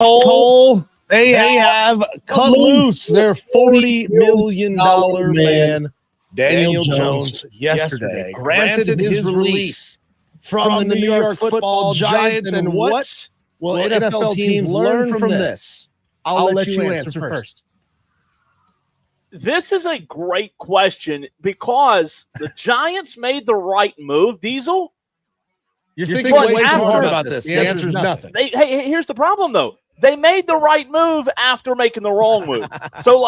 Cole, they have cut loose their $40 million man, Daniel Jones, yesterday. Granted his release from the New York Football Giants. And what will NFL teams learn from this? I'll let you answer first. This is a great question because the Giants made the right move, Diesel. You're thinking way too hard about this. The answer is nothing. Hey, here's the problem, though. They made the right move after making the wrong move. So,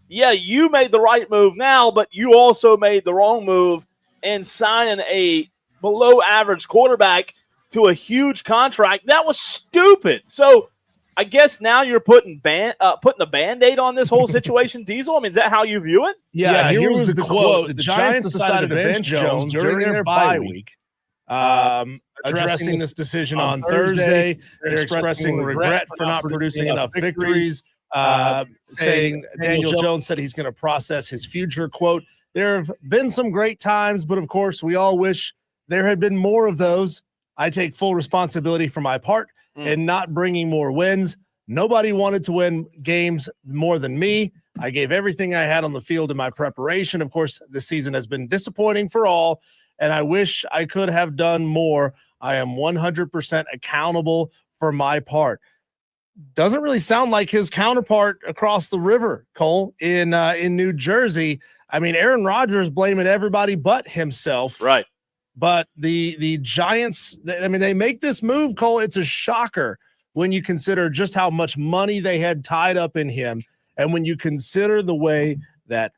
yeah, you made the right move now, but you also made the wrong move in signing a below-average quarterback to a huge contract. That was stupid. So, I guess now you're putting a Band-Aid on this whole situation, Diesel? I mean, is that how you view it? Yeah, here was the quote. The Giants decided to bench Jones during their bye week. Addressing this decision on Thursday. They're expressing regret for not producing enough victories, saying Daniel Jones said he's going to process his future. Quote, there have been some great times, but of course we all wish there had been more of those. I take full responsibility for my part in not bringing more wins. Nobody wanted to win games more than me. I gave everything I had on the field in my preparation. Of course, this season has been disappointing for all, and I wish I could have done more. I am 100% accountable for my part. Doesn't really sound like his counterpart across the river, Cole, in New Jersey. I mean, Aaron Rodgers blaming everybody but himself. Right. But the Giants, I mean, they make this move, Cole. It's a shocker when you consider just how much money they had tied up in him. And when you consider the way that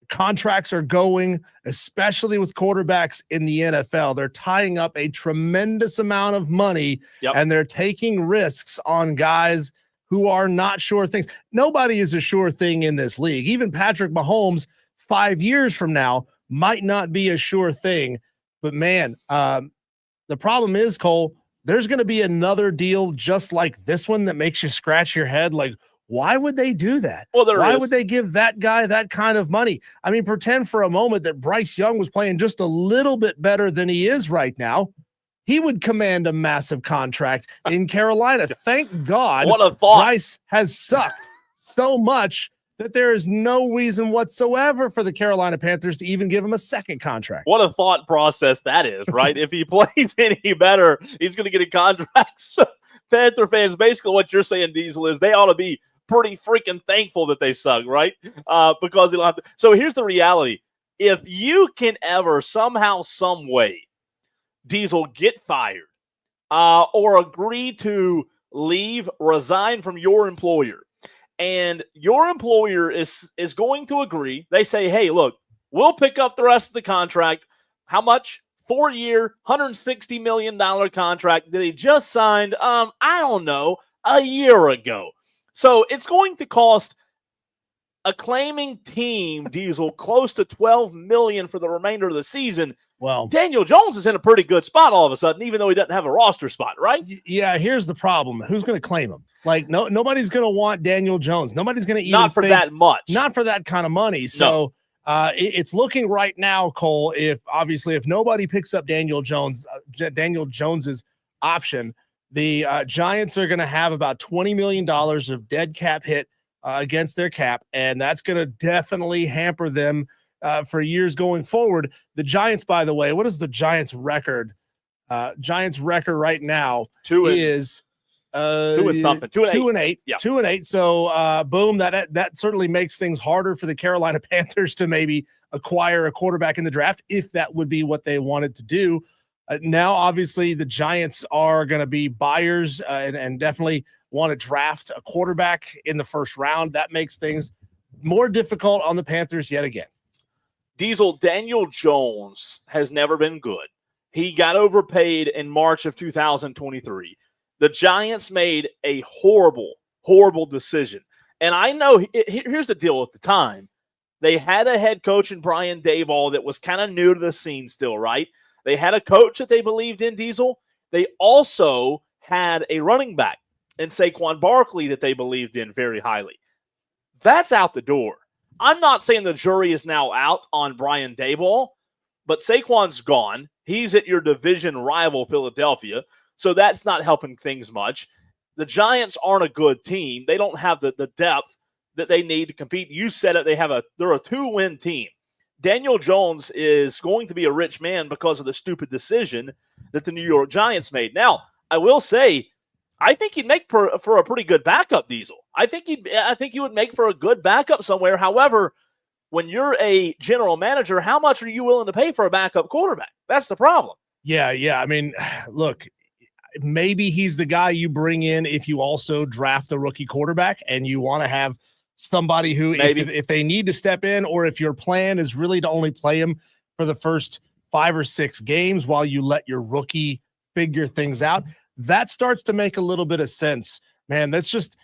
contracts are going, especially with quarterbacks in the NFL, they're tying up a tremendous amount of money, and they're taking risks on guys who are not sure things. Nobody is a sure thing in this league. Even Patrick Mahomes 5 years from now might not be a sure thing. But man, the problem is, Cole, there's going to be another deal just like this one that makes you scratch your head. Like, why would they do that? Well, why would they give that guy that kind of money? I mean, pretend for a moment that Bryce Young was playing just a little bit better than he is right now. He would command a massive contract in Carolina. Thank God what a thought. Bryce has sucked so much that there is no reason whatsoever for the Carolina Panthers to even give him a second contract. What a thought process that is, right? If he plays any better, he's going to get a contract. So Panther fans, basically what you're saying, Diesel, is they ought to be pretty freaking thankful that they suck, right? Because they don't have to. So here's the reality. If you can ever somehow, some way, Diesel, get fired or agree to leave, resign from your employer, and your employer is going to agree. They say, hey, look, we'll pick up the rest of the contract. How much? 4-year, $160 million contract that he just signed, I don't know, a year ago. So it's going to cost a claiming team, Diesel, close to $12 million for the remainder of the season. Well, Daniel Jones is in a pretty good spot all of a sudden, even though he doesn't have a roster spot, right? Yeah, here's the problem. Who's going to claim him? Like, nobody's going to want Daniel Jones. Nobody's going to even not for that much. Not for that kind of money. So it's looking right now, Cole, if nobody picks up Daniel Jones's option, the Giants are going to have about $20 million of dead cap hit against their cap, and that's going to definitely hamper them for years going forward. The Giants, by the way, what is the Giants record? Giants record right now is 2-8. 2-8. Yeah. 2-8. So boom, that certainly makes things harder for the Carolina Panthers to maybe acquire a quarterback in the draft if that would be what they wanted to do. Now, obviously, the Giants are going to be buyers and definitely want to draft a quarterback in the first round. That makes things more difficult on the Panthers yet again. Diesel, Daniel Jones has never been good. He got overpaid in March of 2023. The Giants made a horrible, horrible decision. And I know here's the deal at the time. They had a head coach in Brian Daboll that was kind of new to the scene still, right? They had a coach that they believed in, Diesel. They also had a running back in Saquon Barkley that they believed in very highly. That's out the door. I'm not saying the jury is now out on Brian Daboll, but Saquon's gone. He's at your division rival, Philadelphia, so that's not helping things much. the Giants aren't a good team. They don't have the depth that they need to compete. You said it. They're a 2-win team. Daniel Jones is going to be a rich man because of the stupid decision that the New York Giants made. Now, I will say, I think he'd make for a pretty good backup, Diesel. I think he would make for a good backup somewhere. However, when you're a general manager, how much are you willing to pay for a backup quarterback? That's the problem. Yeah. I mean, look, maybe he's the guy you bring in if you also draft a rookie quarterback and you want to have somebody who, if they need to step in, or if your plan is really to only play him for the first 5 or 6 games while you let your rookie figure things out, that starts to make a little bit of sense, man. That's just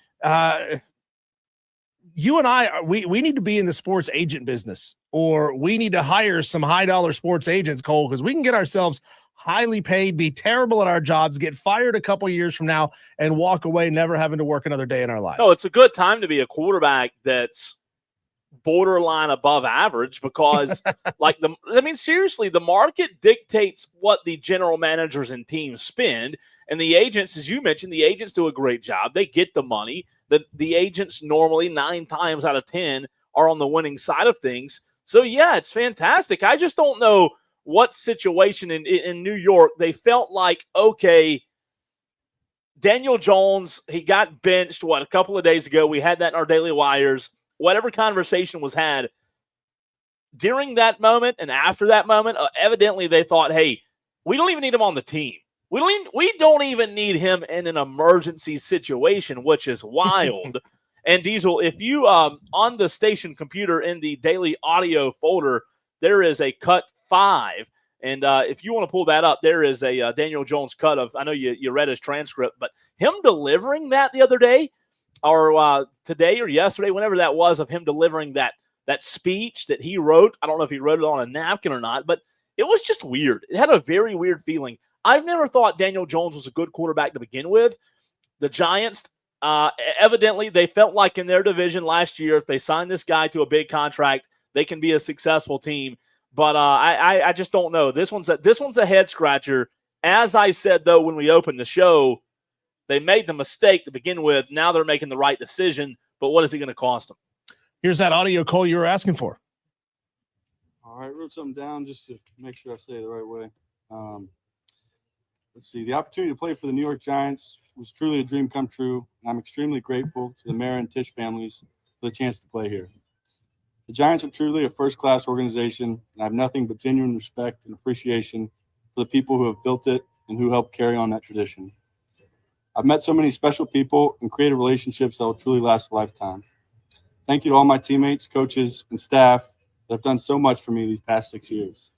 you and I, we need to be in the sports agent business, or we need to hire some high dollar sports agents, Cole, because we can get ourselves highly paid, be terrible at our jobs, get fired a couple years from now, and walk away never having to work another day in our lives. No, it's a good time to be a quarterback that's borderline above average because, seriously, the market dictates what the general managers and teams spend, and the agents, as you mentioned, the agents do a great job. They get the money. The agents normally 9 times out of 10 are on the winning side of things. So, yeah, it's fantastic. I just don't know what situation in New York they felt like, okay, Daniel Jones, he got benched, a couple of days ago. We had that in our Daily Wires. Whatever conversation was had during that moment and after that moment, evidently they thought, hey, we don't even need him on the team. We don't even need him in an emergency situation, which is wild. And Diesel, if you on the station computer in the daily audio folder, there is a cut 5. And if you want to pull that up, there is a Daniel Jones cut of, I know you read his transcript, but him delivering that the other day, or today or yesterday, whenever that was, of him delivering that speech that he wrote. I don't know if he wrote it on a napkin or not, but it was just weird. It had a very weird feeling. I've never thought Daniel Jones was a good quarterback to begin with. The Giants, evidently, they felt like in their division last year, if they signed this guy to a big contract, they can be a successful team. But I just don't know. This one's a head scratcher. As I said, though, when we opened the show, they made the mistake to begin with. Now they're making the right decision. But what is it going to cost them? Here's that audio, Cole, you were asking for. All right, wrote something down just to make sure I say it the right way. Let's see. The opportunity to play for the New York Giants was truly a dream come true, and I'm extremely grateful to the Mara and Tisch families for the chance to play here. The Giants are truly a first-class organization, and I have nothing but genuine respect and appreciation for the people who have built it and who helped carry on that tradition. I've met so many special people and created relationships that will truly last a lifetime. Thank you to all my teammates, coaches, and staff that have done so much for me these past 6 years.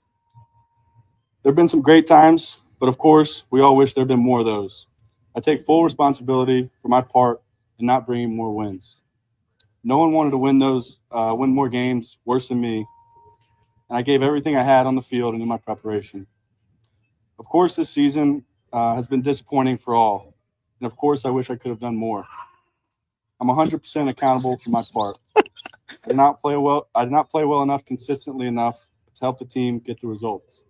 There have been some great times, but of course, we all wish there had been more of those. I take full responsibility for my part in not bringing more wins. No one wanted to win more games worse than me, and I gave everything I had on the field and in my preparation. Of course, this season has been disappointing for all, and of course, I wish I could have done more. I'm 100% accountable for my part. I did not play well enough consistently enough to help the team get the results.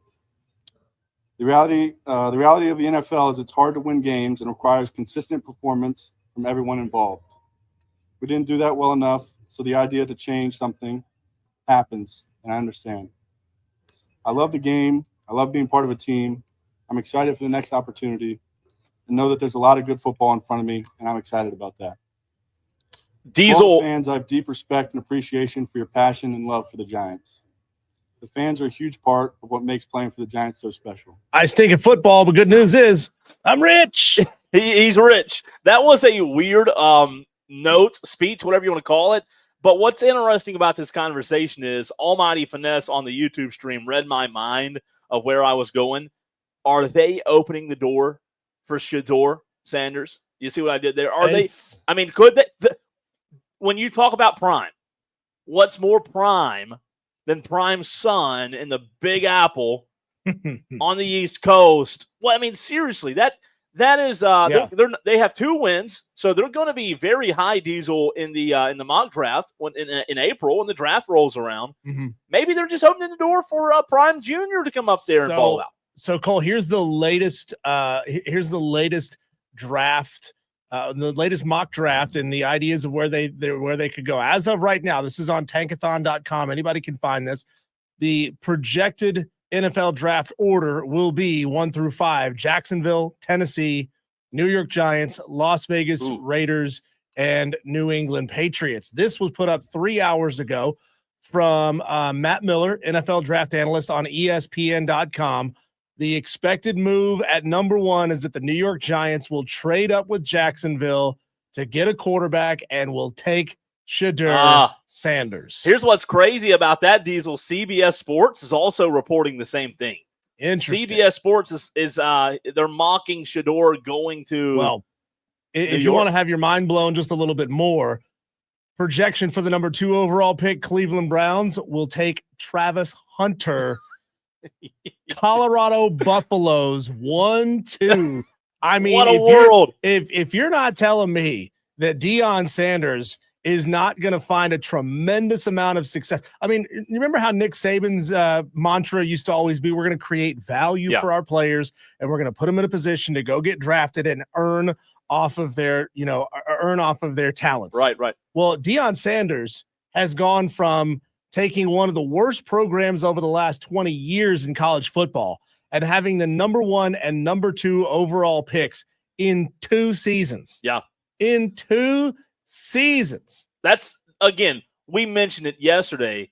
The reality of the NFL is it's hard to win games and requires consistent performance from everyone involved. We didn't do that well enough, so the idea to change something happens, and I understand. I love the game. I love being part of a team. I'm excited for the next opportunity and know that there's a lot of good football in front of me, and I'm excited about that. Diesel all the fans, I have deep respect and appreciation for your passion and love for the Giants. The fans are a huge part of what makes playing for the Giants so special. I stink at football, but good news is I'm rich. He's rich. That was a weird speech, whatever you want to call it. But what's interesting about this conversation is Almighty Finesse on the YouTube stream read my mind of where I was going. Are they opening the door for Shedeur Sanders? You see what I did there? Could they? When you talk about prime, what's more prime than Prime's son in the Big Apple on the East Coast? Well, seriously, that is they have 2 wins, so they're going to be very high, Diesel, in the mock draft in April when the draft rolls around. Mm-hmm. Maybe they're just opening the door for Prime Jr. to come up there and ball out. So Cole, here's the latest draft the latest mock draft and the ideas of where they could go. As of right now, this is on tankathon.com. Anybody can find this. The projected NFL draft order will be 1 through 5: Jacksonville, Tennessee, New York Giants, Las Vegas Raiders, and New England Patriots. This was put up 3 hours ago from Matt Miller, NFL draft analyst on ESPN.com. The expected move at number 1 is that the New York Giants will trade up with Jacksonville to get a quarterback and will take Schefter Sanders. Here's what's crazy about that, Diesel. CBS Sports is also reporting the same thing. Interesting. CBS Sports is they're mocking Schefter going to. Well, if you want to have your mind blown just a little bit more, projection for the number 2 overall pick, Cleveland Browns will take Travis Hunter. Colorado Buffaloes 1-2. I mean, what a world! If you're not telling me that Deion Sanders is not going to find a tremendous amount of success. I mean, you remember how Nick Saban's mantra used to always be, we're going to create value for our players, and we're going to put them in a position to go get drafted and earn off of their talents. Right. Well, Deion Sanders has gone from taking one of the worst programs over the last 20 years in college football and having the number 1 and number 2 overall picks in 2 seasons. Yeah. In 2 seasons. That's, again, we mentioned it yesterday.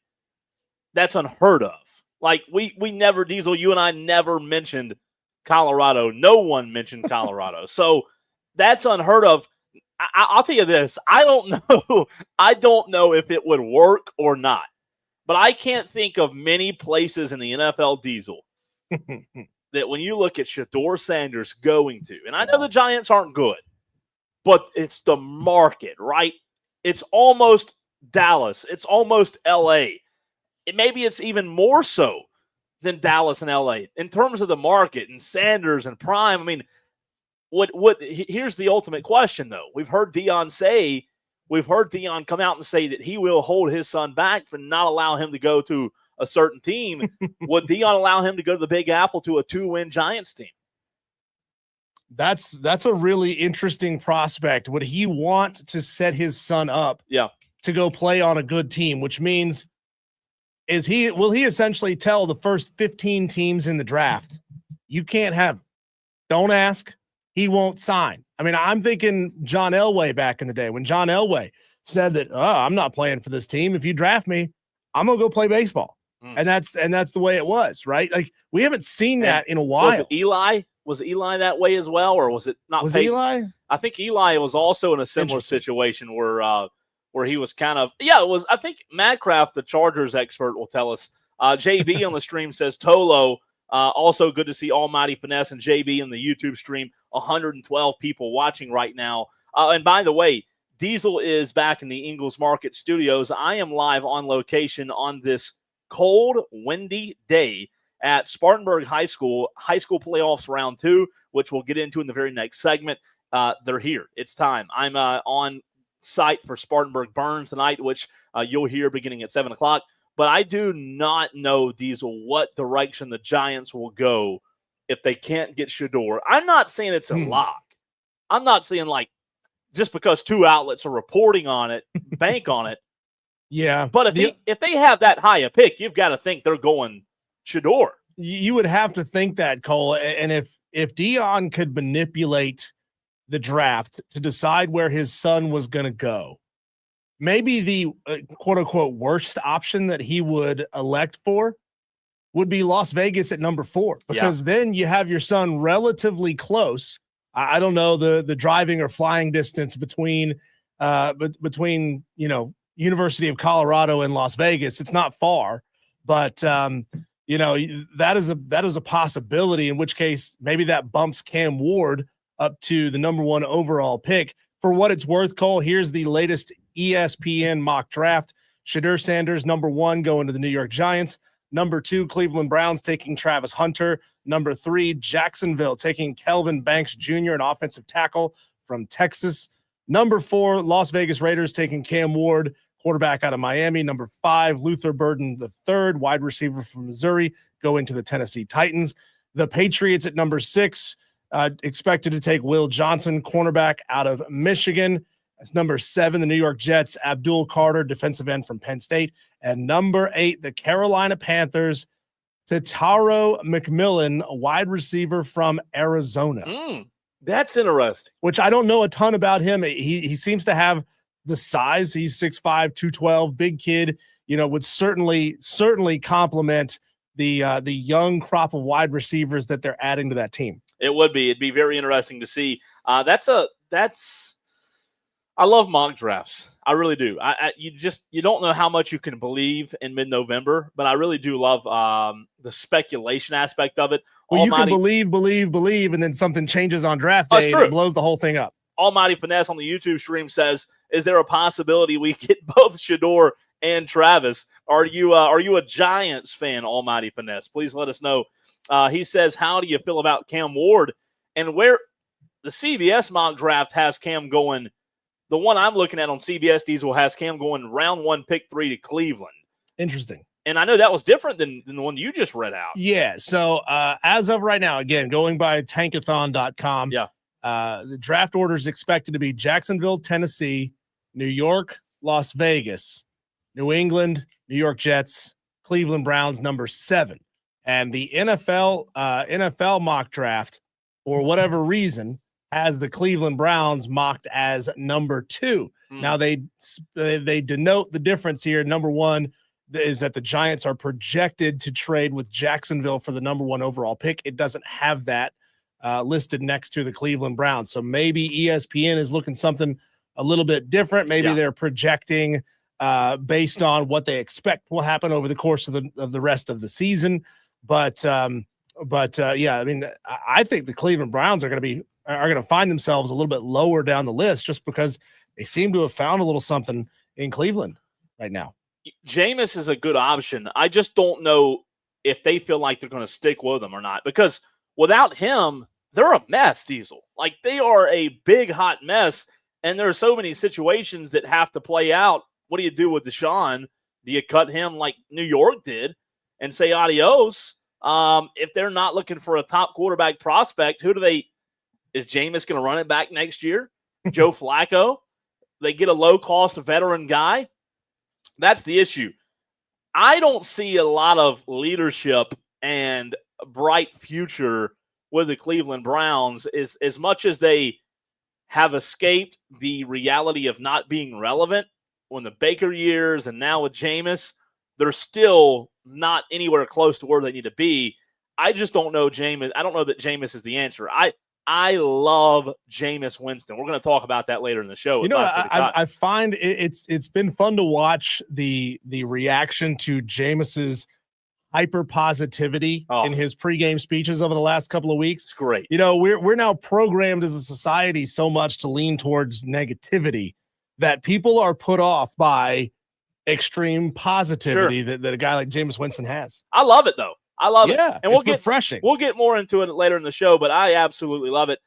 That's unheard of. Like, we never, Diesel, you and I never mentioned Colorado. No one mentioned Colorado. So that's unheard of. I'll tell you this. I don't know if it would work or not. But I can't think of many places in the NFL, Diesel, that when you look at Schefter Sanders going to, and I know the Giants aren't good, but it's the market, right? It's almost Dallas. It's almost L.A. Maybe it's even more so than Dallas and L.A. in terms of the market and Sanders and Prime. I mean, here's the ultimate question, though. We've heard Deion come out and say that he will hold his son back for not allow him to go to a certain team. Would Deion allow him to go to the Big Apple to a 2-win Giants team? That's a really interesting prospect. Would he want to set his son up to go play on a good team, which means will he essentially tell the first 15 teams in the draft, you can't have him. Don't ask. He won't sign. I mean, I'm thinking John Elway back in the day when John Elway said that, I'm not playing for this team. If you draft me, I'm going to go play baseball. And that's the way it was, right? Like, we haven't seen that in a while. Was it Eli? Was Eli that way as well, or was it not? Was Eli? I think Eli was also in a similar situation where he was kind of it was. I think Madcraft, the Chargers expert, will tell us. JB on the stream says Tolo. Also good to see Almighty Finesse and JB in the YouTube stream. 112 people watching right now. And by the way, Diesel is back in the Ingles Market Studios. I am live on location on this cold, windy day at Spartanburg High School playoffs round 2, which we'll get into in the very next segment. They're here. It's time. I'm on site for Spartanburg Burns tonight, which you'll hear beginning at 7 o'clock. But I do not know, Diesel, what direction the Giants will go if they can't get Schefter. I'm not saying it's a lock. I'm not saying, like, just because 2 outlets are reporting on it, bank on it. Yeah. But if they have that high a pick, you've got to think they're going Schefter. You would have to think that, Cole. And if Deion could manipulate the draft to decide where his son was going to go, maybe the quote-unquote worst option that he would elect for would be Las Vegas at number 4, because then you have your son relatively close. I don't know the driving or flying distance between University of Colorado and Las Vegas. It's not far, but that is a possibility, in which case maybe that bumps Cam Ward up to the number 1 overall pick. For what it's worth, Cole, here's the latest ESPN mock draft. Schefter Sanders, number 1, going to the New York Giants. Number 2, Cleveland Browns taking Travis Hunter. Number 3, Jacksonville taking Kelvin Banks Jr., an offensive tackle from Texas. Number 4, Las Vegas Raiders taking Cam Ward, quarterback out of Miami. Number 5, Luther Burden III, wide receiver from Missouri, going to the Tennessee Titans. The Patriots at number 6, expected to take Will Johnson, cornerback out of Michigan. That's number 7, the New York Jets, Abdul Carter, defensive end from Penn State. And number 8, the Carolina Panthers, Tataro McMillan, a wide receiver from Arizona. That's interesting. Which I don't know a ton about him. He seems to have the size. He's 6'5", 212, big kid. Would certainly complement the young crop of wide receivers that they're adding to that team. It would be. It'd be very interesting to see. I love mock drafts. I really do. You don't know how much you can believe in mid-November, but I really do love the speculation aspect of it. Well, you can believe, and then something changes on draft day and it blows the whole thing up. Almighty Finesse on the YouTube stream says, "Is there a possibility we get both Shedeur and Travis? Are you a Giants fan, Almighty Finesse? Please let us know." He says, "How do you feel about Cam Ward?" And where the CBS mock draft has Cam going. The one I'm looking at on CBS Diesel has Cam going round 1, pick 3 to Cleveland. Interesting. And I know that was different than the one you just read out. Yeah. So as of right now, again, going by tankathon.com, the draft order is expected to be Jacksonville, Tennessee, New York, Las Vegas, New England, New York Jets, Cleveland Browns, number 7. And the NFL mock draft, for whatever reason, has the Cleveland Browns mocked as number 2. Now they denote the difference here. Number 1 is that the Giants are projected to trade with Jacksonville for the number 1 overall pick. It doesn't have that listed next to the Cleveland Browns. So maybe ESPN is looking something a little bit different. Maybe they're projecting based on what they expect will happen over the course of the rest of the season. But I mean, I think the Cleveland Browns are going to find themselves a little bit lower down the list just because they seem to have found a little something in Cleveland right now. Jameis is a good option. I just don't know if they feel like they're going to stick with him or not, because without him, they're a mess, Diesel. Like, they are a big, hot mess, and there are so many situations that have to play out. What do you do with Deshaun? Do you cut him like New York did and say adios? If they're not looking for a top quarterback prospect, is Jameis going to run it back next year? Joe Flacco? They get a low-cost veteran guy? That's the issue. I don't see a lot of leadership and a bright future with the Cleveland Browns as much as they have escaped the reality of not being relevant when the Baker years and now with Jameis. They're still not anywhere close to where they need to be. I just don't know Jameis. I don't know that Jameis is the answer. I love Jameis Winston. We're going to talk about that later in the show. I find it's been fun to watch the reaction to Jameis's hyper positivity in his pregame speeches over the last couple of weeks. It's great. We're now programmed as a society so much to lean towards negativity that people are put off by extreme positivity that a guy like Jameis Winston has. I love it though. I love it. And we'll get refreshing. We'll get more into it later in the show, but I absolutely love it.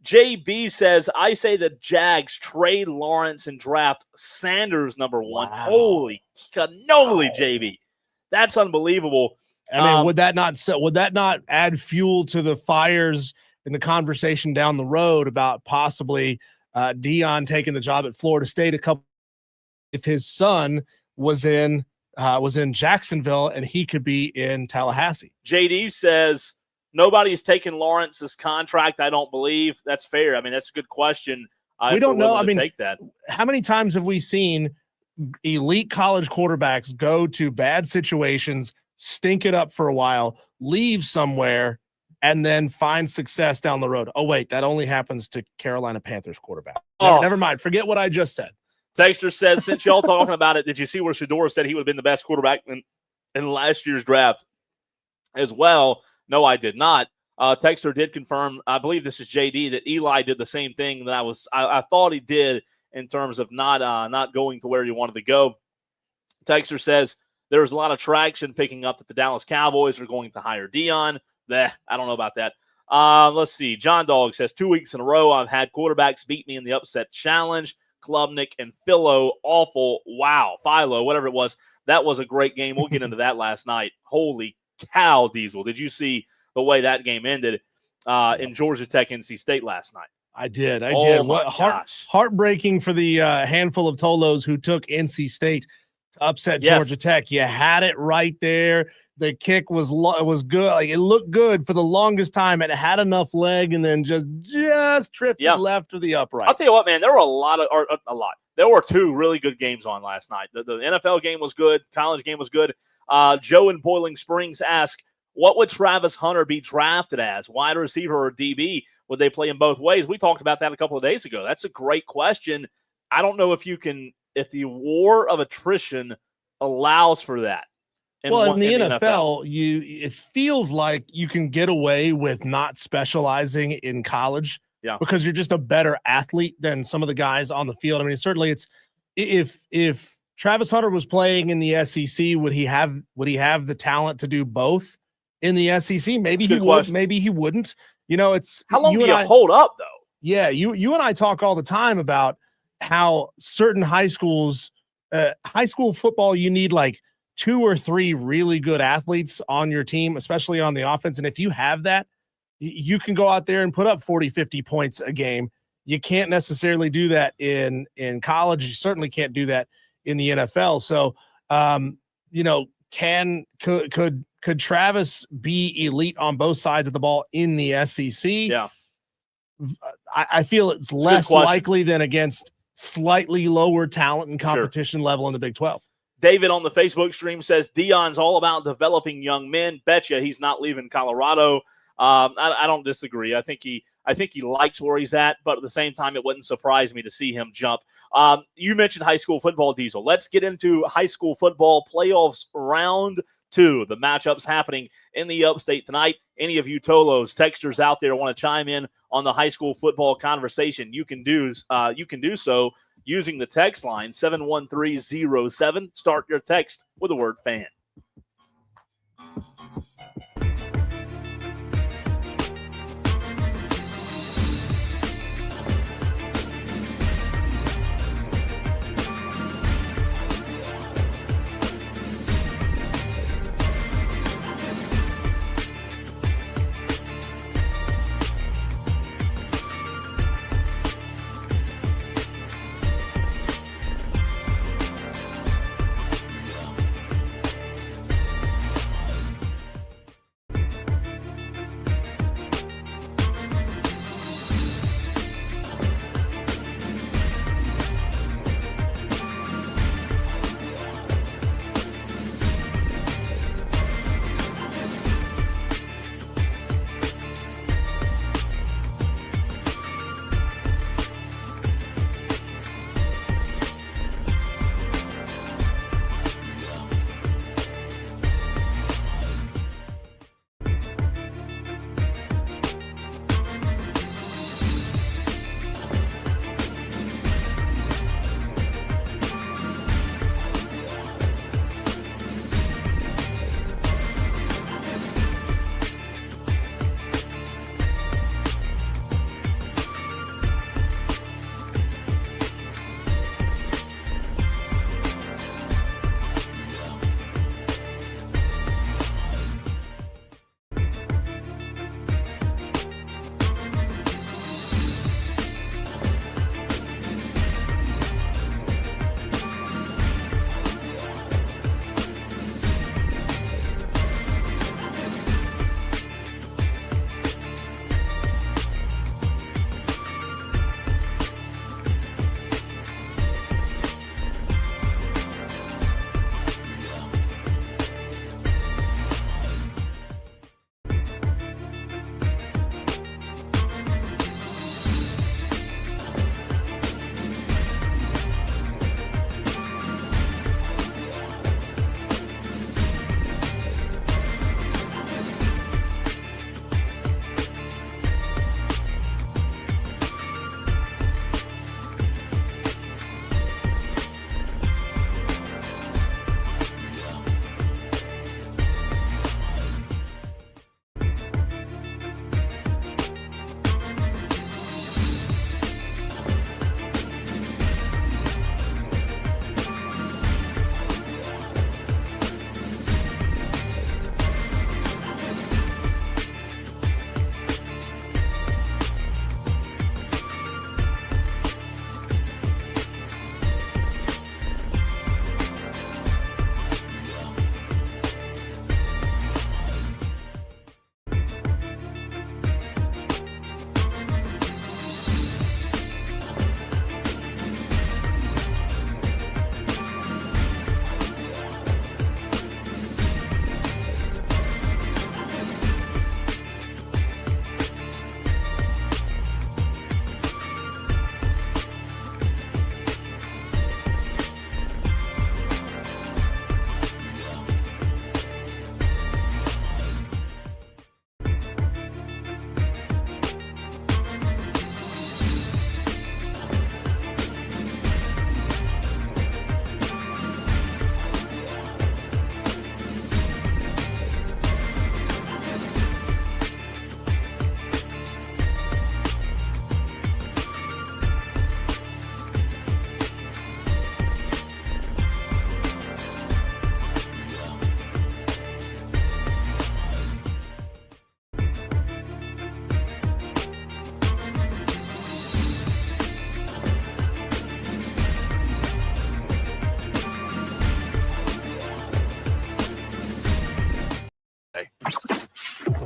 JB says, I say the Jags trade Lawrence and draft Sanders number 1. Wow. Holy cannoli, JB. That's unbelievable. I mean, would that not add fuel to the fires in the conversation down the road about possibly Dion taking the job at Florida State if his son was in Jacksonville and he could be in Tallahassee? JD says nobody's taken Lawrence's contract. I don't believe that's fair. I mean, that's a good question. We don't know. I mean, take that. How many times have we seen elite college quarterbacks go to bad situations, stink it up for a while, leave somewhere, and then find success down the road? Oh, wait, that only happens to Carolina Panthers quarterback. Never mind. Forget what I just said. Texter says, since y'all talking about it, did you see where Shedeur said he would have been the best quarterback in last year's draft as well? No, I did not. Texter did confirm, I believe this is JD, that Eli did the same thing that I thought he did in terms of not going to where he wanted to go. Texter says there was a lot of traction picking up that the Dallas Cowboys are going to hire Dion. I don't know about that. Let's see. John Dog says 2 weeks in a row I've had quarterbacks beat me in the upset challenge. Klubnik and Philo, awful. Wow. Philo, whatever it was. That was a great game. We'll get into that last night. Holy cow, Diesel. Did you see the way that game ended? in Georgia Tech, NC State last night. I did. Oh, What heartbreaking for the handful of Tolos who took NC State to upset Georgia Tech. You had it right there. The kick was good. Like, it looked good for the longest time. It had enough leg, and then just drifted left to the upright. I'll tell you what, man. There were a lot. There were two really good games on last night. The NFL game was good. College game was good. Joe in Boiling Springs asked, what would Travis Hunter be drafted as, wide receiver or DB? Would they play in both ways? We talked about that a couple of days ago. That's a great question. I don't know if the war of attrition allows for that. In the NFL, it feels like you can get away with not specializing in college because you're just a better athlete than some of the guys on the field. I mean, certainly if Travis Hunter was playing in the SEC, would he have the talent to do both in the SEC? Maybe he would, maybe he wouldn't. It's how long do you hold up though? Yeah, you and I talk all the time about how certain high school football, you need like 2 or 3 really good athletes on your team, especially on the offense. And if you have that, you can go out there and put up 40, 50 points a game. You can't necessarily do that in college. You certainly can't do that in the NFL. So, could Travis be elite on both sides of the ball in the SEC? Yeah. I feel it's less likely than against slightly lower talent and competition level in the Big 12. David on the Facebook stream says Deion's all about developing young men. Betcha he's not leaving Colorado. I don't disagree. I think he likes where he's at, but at the same time, it wouldn't surprise me to see him jump. You mentioned high school football, Diesel. Let's get into high school football playoffs round 2. The matchups happening in the upstate tonight. Any of you Tolos, texters out there want to chime in on the high school football conversation, you can do so using the text line 71307. Start your text with the word fan.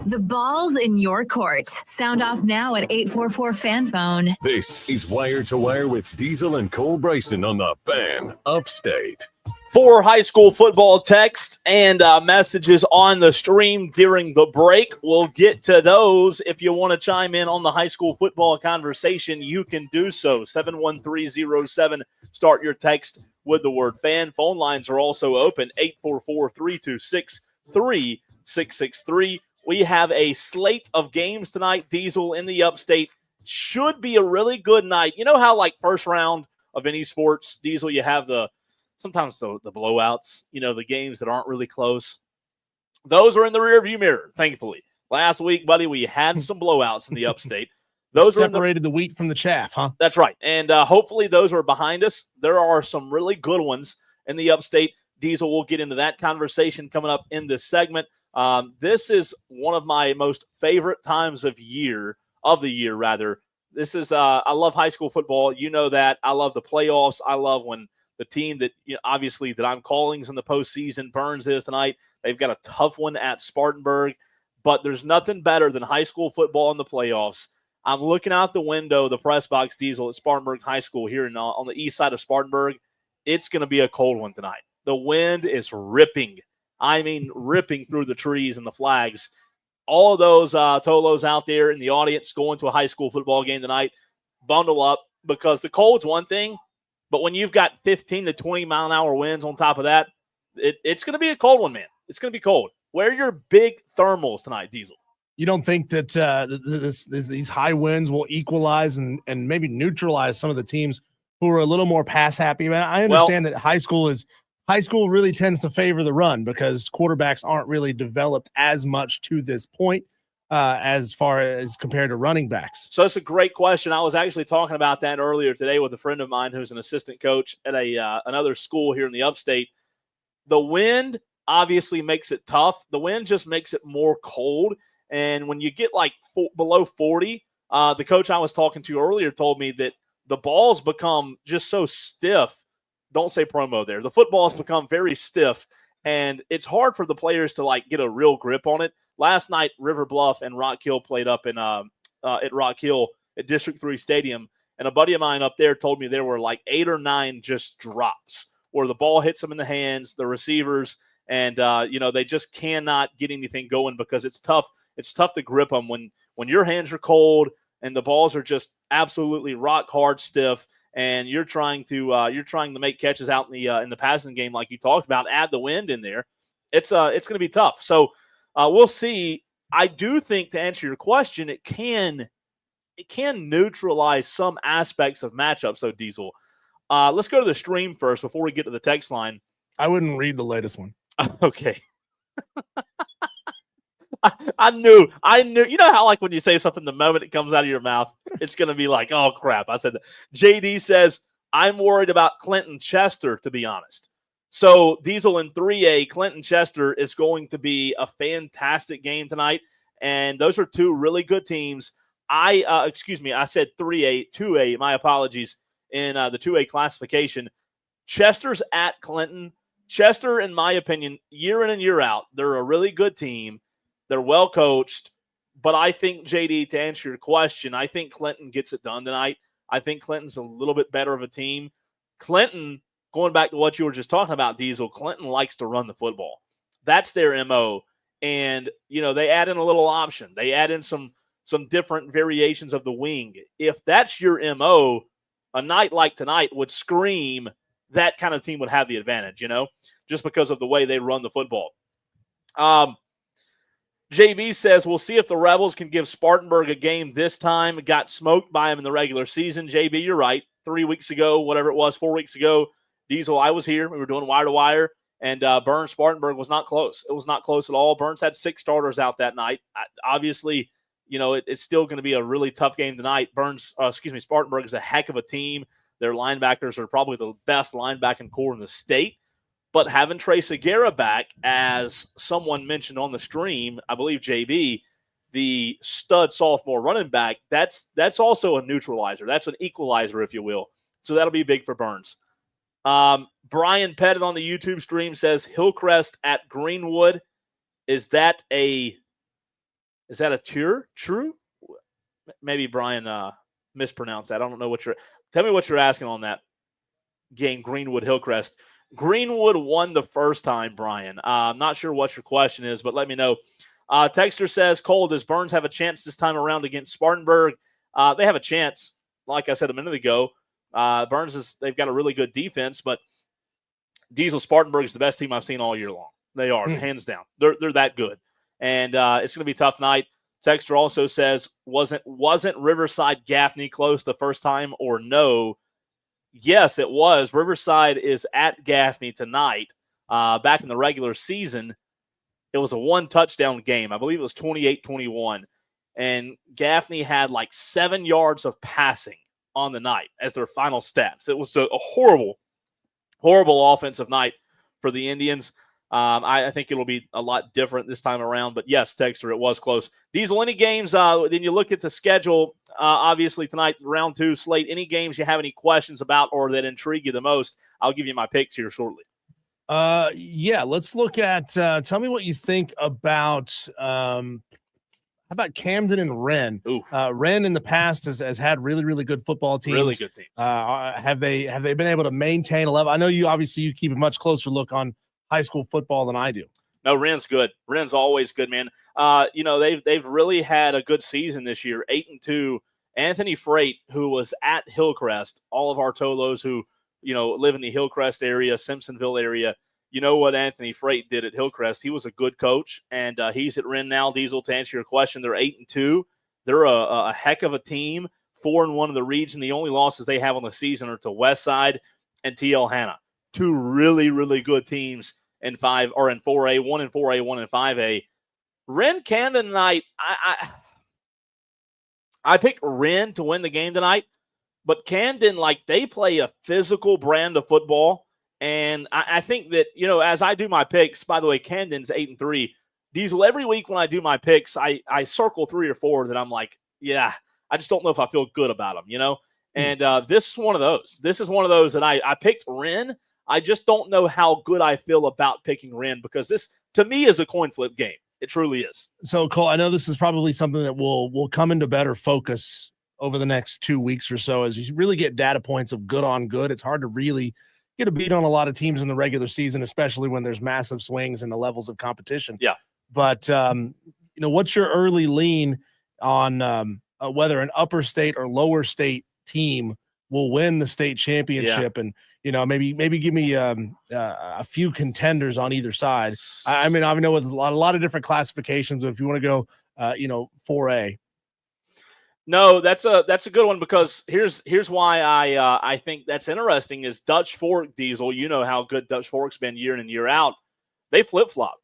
The ball's in your court. Sound off now at 844-FAN-PHONE. This is Wire to Wire with Diesel and Cole Bryson on the Fan Upstate. For high school football text and messages on the stream during the break. We'll get to those. If you want to chime in on the high school football conversation, you can do so. 71307. Start your text with the word fan. Phone lines are also open. 844-326-3663. We have a slate of games tonight. Diesel in the Upstate. Should be a really good night. You know how, like, first round of any sports, Diesel, you have sometimes the blowouts, the games that aren't really close. Those are in the rearview mirror, thankfully. Last week, buddy, we had some blowouts in the Upstate. Those separated the wheat from the chaff, huh? That's right. And hopefully those are behind us. There are some really good ones in the Upstate. Diesel, will get into that conversation coming up in this segment. This is one of my most favorite times of the year. This is I love high school football. You know that. I love the playoffs. I love when the team that obviously that I'm calling is in the postseason. Burns is tonight. They've got a tough one at Spartanburg, but there's nothing better than high school football in the playoffs. I'm looking out the window, the press box, Diesel, at Spartanburg High School here on the east side of Spartanburg. It's going to be a cold one tonight. The wind is ripping. I mean, ripping through the trees and the flags. All of those Tolos out there in the audience going to a high school football game tonight, bundle up, because the cold's one thing. But when you've got 15 to 20 mile an hour winds on top of that, it's going to be a cold one, man. It's going to be cold. Wear your big thermals tonight, Diesel. You don't think that these high winds will equalize and maybe neutralize some of the teams who are a little more pass happy? Man, I understand that high school really tends to favor the run because quarterbacks aren't really developed as much to this point. As far as compared to running backs. So it's a great question. I was actually talking about that earlier today with a friend of mine who's an assistant coach at another school here in the Upstate. The wind obviously makes it tough. The wind just makes it more cold. And when you get like below 40, the coach I was talking to earlier told me that the balls become just so stiff. Don't say promo there. The footballs become very stiff. And it's hard for the players to get a real grip on it. Last night, River Bluff and Rock Hill played up at Rock Hill at District 3 Stadium. And a buddy of mine up there told me there were 8 or 9 just drops where the ball hits them in the hands, the receivers, and they just cannot get anything going because it's tough. It's tough to grip them when your hands are cold and the balls are just absolutely rock hard stiff. And you're trying to make catches out in the passing game like you talked about. Add the wind in there, it's going to be tough. So we'll see. I do think, to answer your question, it can neutralize some aspects of matchups. So Diesel, let's go to the stream first before we get to the text line. I wouldn't read the latest one. Okay. I knew. You know how when you say something, the moment it comes out of your mouth, it's going to be like, oh, crap. I said that. JD says, I'm worried about Clinton Chester, to be honest. So Diesel in 3A, Clinton Chester is going to be a fantastic game tonight. And those are two really good teams. I said 3A, 2A, my apologies, in the 2A classification. Chester's at Clinton. Chester, in my opinion, year in and year out, they're a really good team. They're well coached, but I think, JD, to answer your question, I think Clinton gets it done tonight. I think Clinton's a little bit better of a team. Clinton, going back to what you were just talking about, Diesel, Clinton likes to run the football. That's their MO. And, they add in a little option. They add in some different variations of the wing. If that's your MO, a night like tonight would scream that kind of team would have the advantage, just because of the way they run the football. JB says, we'll see if the Rebels can give Spartanburg a game this time. Got smoked by them in the regular season. JB, you're right. 3 weeks ago, whatever it was, 4 weeks ago, Diesel, I was here. We were doing wire-to-wire, and Burns Spartanburg was not close. It was not close at all. Burns had 6 starters out that night. Obviously, it's still going to be a really tough game tonight. Spartanburg is a heck of a team. Their linebackers are probably the best linebacking core in the state. But having Trey Segura back, as someone mentioned on the stream, I believe JB, the stud sophomore running back, that's also a neutralizer. That's an equalizer, if you will. So that'll be big for Burns. Brian Pettit on the YouTube stream says Hillcrest at Greenwood Is that a true? Maybe Brian mispronounced that. I don't know what tell me what you're asking on that game, Greenwood Hillcrest. Greenwood won the first time, Brian. I'm not sure what your question is, but let me know. Texter says, Cole, does Burns have a chance this time around against Spartanburg? They have a chance. Like I said a minute ago, they've got a really good defense, but Diesel Spartanburg is the best team I've seen all year long. They are, hands down. They're that good. And it's going to be a tough night. Texter also says, wasn't Riverside Gaffney close the first time or no? Yes, it was. Riverside is at Gaffney tonight. Back in the regular season, it was a one-touchdown game. I believe it was 28-21. And Gaffney had like 7 yards of passing on the night as their final stats. It was a horrible, horrible offensive night for the Indians. I think it'll be a lot different this time around. But, yes, Texter, it was close. Diesel, any games, then you look at the schedule, obviously tonight, round 2 slate, any games you have any questions about or that intrigue you the most, I'll give you my picks here shortly. Yeah, let's look at tell me what you think about how about Camden and Wren? Wren in the past has had really, really good football teams. Really good teams. Have they been able to maintain a level? I know you keep a much closer look on high school football than I do. No, Wren's good. Wren's always good, man. They've really had a good season this year. 8-2. Anthony Freight, who was at Hillcrest, all of our Tolos who live in the Hillcrest area, Simpsonville area. You know what Anthony Freight did at Hillcrest. He was a good coach, and he's at Wren now. Diesel, to answer your question, they're 8-2. They're a heck of a team, 4-1 in the region. The only losses they have on the season are to Westside and TL Hanna. 2 really, really good teams in 4A, 1 in 4A, 1 in 5A. Wren Camden tonight, I picked Wren to win the game tonight, but Camden, they play a physical brand of football. And I think that, as I do my picks, by the way, Camden's 8-3. Diesel, every week when I do my picks, I circle 3 or 4 that I'm like, yeah, I just don't know if I feel good about them, And this is one of those. This is one of those that I picked Wren. I just don't know how good I feel about picking Wren because this, to me, is a coin flip game. It truly is. So, Cole, I know this is probably something that will come into better focus over the next 2 weeks or so as you really get data points of good on good. It's hard to really get a beat on a lot of teams in the regular season, especially when there's massive swings in the levels of competition. Yeah. But, what's your early lean on whether an upper state or lower state team will win the state championship? Yeah. And, maybe give me a few contenders on either side. I know with a lot of different classifications, but if you want to go, 4A. No, that's a good one because here's why I think that's interesting is Dutch Fork, Diesel. You know how good Dutch Fork's been year in and year out. They flip-flop.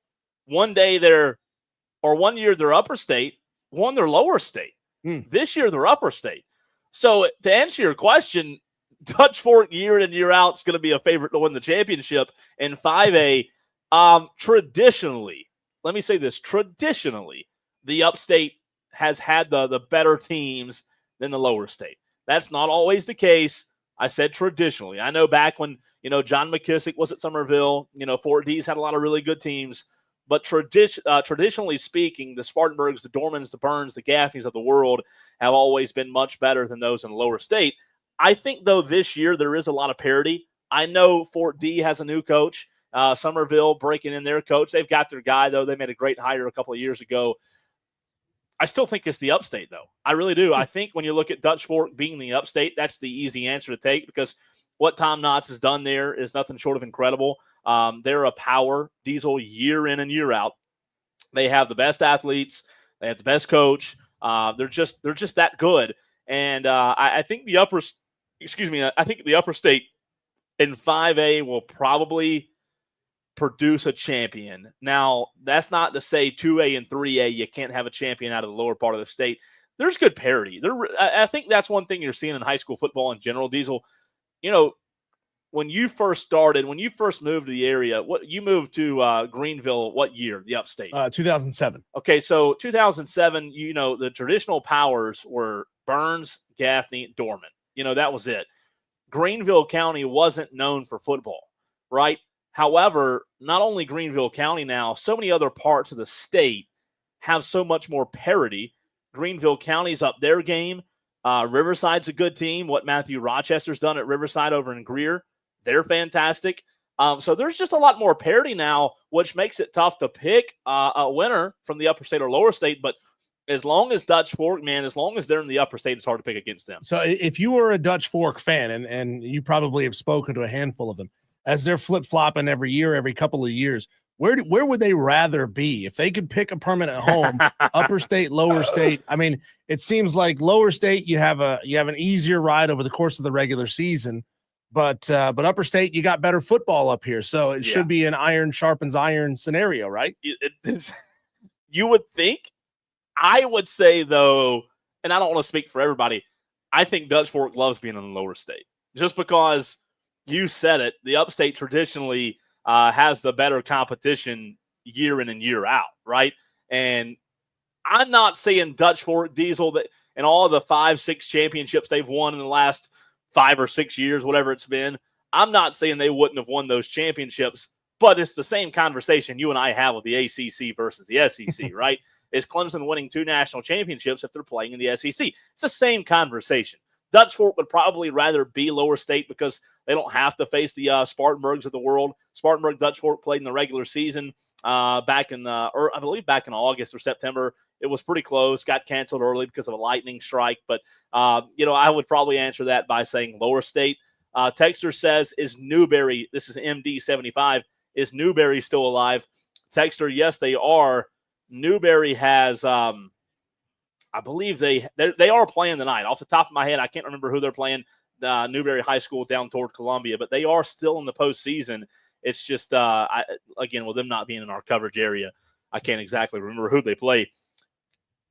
One year they're upper state, one they're lower state. This year they're upper state. So to answer your question, Dutch Fork year in and year out is going to be a favorite to win the championship in 5A. Traditionally, let me say this, the upstate has had the better teams than the lower state. That's not always the case. I said traditionally. I know back when, John McKissick was at Somerville, Fort D's had a lot of really good teams. But traditionally speaking, the Spartanburgs, the Dormans, the Burns, the Gaffneys of the world have always been much better than those in the lower state. I think, though, this year there is a lot of parity. I know Fort D has a new coach, Somerville breaking in their coach. They've got their guy, though. They made a great hire a couple of years ago. I still think it's the upstate, though. I really do. I think when you look at Dutch Fork being the upstate, that's the easy answer to take because what Tom Knotts has done there is nothing short of incredible. They're a power Diesel year in and year out. They have the best athletes. They have the best coach. They're just that good. And I think the upper state in 5A will probably produce a champion. Now, that's not to say 2A and 3A, you can't have a champion out of the lower part of the state. There's good parity. I think that's one thing you're seeing in high school football in general, Diesel. When you first moved to the area, you moved to Greenville, what year, the upstate? 2007. Okay, so 2007, the traditional powers were Burns, Gaffney, Dorman. That was it. Greenville County wasn't known for football, right? However, not only Greenville County now, so many other parts of the state have so much more parity. Greenville County's up their game. Riverside's a good team. What Matthew Rochester's done at Riverside over in Greer, they're fantastic. So there's just a lot more parity now, which makes it tough to pick a winner from the upper state or lower state. But as long as Dutch Fork, man, as long as they're in the upper state, it's hard to pick against them. So if you were a Dutch Fork fan, and you probably have spoken to a handful of them, as they're flip-flopping every year, every couple of years, where would they rather be if they could pick a permanent home? Upper state, lower state. I mean, it seems like lower state you have an easier ride over the course of the regular season, but upper state you got better football up here, so it should be an iron sharpens iron scenario, right? You would think. I would say though, and I don't want to speak for everybody, I think Dutch Fork loves being in the lower state just because you said it. The upstate traditionally has the better competition year in and year out, right? And I'm not saying Dutch Fork Diesel that and all the 5-6 championships they've won in the last 5 or 6 years, whatever it's been. I'm not saying they wouldn't have won those championships, but it's the same conversation you and I have with the ACC versus the SEC, right? Is Clemson winning 2 national championships if they're playing in the SEC? It's the same conversation. Dutch Fork would probably rather be lower state because they don't have to face the Spartanburgs of the world. Spartanburg, Dutch Fork played in the regular season back in August or September. It was pretty close. Got canceled early because of a lightning strike. But, I would probably answer that by saying lower state. Texter says, is Newberry, this is MD75, is Newberry still alive? Texter, yes, they are. Newberry has, I believe they are playing tonight. Off the top of my head, I can't remember who they're playing. Newberry High School down toward Columbia, but they are still in the postseason. It's just, again, with them not being in our coverage area, I can't exactly remember who they play.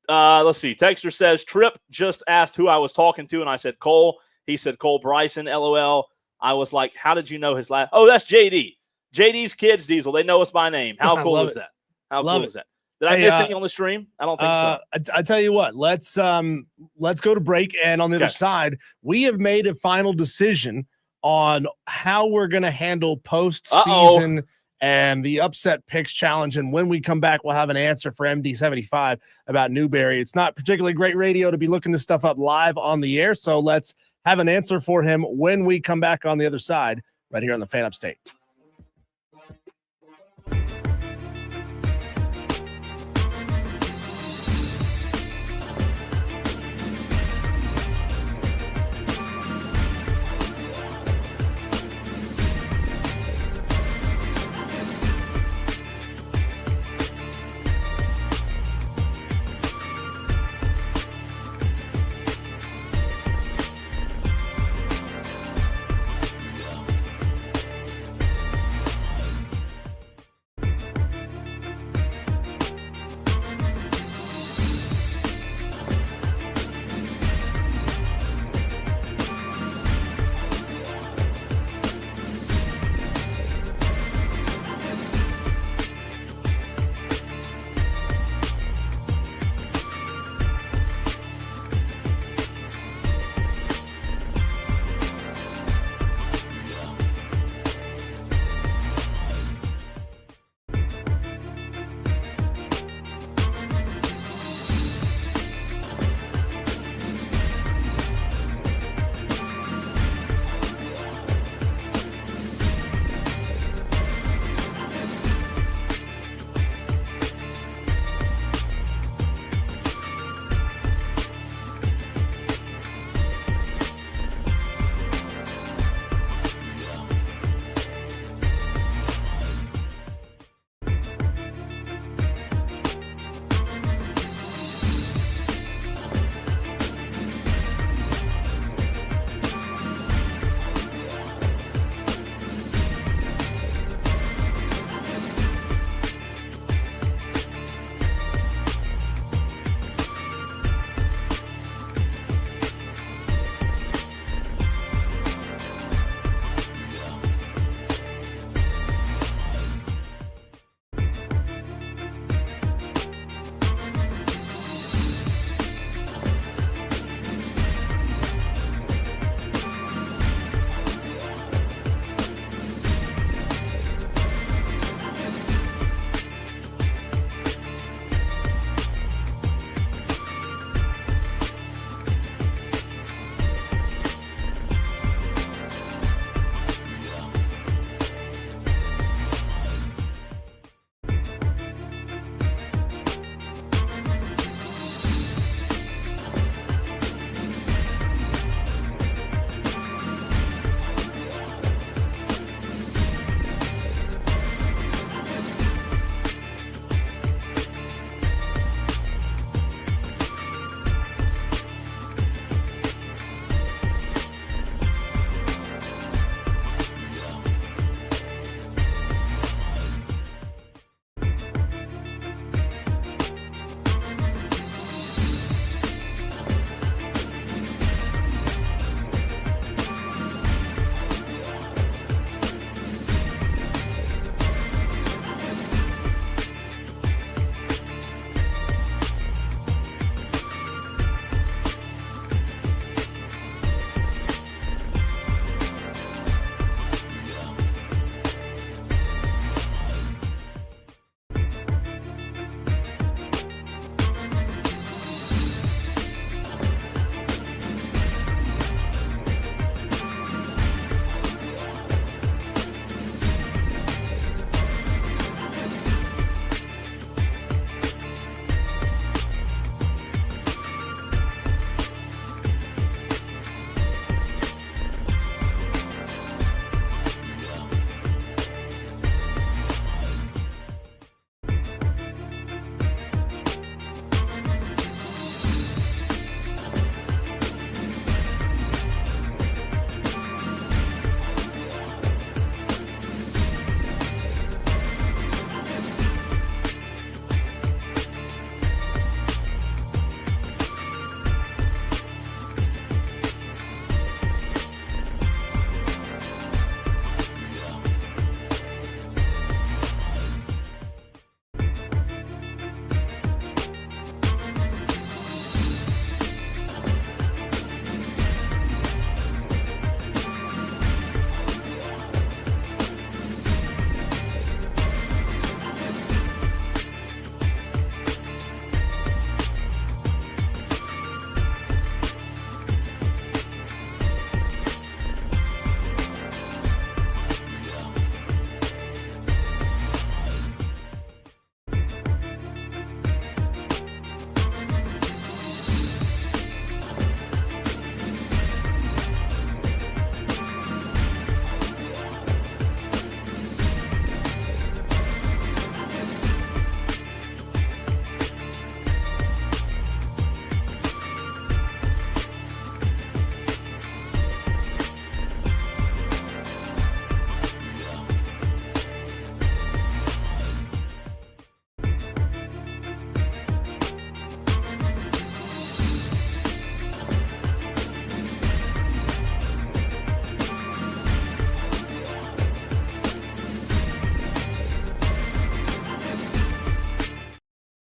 Let's see. Texter says, Tripp just asked who I was talking to, and I said Cole. He said Cole Bryson, LOL. I was like, how did you know his last? Oh, that's JD. JD's kids, Diesel. They know us by name. How cool is that? How cool is that? Did I miss anything on the stream? I don't think so. I tell you what, let's go to break, and on the other side, we have made a final decision on how we're going to handle postseason and the upset picks challenge. And when we come back, we'll have an answer for MD75 about Newberry. It's not particularly great radio to be looking this stuff up live on the air, so let's have an answer for him when we come back on the other side, right here on the Fan Upstate.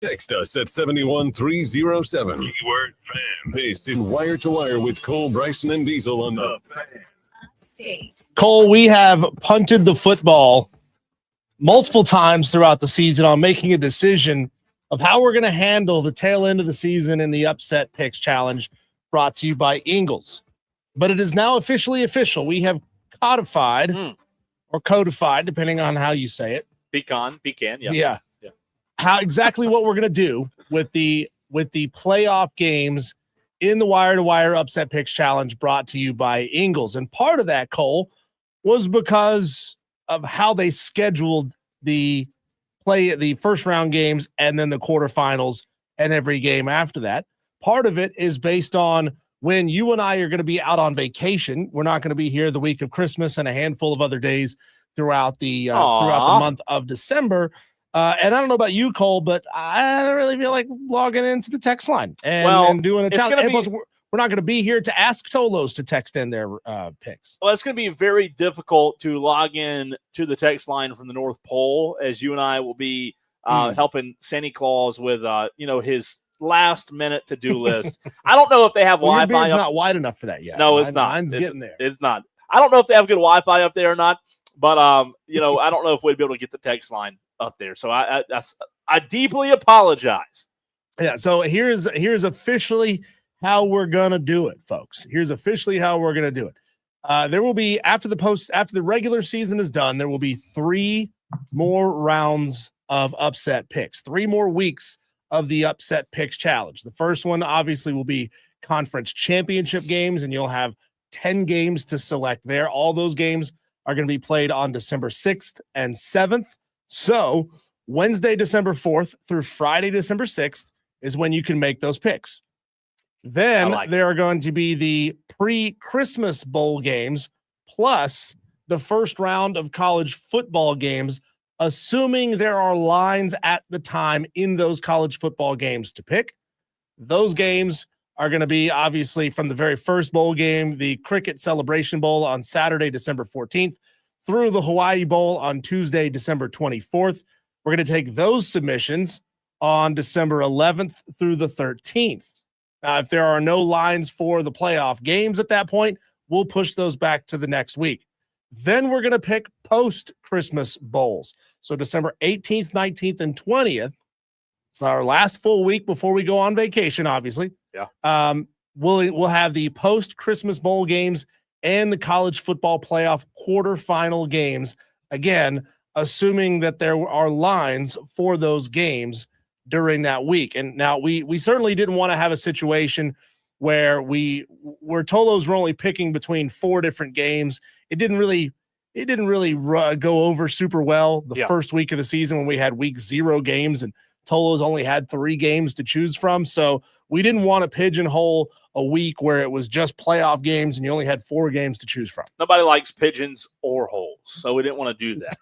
Text us at 71307. Keyword fan. This is Wire to Wire with Cole, Bryson, and Diesel on the Fan. Upstate. Cole, we have punted the football multiple times throughout the season on making a decision of how we're going to handle the tail end of the season in the Upset Picks Challenge brought to you by Ingles. But it is now officially official. We have codified or codified, depending on how you say it. Pecan, yeah. Yeah. How exactly what we're going to do with the playoff games in the Wire to Wire Upset Picks Challenge brought to you by Ingles. And part of that, Cole, was because of how they scheduled the first round games and then the quarterfinals and every game after that. Part of it is based on when you and I are going to be out on vacation. We're not going to be here the week of Christmas and a handful of other days throughout the month of December. And I don't know about you, Cole, but I don't really feel like logging into the text line and doing a challenge. Plus, we're not going to be here to ask Tolos to text in their picks. Well, it's going to be very difficult to log in to the text line from the North Pole, as you and I will be helping Santa Claus with his last-minute to-do list. I don't know if they have Wi-Fi. Your beard's not wide enough for that yet. No, it's not. Mine's getting there. It's not. I don't know if they have good Wi-Fi up there or not, but I don't know if we'd be able to get the text line up there. So I deeply apologize. Yeah. So here's officially how we're gonna do it, folks. Here's officially how we're gonna do it. There will be after the regular season is done, there will be 3 more rounds of upset picks, 3 more weeks of the Upset Picks Challenge. The first one obviously will be conference championship games, and you'll have 10 games to select there. All those games are going to be played on December 6th and 7th. So Wednesday, December 4th through Friday, December 6th is when you can make those picks. Then there are going to be the pre-Christmas bowl games plus the first round of college football games, assuming there are lines at the time in those college football games to pick. Those games are going to be obviously from the very first bowl game, the Cricket Celebration Bowl on Saturday, December 14th, through the Hawaii Bowl on Tuesday, December 24th. We're going to take those submissions on December 11th through the 13th. If there are no lines for the playoff games at that point, we'll push those back to the next week. Then we're going to pick post-Christmas bowls. So December 18th, 19th, and 20th. It's our last full week before we go on vacation, obviously. Yeah. We'll have the post-Christmas bowl games and the college football playoff quarterfinal games. Again, assuming that there are lines for those games during that week. And now we certainly didn't want to have a situation where Tolos were only picking between 4 different games. It didn't really go over super well the first week of the season when we had week 0 games and Tolos only had 3 games to choose from. So we didn't want to pigeonhole a week where it was just playoff games and you only had 4 games to choose from. Nobody likes pigeons or holes, so we didn't want to do that.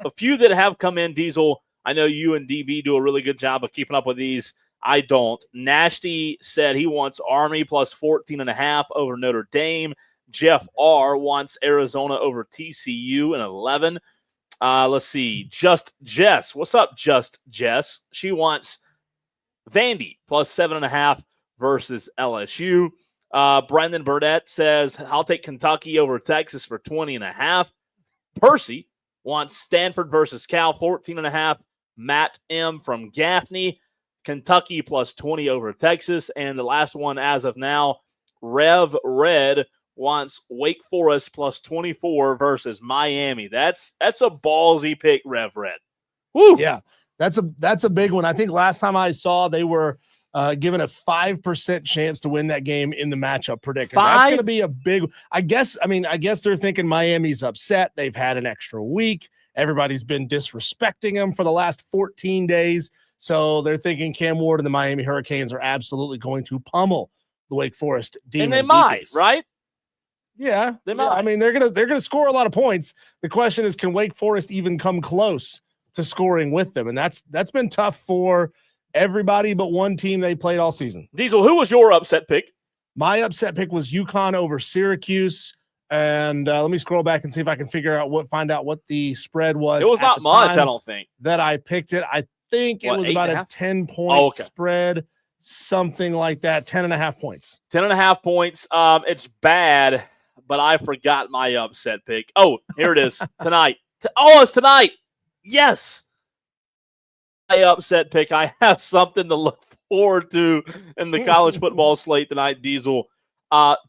A few that have come in, Diesel, I know you and DB do a really good job of keeping up with these. I don't. Nashty said he wants Army plus 14.5 over Notre Dame. Jeff R. wants Arizona over TCU and 11. Let's see. Just Jess. What's up, Just Jess? She wants Vandy plus 7.5 versus LSU. Brendan Burdett says, I'll take Kentucky over Texas for 20.5. Percy wants Stanford versus Cal, 14.5. Matt M. from Gaffney, Kentucky plus 20 over Texas. And the last one as of now, Rev Red wants Wake Forest plus 24 versus Miami. That's a ballsy pick, Rev Red. Woo! Yeah, that's a big one. I think last time I saw they were given a 5% chance to win that game in the matchup predictor. That's going to be a big. I guess they're thinking Miami's upset. They've had an extra week. Everybody's been disrespecting them for the last 14 days. So they're thinking Cam Ward and the Miami Hurricanes are absolutely going to pummel the Wake Forest Demon. And they might, right? Yeah, they might. I mean, they're gonna score a lot of points. The question is, can Wake Forest even come close to scoring with them? And that's been tough for everybody but one team they played all season. Diesel, who was your upset pick? My upset pick was UConn over Syracuse. And let me scroll back and see if I can find out what the spread was. It was not much, I don't think. That I picked it. think it was about a 10-point spread, something like that, 10.5 points. 10.5 points. It's bad, but I forgot my upset pick. Oh, here it is tonight. It's tonight. Yes. My upset pick. I have something to look forward to in the college football slate tonight, Diesel.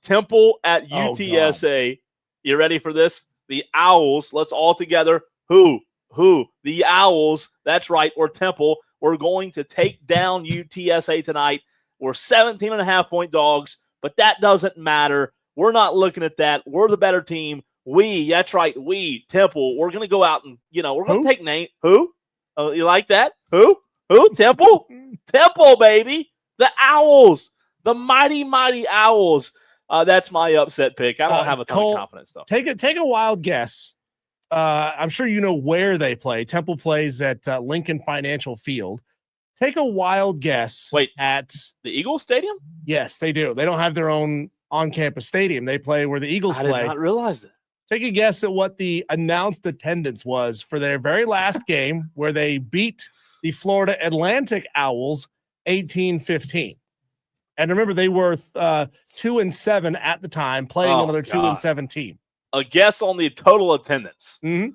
Temple at UTSA. You ready for this? The Owls. Let's all together. Who? The Owls. That's right. Or Temple. We're going to take down UTSA tonight. We're 17.5-point dogs, but that doesn't matter. We're not looking at that. We're the better team. That's right. Temple. We're going to go out and, we're going to take name. Who? Oh, you like that? Who? Temple? Temple, baby. The Owls. The mighty, mighty Owls. That's my upset pick. I don't have a ton of confidence, though. Take a wild guess. I'm sure you know where they play. Temple plays at Lincoln Financial Field. Take a wild guess. At the Eagles Stadium? Yes, they do. They don't have their own on-campus stadium. They play where the Eagles play. I did not realize that. Take a guess at what the announced attendance was for their very last game where they beat the Florida Atlantic Owls 18-15. And remember, they were 2-7 at the time, playing another 2-7 team. A guess on the total attendance. Mm-hmm.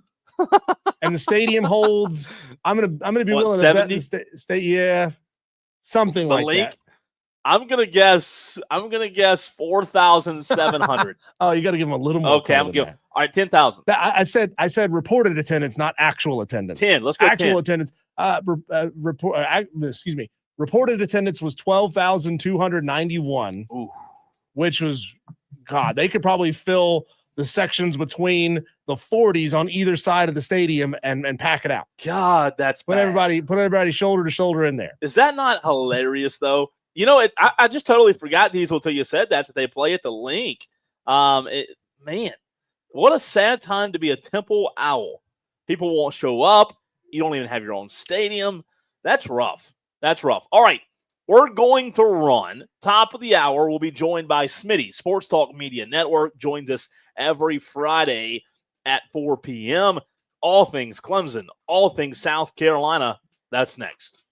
And the stadium holds. I'm gonna be willing to bet the state. Yeah, something like that. I'm gonna guess 4,700. Oh, you got to give them a little more. Okay, I'm giving. All right, 10,000. I said reported attendance, not actual attendance. 10. Let's go. Actual 10. attendance. Reported attendance was 12,291. Ooh. Which was, God, they could probably fill the sections between the 40s on either side of the stadium and pack it out. God, that's put bad. everybody sholdder to shoulder in there. Is that not hilarious though? I just totally forgot, Diesel, until you said that they play at the Link. Man, what a sad time to be a Temple Owl. People won't show up. You don't even have your own stadium. That's rough. All right. We're going to run. Top of the hour, we'll be joined by Smitty. Sports Talk Media Network joins us every Friday at 4 p.m. All things Clemson, all things South Carolina. That's next.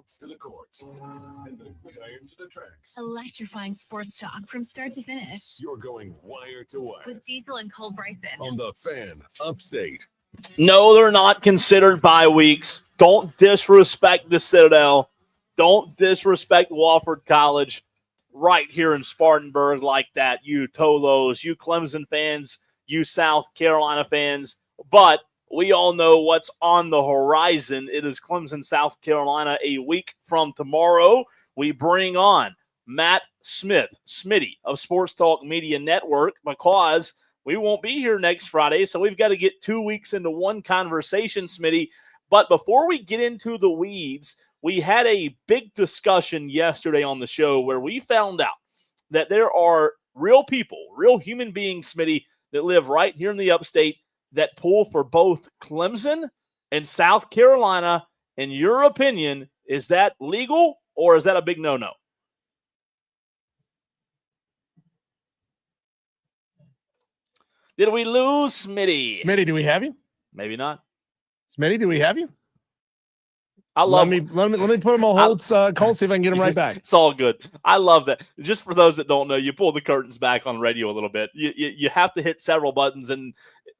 fields to the courts, and the gridirons to the tracks. Electrifying sports talk from start to finish. You're going wire to wire With Diesel and Cole Bryson. on the Fan Upstate. No, they're not considered bye weeks. Don't disrespect the Citadel. Don't disrespect Wofford College right here in Spartanburg like that. You Tolos, you Clemson fans, you South Carolina fans. But we all know what's on the horizon. It is Clemson, South Carolina, a week from tomorrow. We bring on Matt Smith, Smitty of Sports Talk Media Network, because we won't be here next Friday, so we've got to get 2 weeks into one conversation, Smitty. But before we get into the weeds, we had a big discussion yesterday on the show where we found out that there are real people, real human beings, Smitty, that live right here in the upstate that pull for both Clemson and South Carolina. In your opinion, is that legal or is that a big no-no? Did we lose Smitty? Smitty, do we have you? Maybe not. Smitty, do we have you? I love Let me put him on hold. Cole, see if I can get him right back. It's all good. I love that. Just for those that don't know, you pull the curtains back on radio a little bit. You have to hit several buttons, and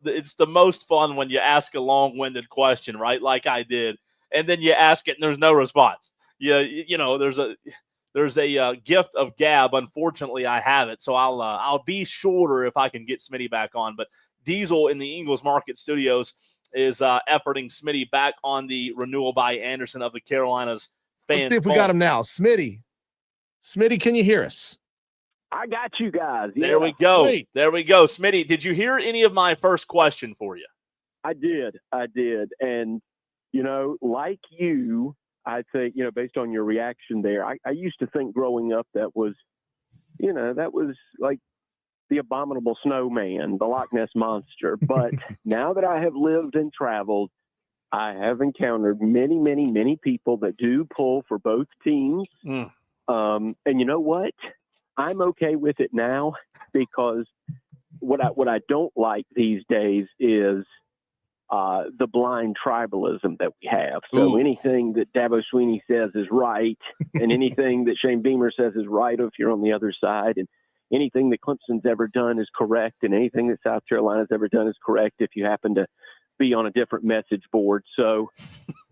it's the most fun when you ask a long-winded question, right? Like I did, and then you ask it, and there's no response. You know, there's a gift of gab. Unfortunately, I have it, so I'll be shorter if I can get Smitty back on. But Diesel in the Ingles Market Studios is efforting Smitty back on the renewal by Anderson of the Carolinas fan. Let's see if we got him now. Smitty, can you hear us? I got you guys. Yeah. There we go. Sweet. There we go. Smitty, did you hear any of my first question for you? I did. And, you know, like you, I think, you know, based on your reaction there, I used to think growing up that was like the abominable snowman, the Loch Ness Monster. But now that I have lived and traveled, I have encountered many, many, many people that do pull for both teams. And you know what? I'm okay with it now, because what I don't like these days is the blind tribalism that we have. So anything that Dabo Swinney says is right, and anything that Shane Beamer says is right if you're on the other side, and anything that Clemson's ever done is correct, and anything that South Carolina's ever done is correct if you happen to be on a different message board. So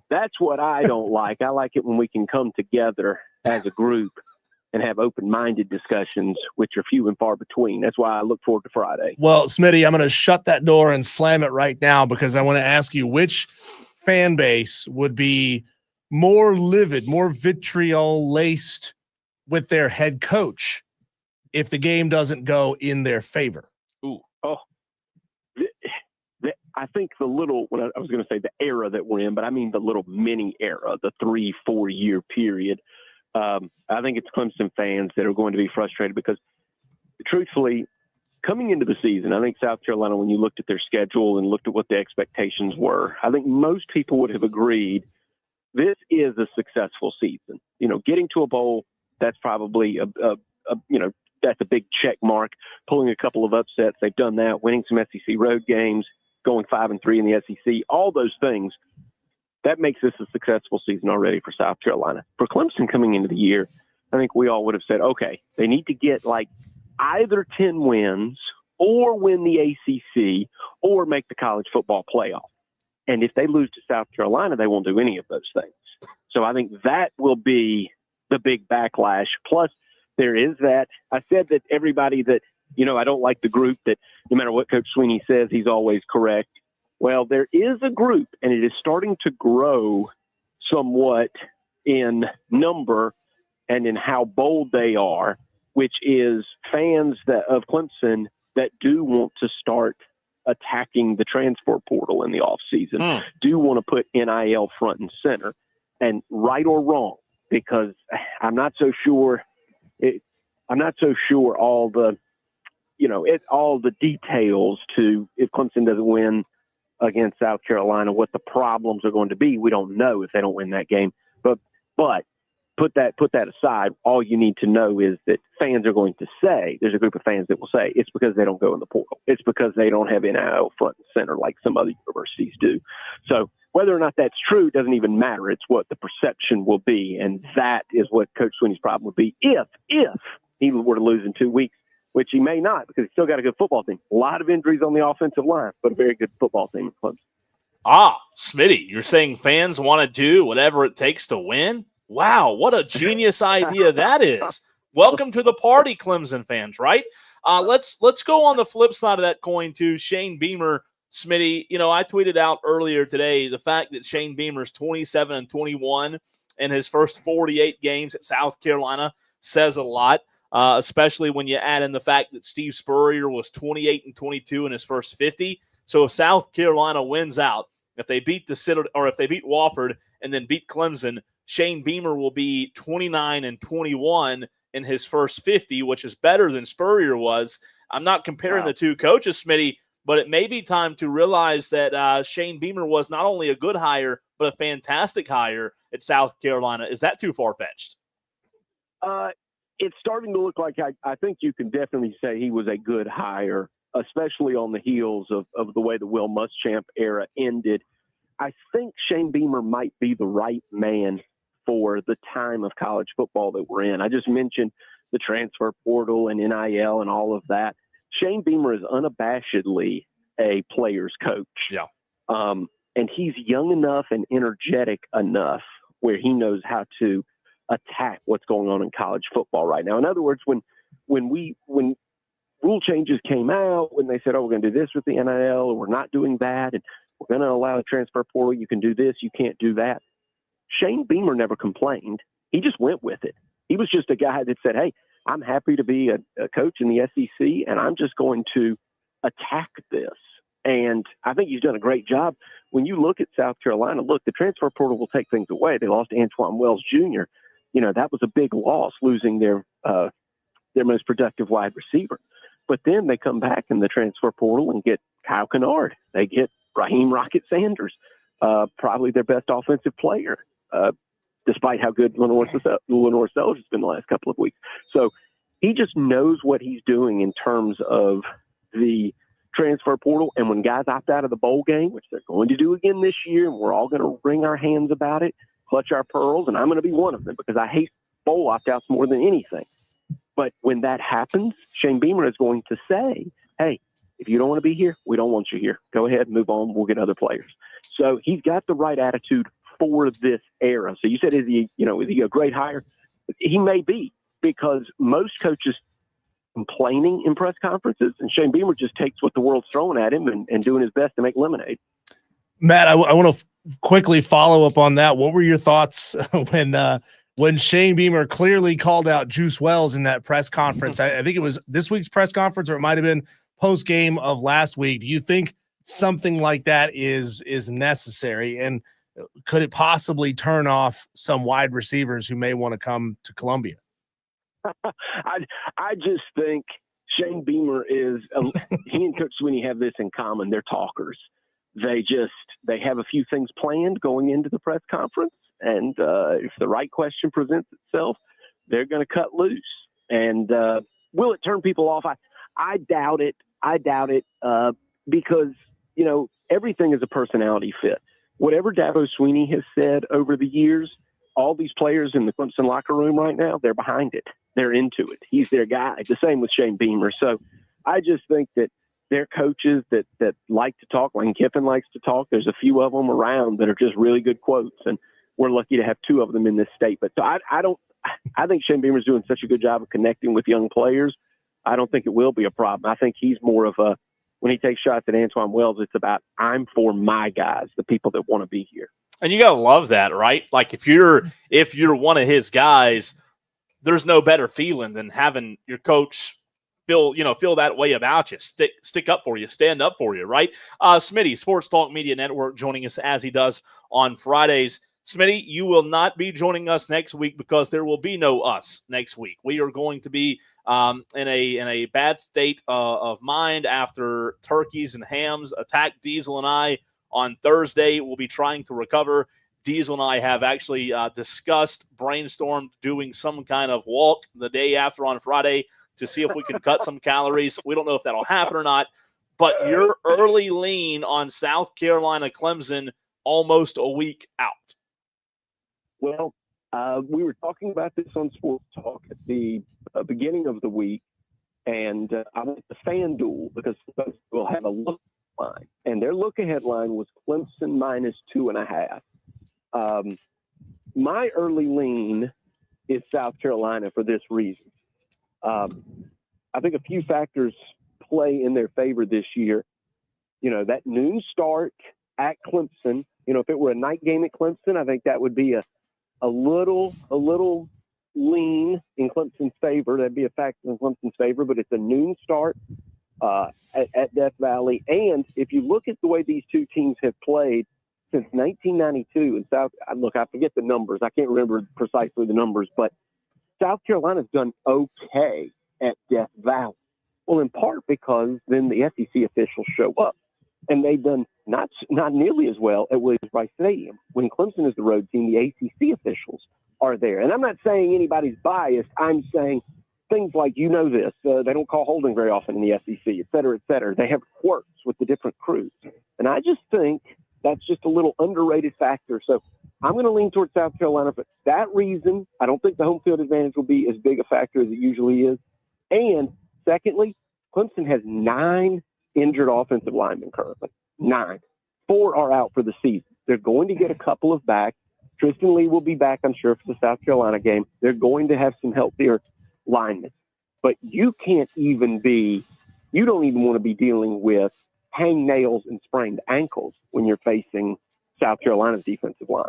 that's what I don't like. I like it when we can come together as a group and have open-minded discussions, which are few and far between. That's why I look forward to Friday. Well, Smitty, I'm going to shut that door and slam it right now, because I want to ask you which fan base would be more livid, more vitriol-laced with their head coach if the game doesn't go in their favor. I think I was going to say the era that we're in, but I mean the little mini era, the 3-4 year period. I think it's Clemson fans that are going to be frustrated because, truthfully, coming into the season, I think South Carolina, when you looked at their schedule and looked at what the expectations were, I think most people would have agreed this is a successful season. You know, getting to a bowl, that's probably that's a big check mark. Pulling a couple of upsets, they've done that. Winning some SEC road games, going 5-3 in the SEC, all those things. That makes this a successful season already for South Carolina. For Clemson coming into the year, I think we all would have said, okay, they need to get like either 10 wins or win the ACC or make the college football playoff. And if they lose to South Carolina, they won't do any of those things. So I think that will be the big backlash. Plus, there is that. I said that everybody that, you know, I don't like the group that no matter what Coach Swinney says, he's always correct. Well, there is a group, and it is starting to grow somewhat in number and in how bold they are, which is fans of Clemson that do want to start attacking the transfer portal in the offseason, do want to put NIL front and center, and right or wrong, because I'm not so sure all the, all the details to if Clemson doesn't win against South Carolina, what the problems are going to be. We don't know if they don't win that game. But put that aside. All you need to know is that fans are going to say, there's a group of fans that will say it's because they don't go in the portal. It's because they don't have NIL front and center like some other universities do. So whether or not that's true doesn't even matter. It's what the perception will be. And that is what Coach Sweeney's problem would be if he were to lose in 2 weeks, which he may not, because he's still got a good football team. A lot of injuries on the offensive line, but a very good football team in Clemson. Smitty, you're saying fans want to do whatever it takes to win? Wow, what a genius idea that is. Welcome to the party, Clemson fans, right? Let's go on the flip side of that coin to Shane Beamer. Smitty, I tweeted out earlier today the fact that Shane Beamer's 27-21 in his first 48 games at South Carolina says a lot, especially when you add in the fact that Steve Spurrier was 28-22 in his first 50. So if South Carolina wins out, if they beat Wofford and then beat Clemson, Shane Beamer will be 29-21 in his first 50, which is better than Spurrier was. I'm not comparing the two coaches, Smitty, but it may be time to realize that Shane Beamer was not only a good hire, but a fantastic hire at South Carolina. Is that too far-fetched? It's starting to look like I think you can definitely say he was a good hire, especially on the heels of the way the Will Muschamp era ended. I think Shane Beamer might be the right man for the time of college football that we're in. I just mentioned the transfer portal and NIL and all of that. Shane Beamer is unabashedly a player's coach. Yeah. And he's young enough and energetic enough where he knows how to attack what's going on in college football right now. In other words, when rule changes came out, when they said, we're going to do this with the NIL, or we're not doing that, and we're going to allow a transfer portal, you can do this, you can't do that. Shane Beamer never complained. He just went with it. He was just a guy that said, hey, I'm happy to be a coach in the SEC, and I'm just going to attack this. And I think he's done a great job. When you look at South Carolina, the transfer portal will take things away. They lost Antoine Wells Jr. That was a big loss, losing their most productive wide receiver. But then they come back in the transfer portal and get Kyle Kennard. They get Raheem Rocket Sanders, probably their best offensive player, despite how good Lenore Sellers has been the last couple of weeks. So he just knows what he's doing in terms of the transfer portal. And when guys opt out of the bowl game, which they're going to do again this year, and we're all going to wring our hands about it, clutch our pearls, and I'm going to be one of them because I hate bowl opt-outs more than anything. But when that happens, Shane Beamer is going to say, hey, if you don't want to be here, we don't want you here. Go ahead, move on. We'll get other players. So he's got the right attitude for this era. So you said, is he a great hire? He may be, because most coaches complaining in press conferences, and Shane Beamer just takes what the world's throwing at him and doing his best to make lemonade. Matt, I want to quickly follow up on that. What were your thoughts when Shane Beamer clearly called out Juice Wells in that press conference? I think it was this week's press conference, or it might have been post-game of last week. Do you think something like that is necessary? And could it possibly turn off some wide receivers who may want to come to Columbia? I just think Shane Beamer is he and Coach Sweeney have this in common. They're talkers. They have a few things planned going into the press conference. And if the right question presents itself, they're going to cut loose. And will it turn people off? I doubt it. Because, everything is a personality fit. Whatever Dabo Sweeney has said over the years, all these players in the Clemson locker room right now, they're behind it. They're into it. He's their guy. The same with Shane Beamer. So I just think that they're coaches that like to talk. Lane Kiffin likes to talk. There's a few of them around that are just really good quotes. And we're lucky to have two of them in this state. But so I think Shane Beamer's doing such a good job of connecting with young players. I don't think it will be a problem. I think he's more of when he takes shots at Antoine Wells, it's about, I'm for my guys, the people that want to be here. And you got to love that, right? Like if you're one of his guys, there's no better feeling than having your coach feel that way about you, stick up for you, stand up for you, right? Smitty, Sports Talk Media Network, joining us as he does on Fridays. Smitty, you will not be joining us next week because there will be no us next week. We are going to be in a bad state of mind after turkeys and hams attacked Diesel and I on Thursday. We'll be trying to recover Diesel and I have actually discussed, brainstormed doing some kind of walk the day after on Friday to see if we can cut some calories. We don't know if that'll happen or not, but your early lean on South Carolina Clemson almost a week out. Well, we were talking about this on Sports Talk at the beginning of the week, and I went to FanDuel because we'll have a look line, and their look-ahead line was Clemson -2.5. My early lean is South Carolina for this reason. I think a few factors play in their favor this year. You know, that noon start at Clemson, you know, if it were a night game at Clemson, I think that would be a little lean in Clemson's favor. That'd be a factor in Clemson's favor, but it's a noon start at Death Valley. And if you look at the way these two teams have played since 1992 in I forget the numbers. I can't remember precisely the numbers, but South Carolina's done okay at Death Valley. Well, in part because then the SEC officials show up, and they've done not nearly as well at Williams-Brice Stadium. When Clemson is the road team, the ACC officials are there. And I'm not saying anybody's biased. I'm saying things like, you know this, they don't call holding very often in the SEC, et cetera, et cetera. They have quirks with the different crews. And I just think that's just a little underrated factor. So I'm going to lean towards South Carolina for that reason. I don't think the home field advantage will be as big a factor as it usually is. And secondly, Clemson has 9 injured offensive linemen currently. 9. 4 are out for the season. They're going to get a couple of back. Tristan Lee will be back, I'm sure, for the South Carolina game. They're going to have some healthier linemen. But you don't even want to be dealing with hang nails and sprained ankles when you're facing South Carolina's defensive line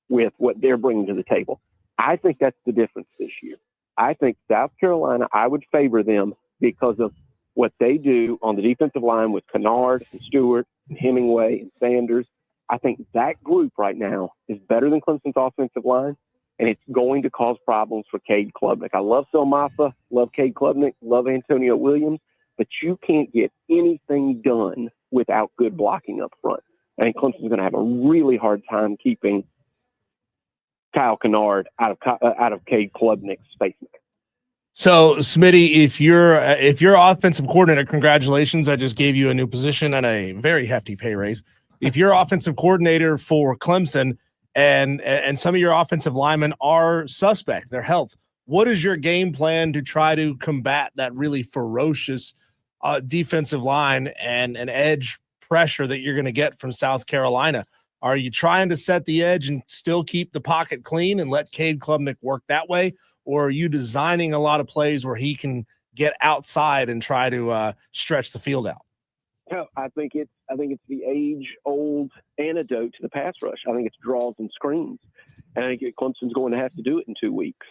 with what they're bringing to the table. I think that's the difference this year. I think South Carolina, I would favor them because of what they do on the defensive line with Kennard and Stewart and Hemingway and Sanders. I think that group right now is better than Clemson's offensive line, and it's going to cause problems for Cade Klubnik. I love Phil Maffa, love Cade Klubnik, love Antonio Williams, but you can't get anything done without good blocking up front. I think Clemson's going to have a really hard time keeping Kyle Kennard out of Cade Klubnik's space. So, Smitty, if you're offensive coordinator, congratulations! I just gave you a new position and a very hefty pay raise. If you're offensive coordinator for Clemson and some of your offensive linemen are suspect, their health, what is your game plan to try to combat that really ferocious defensive line and an edge pressure that you're going to get from South Carolina? Are you trying to set the edge and still keep the pocket clean and let Cade Klubnik work that way? Or are you designing a lot of plays where he can get outside and try to stretch the field out? No, I think it's the age-old antidote to the pass rush. I think it's draws and screens, and I think Clemson's going to have to do it in 2 weeks.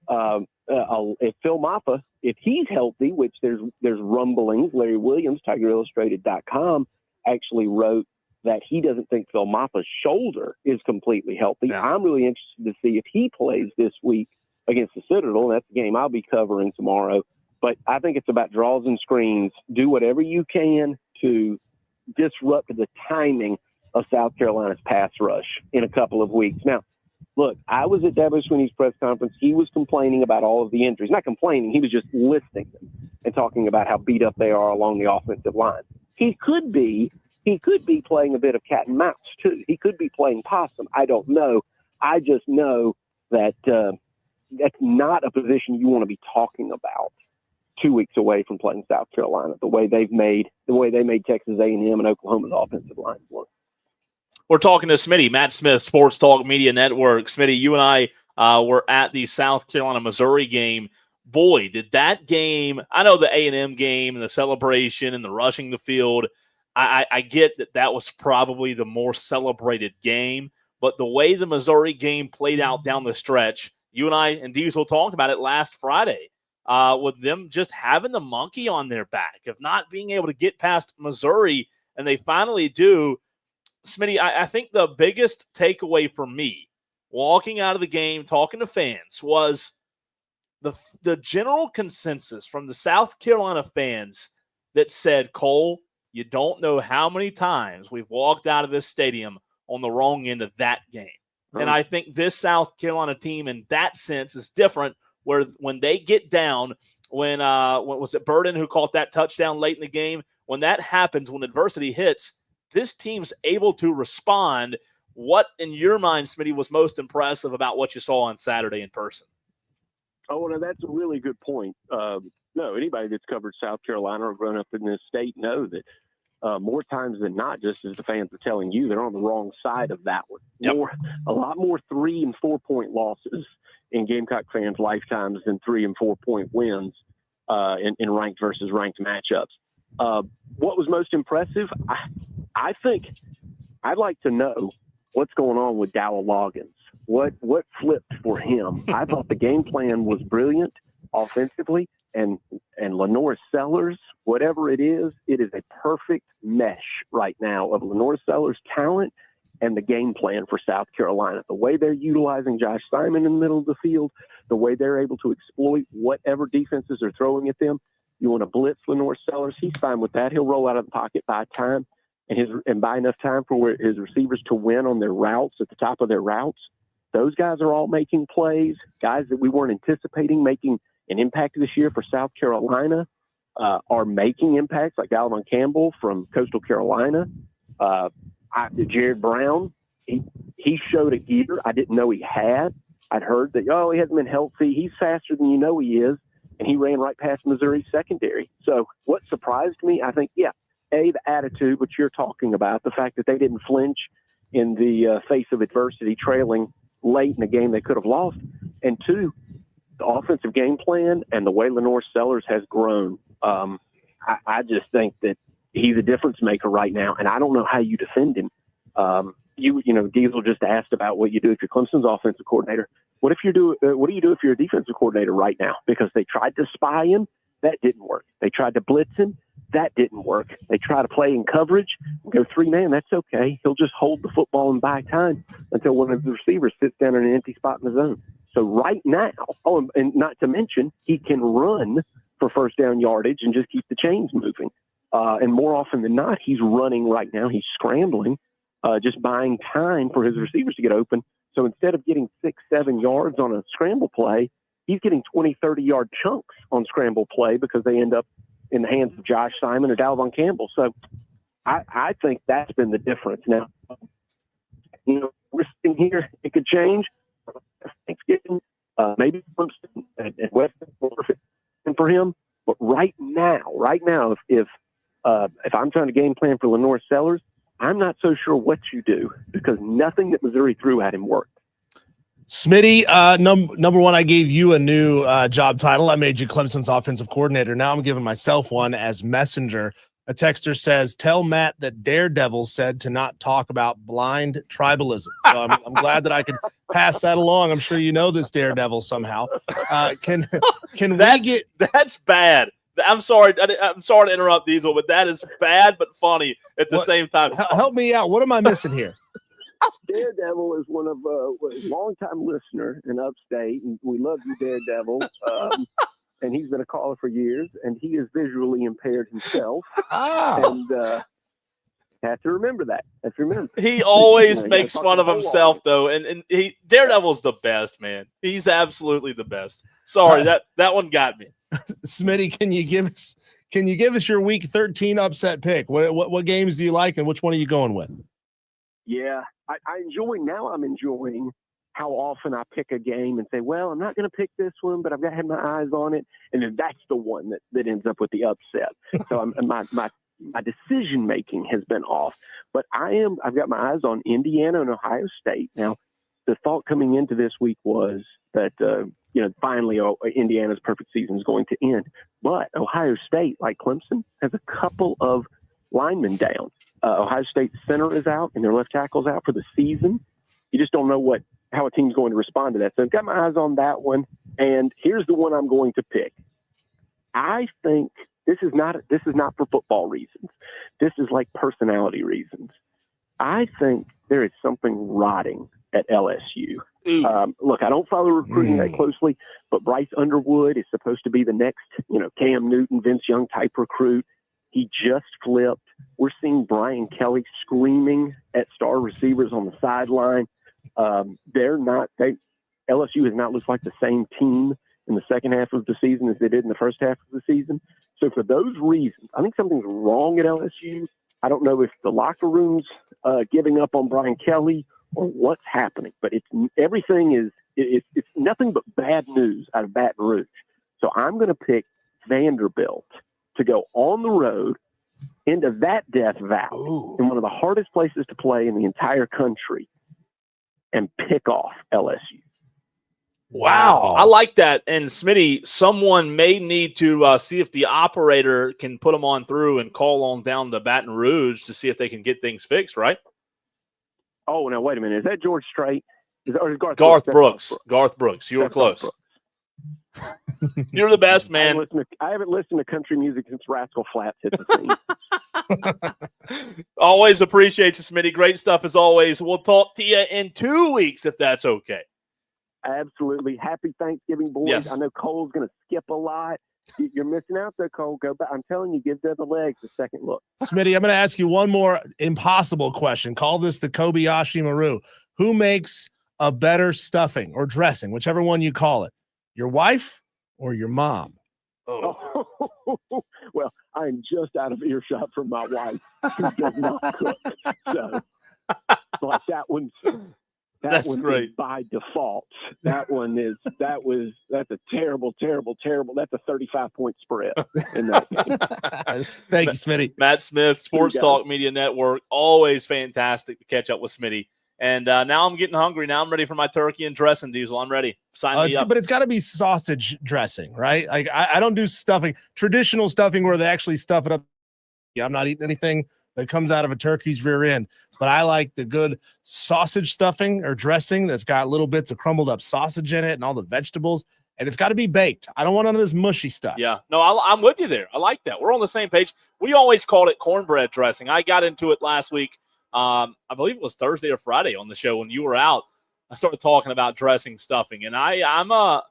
If Phil Maffa, if he's healthy, which there's rumblings, Larry Williams, TigerIllustrated.com, actually wrote that he doesn't think Phil Maffa's shoulder is completely healthy. Yeah. I'm really interested to see if he plays this week against the Citadel. That's the game I'll be covering tomorrow. But I think it's about draws and screens. Do whatever you can to disrupt the timing of South Carolina's pass rush in a couple of weeks. Now, look, I was at Dabo Swinney's press conference. He was complaining about all of the injuries. Not complaining. He was just listing them and talking about how beat up they are along the offensive line. He could be playing a bit of cat and mouse, too. He could be playing possum. I don't know. I just know that that's not a position you want to be talking about 2 weeks away from playing South Carolina, the way they made Texas A&M and Oklahoma's offensive line work. We're talking to Smitty, Matt Smith, Sports Talk Media Network. Smitty, you and I were at the South Carolina-Missouri game. Boy, did that game – I know the A&M game and the celebration and the rushing the field. I get that was probably the more celebrated game, but the way the Missouri game played out down the stretch, you and I and Diesel talked about it last Friday, with them just having the monkey on their back of not being able to get past Missouri, and they finally do. Smitty, I think the biggest takeaway for me walking out of the game, talking to fans, was the general consensus from the South Carolina fans that said, Cole, you don't know how many times we've walked out of this stadium on the wrong end of that game. And I think this South Carolina team in that sense is different, where when they get down, when was it Burden who caught that touchdown late in the game? When that happens, when adversity hits, this team's able to respond. What, in your mind, Smitty, was most impressive about what you saw on Saturday in person? Oh, well, that's a really good point. No, anybody that's covered South Carolina or grown up in this state know that more times than not, just as the fans are telling you, they're on the wrong side of that one. Yep. A lot more 3- and 4-point losses in Gamecock fans' lifetimes than 3- and 4-point wins in ranked versus ranked matchups. What was most impressive? I think I'd like to know what's going on with Dowell Loggins. What flipped for him? I thought the game plan was brilliant offensively, and Lenore Sellers, whatever it is a perfect mesh right now of Lenore Sellers' talent and the game plan for South Carolina. The way they're utilizing Josh Simon in the middle of the field, the way they're able to exploit whatever defenses are throwing at them. You want to blitz Lenore Sellers, he's fine with that. He'll roll out of the pocket by time and buy enough time for his receivers to win on their routes at the top of their routes. Those guys are all making plays, guys that we weren't anticipating making an impact this year for South Carolina are making impacts, like Dalvin Campbell from Coastal Carolina. Jared Brown, he showed a gear I didn't know he had. I'd heard that, he hasn't been healthy. He's faster than you know he is, and he ran right past Missouri's secondary. So what surprised me, I think, the attitude, which you're talking about, the fact that they didn't flinch in the face of adversity, trailing late in the game they could have lost, and 2, the offensive game plan and the way Lenore Sellers has grown. I just think that he's a difference maker right now, and I don't know how you defend him. Diesel just asked about what you do if you're Clemson's offensive coordinator. What do you do if you're a defensive coordinator right now? Because they tried to spy him, that didn't work. They tried to blitz him, that didn't work. They try to play in coverage and go 3-man. That's okay. He'll just hold the football and buy time until one of the receivers sits down in an empty spot in the zone. So right now, and not to mention, he can run for first down yardage and just keep the chains moving. And more often than not, he's running right now. He's scrambling, just buying time for his receivers to get open. So instead of getting 6-7 yards on a scramble play, he's getting 20, 30-yard chunks on scramble play because they end up in the hands of Josh Simon or Dalvin Campbell. So I think that's been the difference. Now, we're sitting here, it could change. Thanksgiving, maybe Clemson and Western for him. But right now, if I'm trying to game plan for Lenore Sellers, I'm not so sure what you do because nothing that Missouri threw at him worked. Smitty, number one, I gave you a new job title. I made you Clemson's offensive coordinator. Now I'm giving myself one as messenger. A texter says, tell Matt that Daredevil said to not talk about blind tribalism. So I'm glad that I could pass that along. I'm sure you know this Daredevil somehow. Can we get – That's bad. I'm sorry to interrupt, Diesel, but that is bad but funny at the same time. Help me out. What am I missing here? Daredevil is one of a longtime listener in Upstate, and we love you, Daredevil. And he's been a caller for years, and he is visually impaired himself. And have to remember that. He always makes fun of himself, though, and Daredevil's the best, man. He's absolutely the best. Sorry, that one got me. Smitty, can you give us your Week 13 upset pick? What games do you like, and which one are you going with? Yeah, I'm enjoying how often I pick a game and say, well, I'm not going to pick this one, but I've got to have my eyes on it. And then that's the one that ends up with the upset. So my decision-making has been off, but I've got my eyes on Indiana and Ohio State. Now, the thought coming into this week was that, finally Indiana's perfect season is going to end. But Ohio State, like Clemson, has a couple of linemen down. Ohio State's center is out and their left tackle's out for the season. You just don't know how a team's going to respond to that. So I've got my eyes on that one. And here's the one I'm going to pick. I think this is not for football reasons. This is like personality reasons. I think there is something rotting at LSU. Look, I don't follow recruiting that closely, but Bryce Underwood is supposed to be the next, Cam Newton, Vince Young type recruit. He just flipped. We're seeing Brian Kelly screaming at star receivers on the sideline. LSU has not looked like the same team in the second half of the season as they did in the first half of the season. So for those reasons, I think something's wrong at LSU. I don't know if the locker room's giving up on Brian Kelly or what's happening, but it's nothing but bad news out of Baton Rouge. So I'm going to pick Vanderbilt to go on the road into that Death Valley in one of the hardest places to play in the entire country and pick off LSU. Wow. I like that. And Smitty, someone may need to see if the operator can put them on through and call on down to Baton Rouge to see if they can get things fixed, right? Oh, now, wait a minute. Is that George Strait? Garth Brooks. Garth Brooks. You were close. You're the best, man. I haven't listened to country music since Rascal Flatts hit the scene. Always appreciate you, Smitty. Great stuff as always. We'll talk to you in 2 weeks if that's okay. Absolutely. Happy Thanksgiving, boys. Yes. I know Cole's going to skip a lot. You're missing out there, Cole. Go back. I'm telling you, give the other legs a second look. Smitty, I'm going to ask you one more impossible question. Call this the Kobayashi Maru. Who makes a better stuffing or dressing, whichever one you call it? Your wife or your mom? Oh. Well, I'm just out of earshot from my wife, who does not cook. So, like that one's. That's great. By default. That's a terrible. That's a 35-point spread in that game. Thank you, Smitty. Matt Smith, Sports Talk Media Network. Always fantastic to catch up with Smitty. And now I'm getting hungry. Now I'm ready for my turkey and dressing, Diesel. I'm ready. Sign me up. But it's got to be sausage dressing, right? Like I don't do stuffing, traditional stuffing where they actually stuff it up. I'm not eating anything that comes out of a turkey's rear end. But I like the good sausage stuffing or dressing that's got little bits of crumbled up sausage in it and all the vegetables. And it's got to be baked. I don't want none of this mushy stuff. Yeah. No, I'm with you there. I like that. We're on the same page. We always called it cornbread dressing. I got into it last week. I believe it was Thursday or Friday on the show when you were out. I started talking about dressing stuffing. And I'm a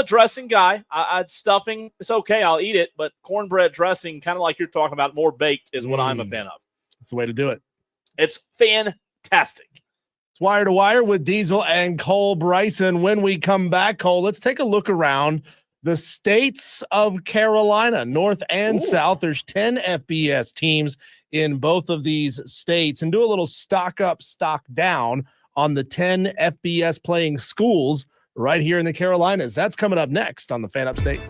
dressing guy. Stuffing, it's okay. I'll eat it. But cornbread dressing, kind of like you're talking about, more baked is what I'm a fan of. That's the way to do it. It's fantastic. It's Wire to Wire with Diesel and Cole Bryson. When we come back, Cole, let's take a look around the states of Carolina, North and South. There's 10 FBS teams in both of these states, and do a little stock up, stock down on the 10 FBS playing schools right here in the Carolinas. That's coming up next on the Fan Upstate.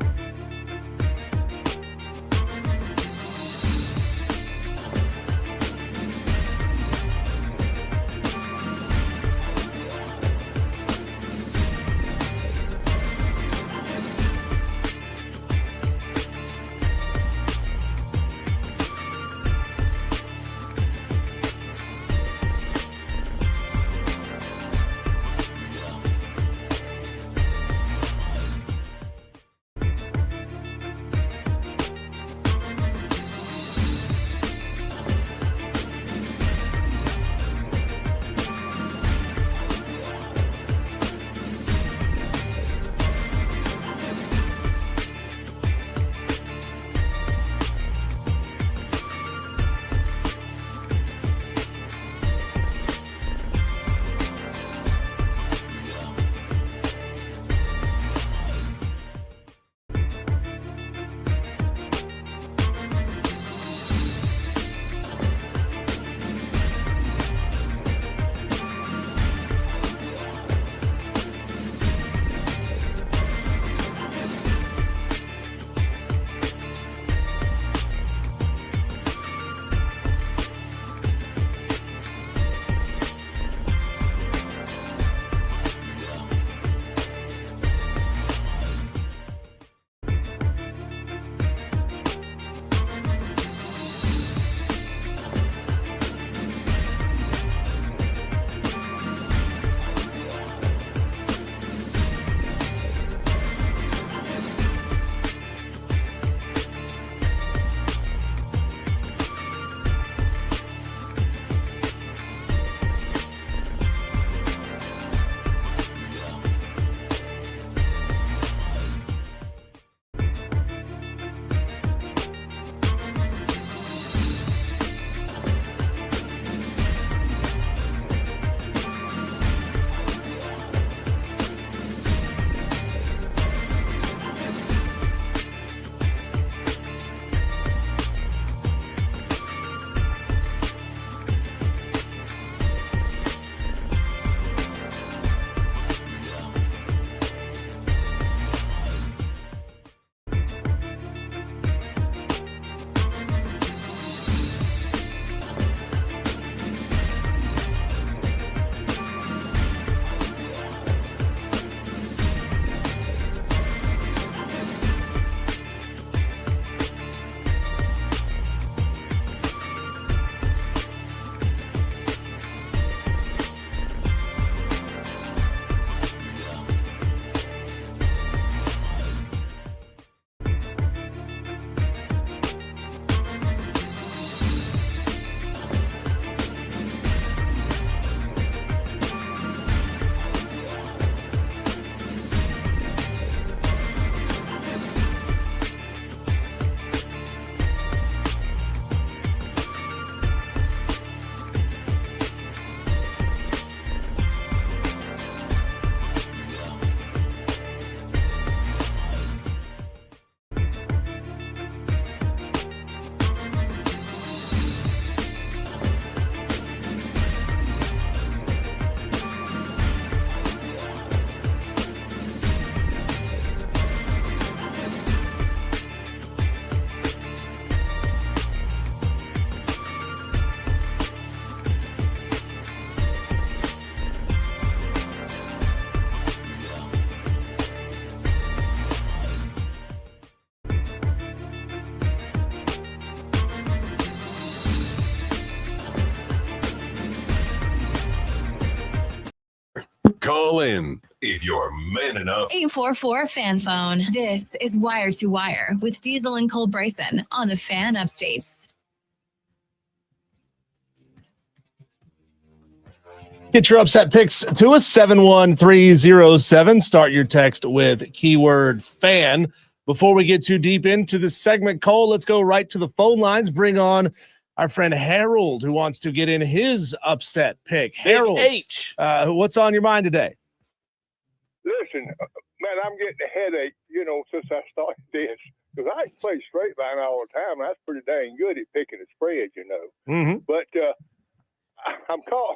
Call in if you're man enough. 844 Fan Phone. This is Wire to Wire with Diesel and Cole Bryson on the Fan Upstate. Get your upset picks to us, 71307. Start your text with keyword fan. Before we get too deep into the segment, Cole, let's go right to the phone lines. Bring on our friend Harold, who wants to get in his upset pick. Harold, H. What's on your mind today? Listen, man, I'm getting a headache, since I started this. Because I play straight line all the time. And that's pretty dang good at picking a spread, Mm-hmm. But I'm called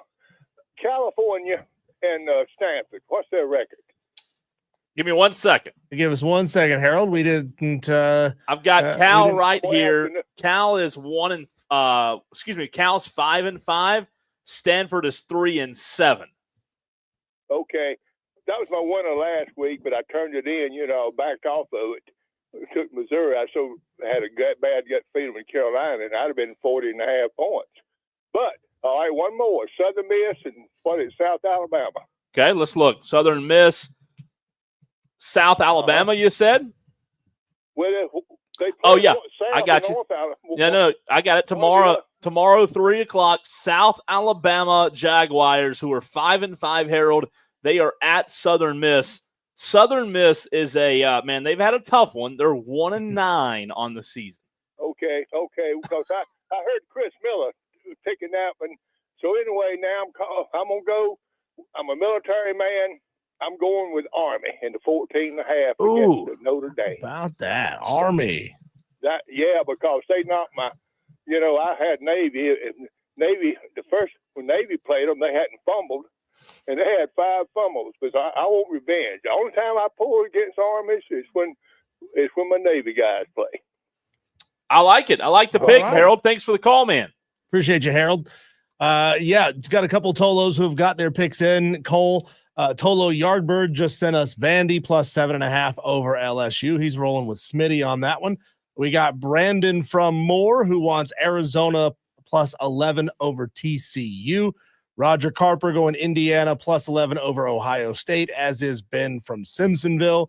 California and Stanford. What's their record? Give me 1 second. Give us 1 second, Harold. We didn't. I've got Cal right here. Well, Cal is Cal's 5-5. Stanford is 3-7. Okay. That was my winner last week, but I turned it in, backed off of it. Took Missouri. I had a bad gut feeling in Carolina, and I'd have been 40.5 points. But, all right, one more. Southern Miss and South Alabama. Okay, let's look. Southern Miss, South Alabama, you said? Well, they Oh, yeah. South I got and you. North Alabama. No, I got it tomorrow. Tomorrow, 3:00, South Alabama Jaguars, who are 5-5, Harold. They are at Southern Miss. Southern Miss is man, they've had a tough one. They're 1-9 on the season. Okay. Because I heard Chris Miller picking that one. So anyway, now I'm going to go. I'm a military man. I'm going with Army in the 14.5 against Notre Dame. About that, Army. Because they knocked my, I had Navy. Navy, when Navy played them, they hadn't fumbled, and they had 5 fumbles. But I want revenge. The only time I pull against Army is when my Navy guys play. I like it. I like the pick, right. Harold. Thanks for the call, man. Appreciate you, Harold. It's got a couple Tolos who have got their picks in. Cole, Tolo Yardbird just sent us Vandy plus 7.5 over LSU. He's rolling with Smitty on that one. We got Brandon from Moore who wants Arizona plus 11 over TCU. Roger Carper going Indiana plus 11 over Ohio State, as is Ben from Simpsonville.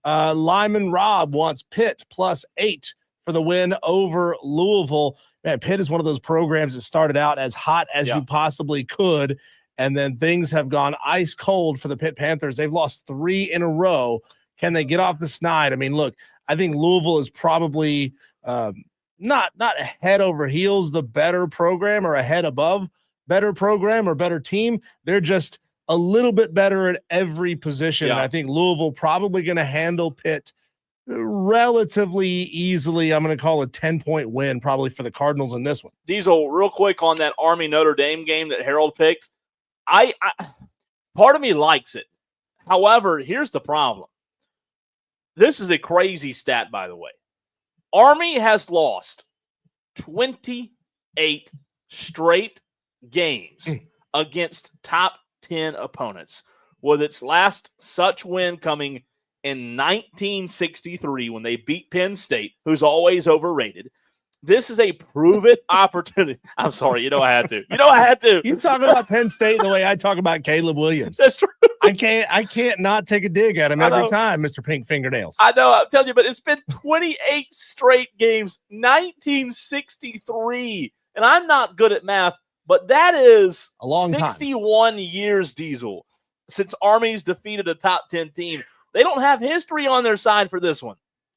Lyman Rob wants Pitt plus 8 for the win over Louisville. Man, Pitt is one of those programs that started out as hot as you possibly could, and then things have gone ice cold for the Pitt Panthers. They've lost 3 in a row. Can they get off the snide? I mean, look, I think Louisville is probably not head over heels the better program, or a head above better program or better team. They're just a little bit better at every position. And I think Louisville probably going to handle Pitt relatively easily. I'm going to call a 10-point win probably for the Cardinals in this one. Diesel, real quick on that Army Notre Dame game that Harold picked. I part of me likes it. However, here's the problem. This is a crazy stat, by the way. Army has lost 28 straight games against top 10 opponents, with its last such win coming in 1963 when they beat Penn State, who's always overrated. This is a prove-it opportunity. I'm sorry, I had to. You talk about Penn State the way I talk about Caleb Williams. That's true. I can't not take a dig at him every time, Mr. Pink Fingernails. I know, I'm telling you, but it's been 28 straight games, 1963. And I'm not good at math, but that is a long 61 years, Diesel, since Army's defeated a top 10 team. They don't have history on their side for this one.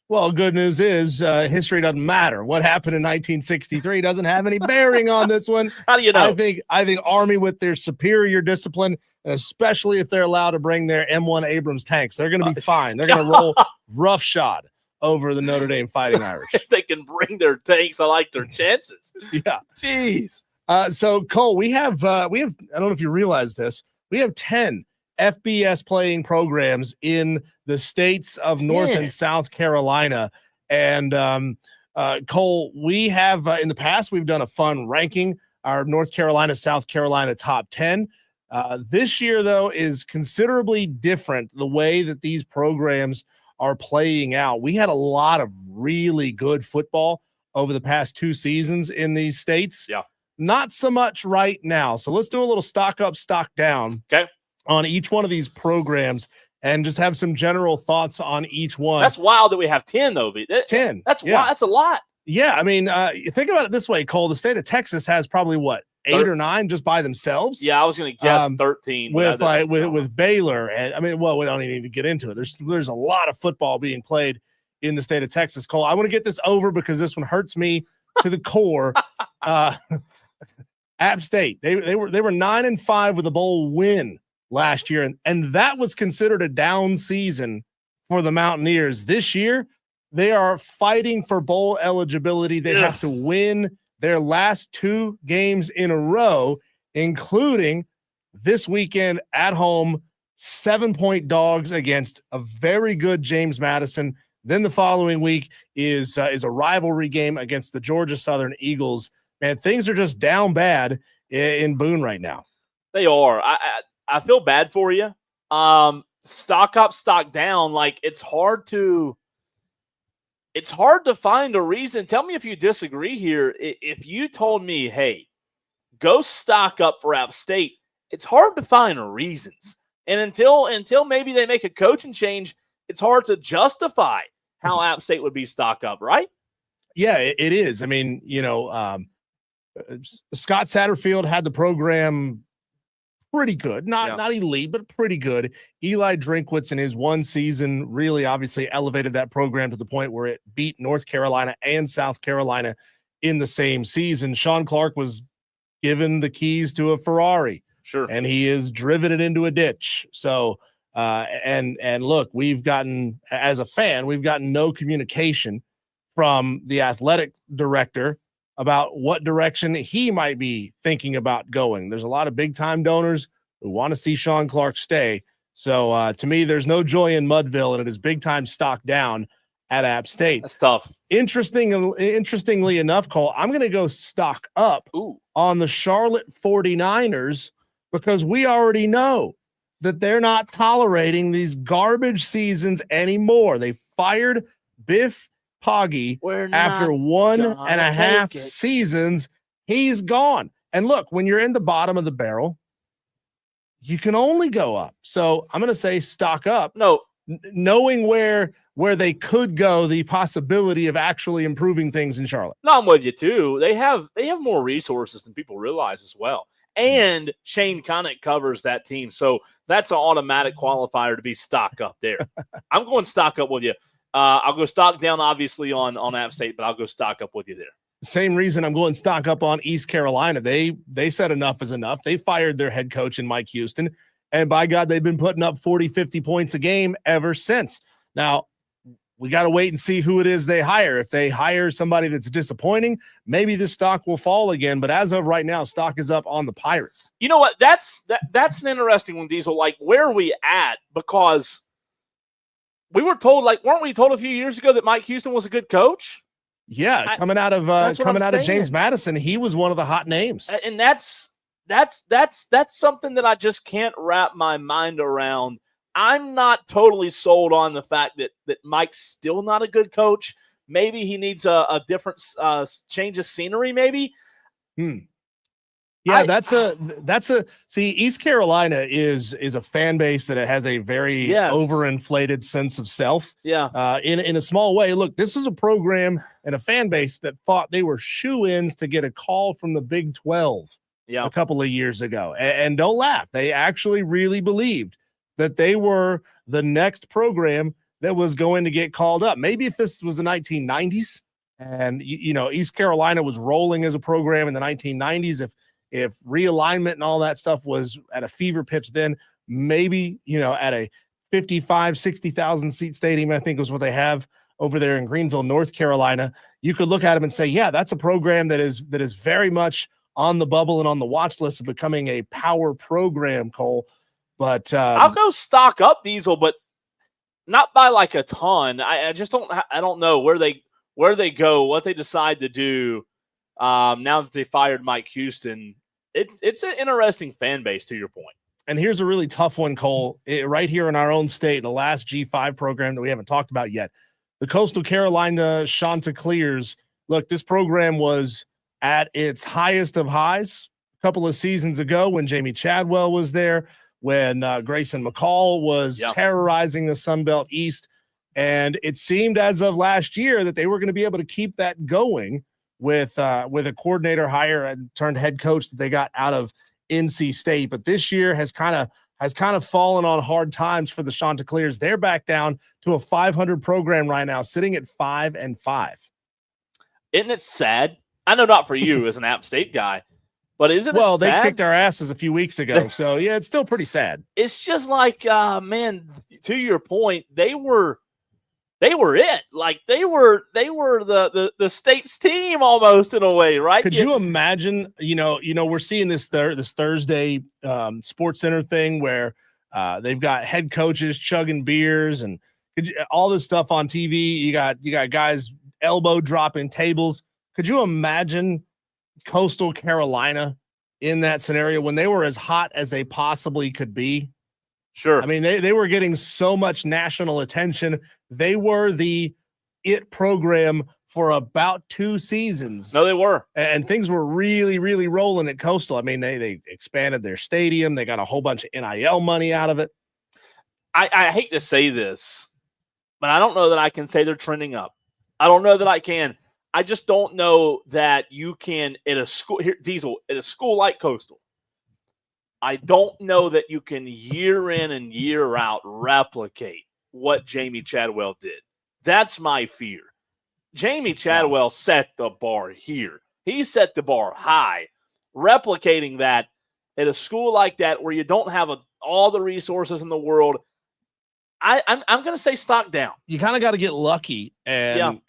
Well, good news is history doesn't matter. What happened in 1963 doesn't have any bearing on this one. How do you know? I think Army, with their superior discipline, especially if they're allowed to bring their M1 Abrams tanks, they're going to be fine. They're going to roll roughshod over the Notre Dame Fighting Irish. If they can bring their tanks, I like their chances. Yeah. Jeez. So Cole, we have I don't know if you realize this, we have 10 FBS playing programs in the states of North and South Carolina. And Cole, we have in the past, we've done a fun ranking our North Carolina, South Carolina top 10. This year, though, is considerably different the way that these programs are playing out. We had a lot of really good football over the past 2 seasons in these states. Yeah. Not so much right now. So let's do a little stock up, stock down. Okay. on each one of these programs and just have some general thoughts on each one. That's wild that we have 10, though. 10. That's wild. That's a lot. Yeah, I mean, think about it this way, Cole. The state of Texas has probably, what, 8 or 9 just by themselves? Yeah, I was going to guess 13. With Baylor. And I mean, well, we don't even need to get into it. There's a lot of football being played in the state of Texas. Cole, I want to get this over because this one hurts me to the core. App State, they were 9-5 with a bowl win last year, and that was considered a down season for the Mountaineers. This year, they are fighting for bowl eligibility. They have to win their last 2 games in a row, including this weekend at home, 7-point dogs against a very good James Madison. Then the following week is a rivalry game against the Georgia Southern Eagles. Man, things are just down bad in Boone right now. They are. I feel bad for you. Stock up, stock down. Like, it's hard to find a reason. Tell me if you disagree here. If you told me, hey, go stock up for App State, it's hard to find reasons. And until maybe they make a coaching change, it's hard to justify how App State would be stock up, right? Yeah, it is. I mean, Scott Satterfield had the program pretty good, not elite, but pretty good. Eli Drinkwitz in his one season really obviously elevated that program to the point where it beat North Carolina and South Carolina in the same season. Sean Clark was given the keys to a Ferrari. Sure. And he has driven it into a ditch. So, and look, as a fan, we've gotten no communication from the athletic director about what direction he might be thinking about going. There's a lot of big-time donors who want to see Sean Clark stay. So, to me, there's no joy in Mudville, and it is big-time stock down at App State. That's tough. Interestingly enough, Cole, I'm going to go stock up on the Charlotte 49ers because we already know that they're not tolerating these garbage seasons anymore. They fired Biff Poggi after 1.5 seasons. He's gone. And look, when you're in the bottom of the barrel, you can only go up. So I'm going to say stock up. No, knowing where they could go, the possibility of actually improving things in Charlotte. No, I'm with you too. They have more resources than people realize as well. And Shane Connick covers that team. So that's an automatic qualifier to be stock up there. I'm going stock up with you. I'll go stock down, obviously, on App State, but I'll go stock up with you there. Same reason I'm going stock up on East Carolina. They said enough is enough. They fired their head coach in Mike Houston, and by God, they've been putting up 40, 50 points a game ever since. Now, we got to wait and see who it is they hire. If they hire somebody that's disappointing, maybe the stock will fall again. But as of right now, stock is up on the Pirates. You know what? That's an interesting one, Diesel. Like, where are we at? Because we were told, weren't we told a few years ago that Mike Houston was a good coach? Yeah, coming out of James Madison, he was one of the hot names. And that's something that I just can't wrap my mind around. I'm not totally sold on the fact that Mike's still not a good coach. Maybe he needs a different change of scenery, maybe. Yeah, see, East Carolina is a fan base that has a very overinflated sense of self. Yeah. In a small way. Look, this is a program and a fan base that thought they were shoo-ins to get a call from the Big 12 a couple of years ago. And don't laugh. They actually really believed that they were the next program that was going to get called up. Maybe if this was the 1990s and, East Carolina was rolling as a program in the 1990s, if realignment and all that stuff was at a fever pitch, then maybe, at a 55, 60,000 seat stadium, I think was what they have over there in Greenville, North Carolina, you could look at them and say, yeah, that's a program that is very much on the bubble and on the watch list of becoming a power program, Cole. But I'll go stock up, Diesel, but not by like a ton. I just don't know where they go, what they decide to do. Now that they fired Mike Houston, it's an interesting fan base, to your point. And here's a really tough one, Cole. Right here in our own state, the last G5 program that we haven't talked about yet, the Coastal Carolina Chanticleers. Look, this program was at its highest of highs a couple of seasons ago when Jamie Chadwell was there, when Grayson McCall was terrorizing the Sun Belt East. And it seemed as of last year that they were going to be able to keep that going with a coordinator hire and turned head coach that they got out of NC State. But this year has kind of fallen on hard times for the Chanticleers. They're back down to a 500 program right now, sitting at 5-5. Isn't it sad? I know not for you as an App State guy, but isn't it sad? They kicked our asses a few weeks ago, so yeah, it's still pretty sad. It's just like, man, to your point, they were it. Like they were the state's team almost in a way, right? Could you imagine? We're seeing this Thursday Sports Center thing where they've got head coaches chugging beers and all this stuff on TV. You got guys elbow dropping tables. Could you imagine Coastal Carolina in that scenario when they were as hot as they possibly could be? Sure. I mean, they were getting so much national attention. They were the it program for about 2 seasons. No, they were. And things were really, really rolling at Coastal. I mean, they expanded their stadium. They got a whole bunch of NIL money out of it. I hate to say this, but I don't know that I can say they're trending up. I don't know that I can. I just don't know that you can at a school here, Diesel, at a school like Coastal. I don't know that you can year in and year out replicate what Jamie Chadwell did. That's my fear. Jamie Chadwell set the bar here. He set the bar high. Replicating that at a school like that where you don't have all the resources in the world, I'm going to say stock down. You kind of got to get lucky and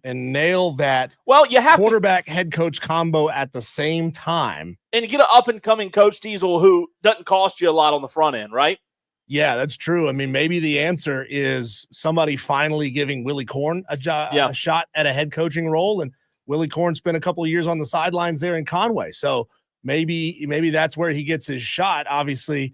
nail that. Well, you have quarterback head coach combo at the same time, and get an up and coming coach Diesel who doesn't cost you a lot on the front end, right? Yeah, that's true. I mean, maybe the answer is somebody finally giving Willie Korn a shot at a head coaching role, and Willie Korn spent a couple of years on the sidelines there in Conway, so maybe that's where he gets his shot. Obviously.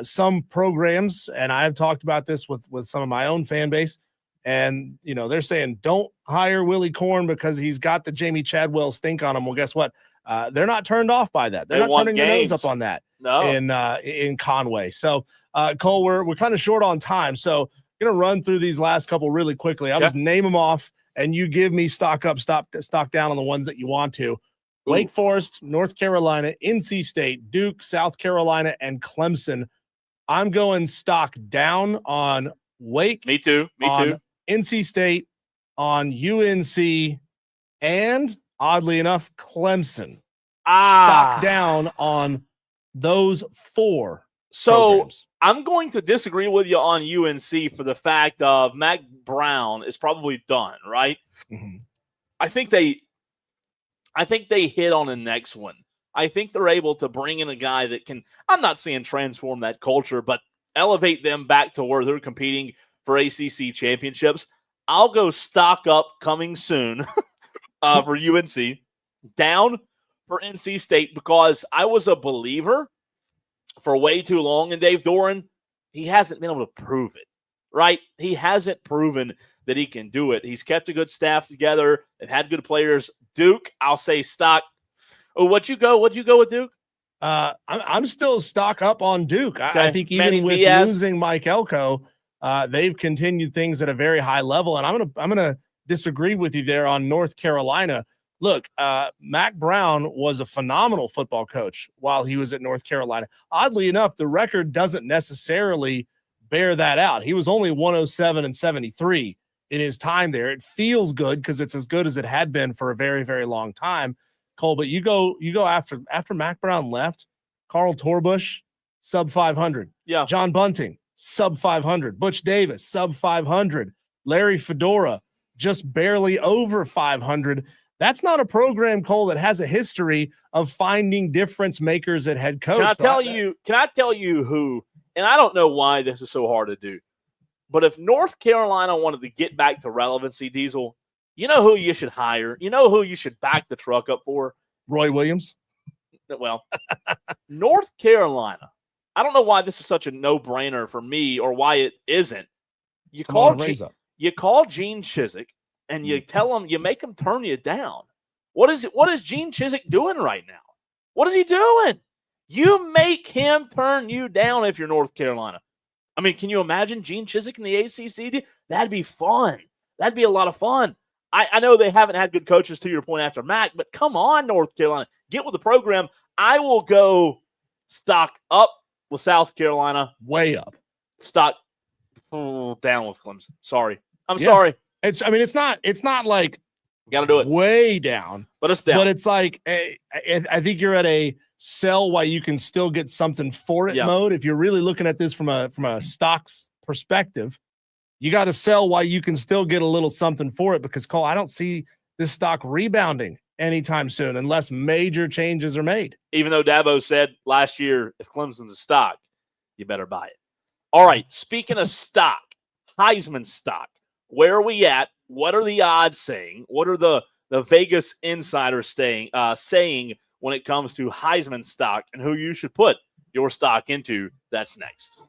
Some programs, and I've talked about this with some of my own fan base, and they're saying don't hire Willie Korn because he's got the Jamie Chadwell stink on him. Well, guess what? They're not turned off by that. They're not turning their nose up on that in Conway. So, Cole, we're kind of short on time, so I'm gonna run through these last couple really quickly. I'll just name them off, and you give me stock up, stock down on the ones that you want to. Wake Forest, North Carolina, NC State, Duke, South Carolina, and Clemson. I'm going stock down on Wake. Me too. NC State, on UNC, and oddly enough, Clemson. Stock down on those 4 programs. I'm going to disagree with you on UNC for the fact of Mac Brown is probably done, right? Mm-hmm. I think they hit on the next one. I think they're able to bring in a guy that can, I'm not saying transform that culture, but elevate them back to where they're competing for ACC championships. I'll go stock up coming soon for UNC, down for NC State, because I was a believer for way too long in Dave Doran. He hasn't been able to prove it, right? He hasn't proven that he can do it. He's kept a good staff together. They've had good players. Duke, I'll say stock. Oh, what'd you go with Duke? I'm still stock up on Duke. Okay. I think even Manny with Diaz. losing Mike Elko, they've continued things at a very high level. And I'm gonna disagree with you there on North Carolina. Look, Mac Brown was a phenomenal football coach while he was at North Carolina. Oddly enough, the record doesn't necessarily bear that out. He was only 107-73 in his time there. It feels good because it's as good as it had been for a very, very long time. Cole, but you go after Mac Brown left, Carl Torbush, sub 500. Yeah. John Bunting, sub 500. Butch Davis, sub 500. Larry Fedora, just barely over 500. That's not a program, Cole, that has a history of finding difference makers at head coach. Can I tell you who, and I don't know why this is so hard to do, but if North Carolina wanted to get back to relevancy, Diesel, you know who you should hire? You know who you should back the truck up for? Roy Williams? Well, North Carolina. I don't know why this is such a no-brainer for me or why it isn't. You call Gene Chizik and you tell him, you make him turn you down. What is Gene Chizik doing right now? What is he doing? You make him turn you down if you're North Carolina. I mean, can you imagine Gene Chizik in the ACC? That'd be fun. That'd be a lot of fun. I know they haven't had good coaches, to your point, after Mac, but come on, North Carolina. Get with the program. I will go stock up with South Carolina. Way up. Stock down with Clemson. Sorry. I'm sorry. It's not like got to do it way down, but it's down. But it's like, I think you're at a sell while you can still get something for it mode. If you're really looking at this from a stocks perspective, you got to sell while you can still get a little something for it, because Cole, I don't see this stock rebounding anytime soon unless major changes are made. Even though Dabo said last year, if Clemson's a stock, you better buy it. All right, speaking of stock, Heisman stock, where are we at? What are the odds saying? What are the Vegas insiders saying when it comes to Heisman stock and who you should put your stock into? That's next.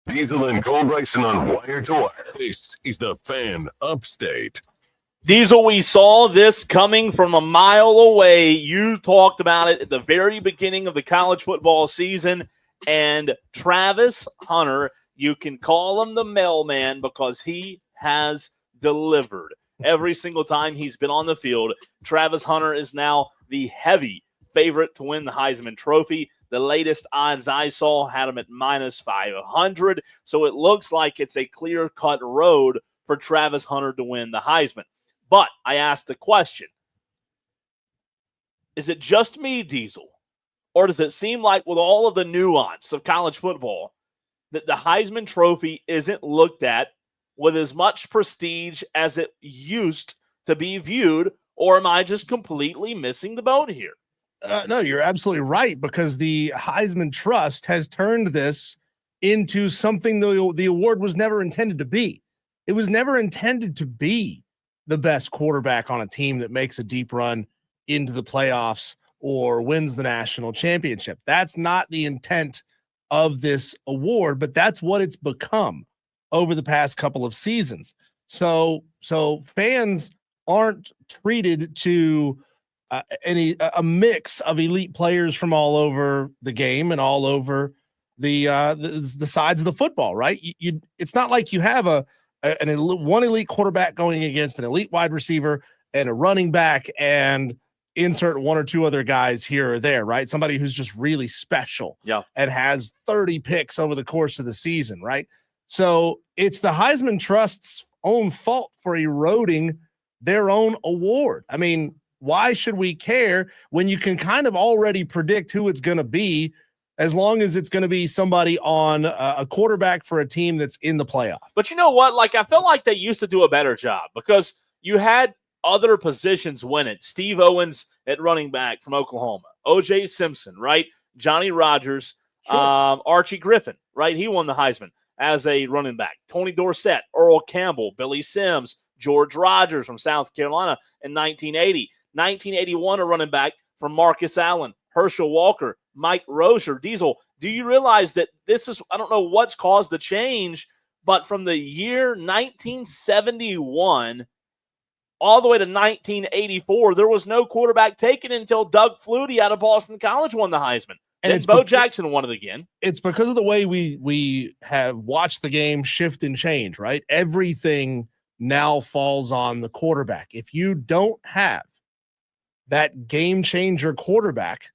Diesel and Cole Bryson on Wire to Wire. This is the Fan Upstate. Diesel, we saw this coming from a mile away. You talked about it at the very beginning of the college football season. And Travis Hunter, you can call him the mailman because he has delivered. Every single time he's been on the field, Travis Hunter is now the heavy favorite to win the Heisman Trophy. The latest odds I saw had him at minus 500. So it looks like it's a clear-cut road for Travis Hunter to win the Heisman. But I asked the question, is it just me, Diesel, or does it seem like with all of the nuance of college football that the Heisman Trophy isn't looked at with as much prestige as it used to be viewed, or am I just completely missing the boat here? No, you're absolutely right, because the Heisman Trust has turned this into something the award was never intended to be. It was never intended to be the best quarterback on a team that makes a deep run into the playoffs or wins the national championship. That's not the intent of this award, but that's what it's become over the past couple of seasons. So fans aren't treated to a mix of elite players from all over the game and all over the sides of the football, right? It's not like you have one elite quarterback going against an elite wide receiver and a running back and insert one or two other guys here or there, right? Somebody who's just really special and has 30 picks over the course of the season, right? So it's the Heisman Trust's own fault for eroding their own award. I mean, why should we care when you can kind of already predict who it's going to be, as long as it's going to be somebody on a quarterback for a team that's in the playoff? But you know what? Like, I felt like they used to do a better job because you had other positions win it. Steve Owens at running back from Oklahoma. O.J. Simpson, right? Johnny Rodgers, Archie Griffin, right? He won the Heisman as a running back. Tony Dorsett, Earl Campbell, Billy Sims, George Rogers from South Carolina in 1980. 1981, a running back from Marcus Allen, Herschel Walker, Mike Rozier. Diesel, do you realize that this is, I don't know what's caused the change, but from the year 1971 all the way to 1984, there was no quarterback taken until Doug Flutie out of Boston College won the Heisman. And Bo Jackson won it again. It's because of the way we have watched the game shift and change, right? Everything now falls on the quarterback. If you don't have that game changer quarterback,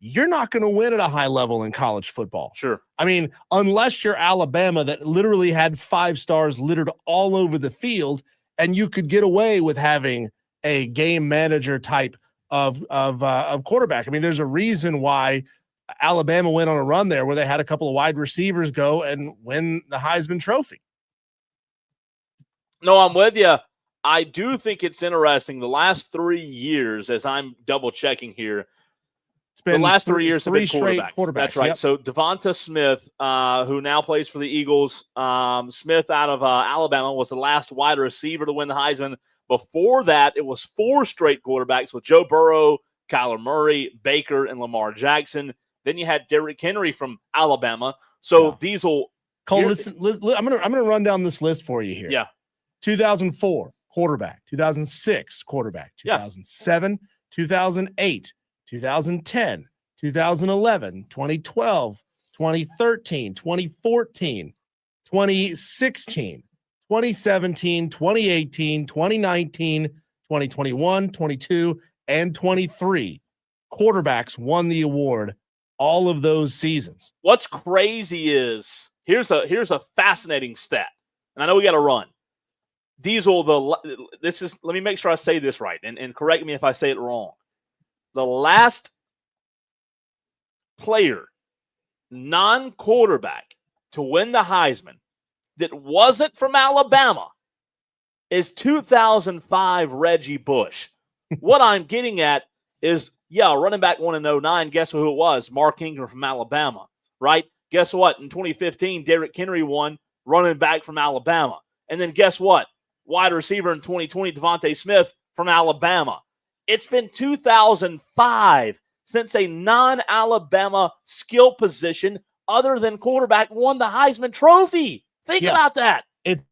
you're not going to win at a high level in college football. Sure. I mean, unless you're Alabama that literally had 5 stars littered all over the field, and you could get away with having a game manager type of quarterback. I mean, there's a reason why Alabama went on a run there where they had a couple of wide receivers go and win the Heisman Trophy. No, I'm with you. I do think it's interesting. The last 3 years, as I'm double checking here, it's been the last 3 years have been straight quarterbacks. That's right. Yep. So Devonta Smith, who now plays for the Eagles, Smith out of Alabama, was the last wide receiver to win the Heisman. Before that, it was 4 straight quarterbacks with Joe Burrow, Kyler Murray, Baker, and Lamar Jackson. Then you had Derrick Henry from Alabama. So Diesel, Cole, listen, I'm gonna run down this list for you here. Yeah. 2004 quarterback, 2006 quarterback, 2007, 2008, 2010, 2011, 2012, 2013, 2014, 2016, 2017, 2018, 2019, 2021, 22, and 23 quarterbacks won the award all of those seasons. What's crazy is here's a fascinating stat, and I know we got to run. Diesel, let me make sure I say this right, and correct me if I say it wrong. The last player, non-quarterback, to win the Heisman that wasn't from Alabama is 2005 Reggie Bush. What I'm getting at is, running back won in 2009. Guess who it was? Mark Ingram from Alabama, right? Guess what? In 2015, Derrick Henry won, running back from Alabama. And then guess what? Wide receiver in 2020, Devonta Smith from Alabama. It's been 2005 since a non-Alabama skill position other than quarterback won the Heisman Trophy. Think about that. It's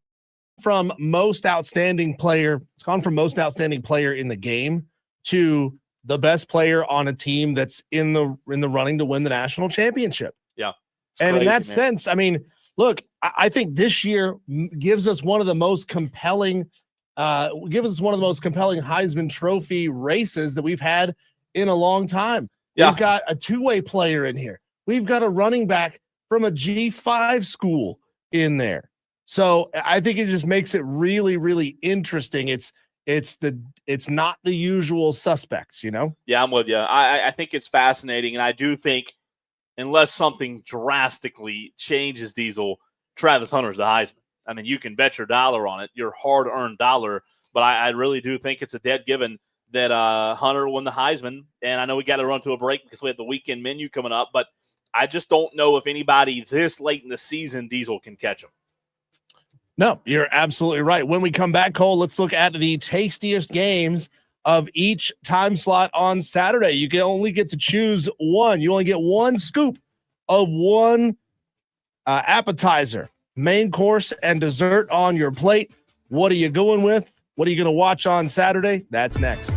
from most outstanding player. It's gone from most outstanding player in the game to the best player on a team that's in the running to win the national championship. Yeah. And crazy, in that man. sense, I mean, look, I think this year gives us one of the most compelling Heisman Trophy races that we've had in a long time. Yeah. We've got a two-way player in here. We've got a running back from a G5 school in there. So I think it just makes it really, really interesting. It's not the usual suspects, you know? Yeah, I'm with you. I think it's fascinating, and I do think unless something drastically changes, Diesel, Travis Hunter's the Heisman. I mean, you can bet your dollar on it, your hard-earned dollar, but I really do think it's a dead given that Hunter won the Heisman. And I know we got to run to a break because we have the weekend menu coming up, but I just don't know if anybody this late in the season, Diesel, can catch him. No, you're absolutely right. When we come back, Cole, let's look at the tastiest games of each time slot on Saturday. You can only get to choose one. You only get one scoop of one appetizer, main course, and dessert on your plate. What are you going with? What are you going to watch on Saturday? That's next.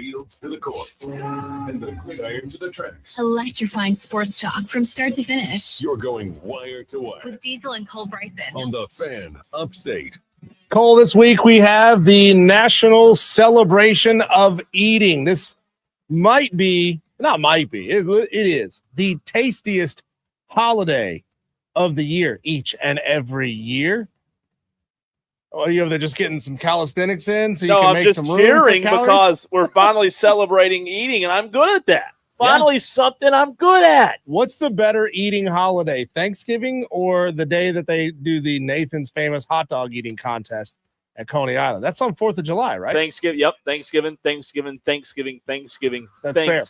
fields to the court, and the gridiron to the tracks. Electrifying sports talk from start to finish. You're going wire to wire With Diesel and Cole Bryson. on the Fan Upstate. Cole, this week we have the National Celebration of Eating. This it is the tastiest holiday of the year, each and every year. Oh, you over there just getting some calisthenics in so you can I'm make just some room cheering for calories? because we're finally celebrating eating, and I'm good at that. Finally, something I'm good at. What's the better eating holiday, Thanksgiving or the day that they do the Nathan's famous hot dog eating contest at Coney Island? That's on 4th of July, right? Thanksgiving. Yep. Thanksgiving. That's fair.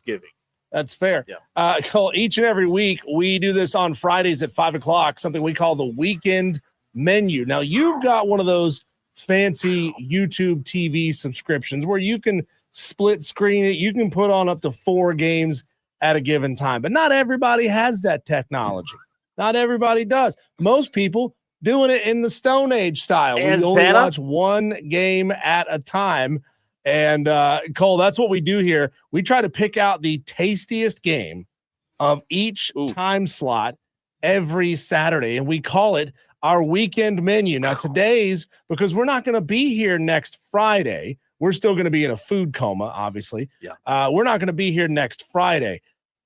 That's fair. Yeah. Cole, each and every week, we do this on Fridays at 5 o'clock, something we call the weekend menu. Now, you've got one of those fancy YouTube TV subscriptions where you can split screen it. You can put on up to 4 games at a given time, but not everybody has that technology. Not everybody does. Most people doing it in the Stone Age style. We only watch one game at a time. And Cole, that's what we do here. We try to pick out the tastiest game of each time slot every Saturday, and we call it our weekend menu. Now, today's, because we're not going to be here next Friday, we're still going to be in a food coma, obviously. Yeah. We're not going to be here next Friday.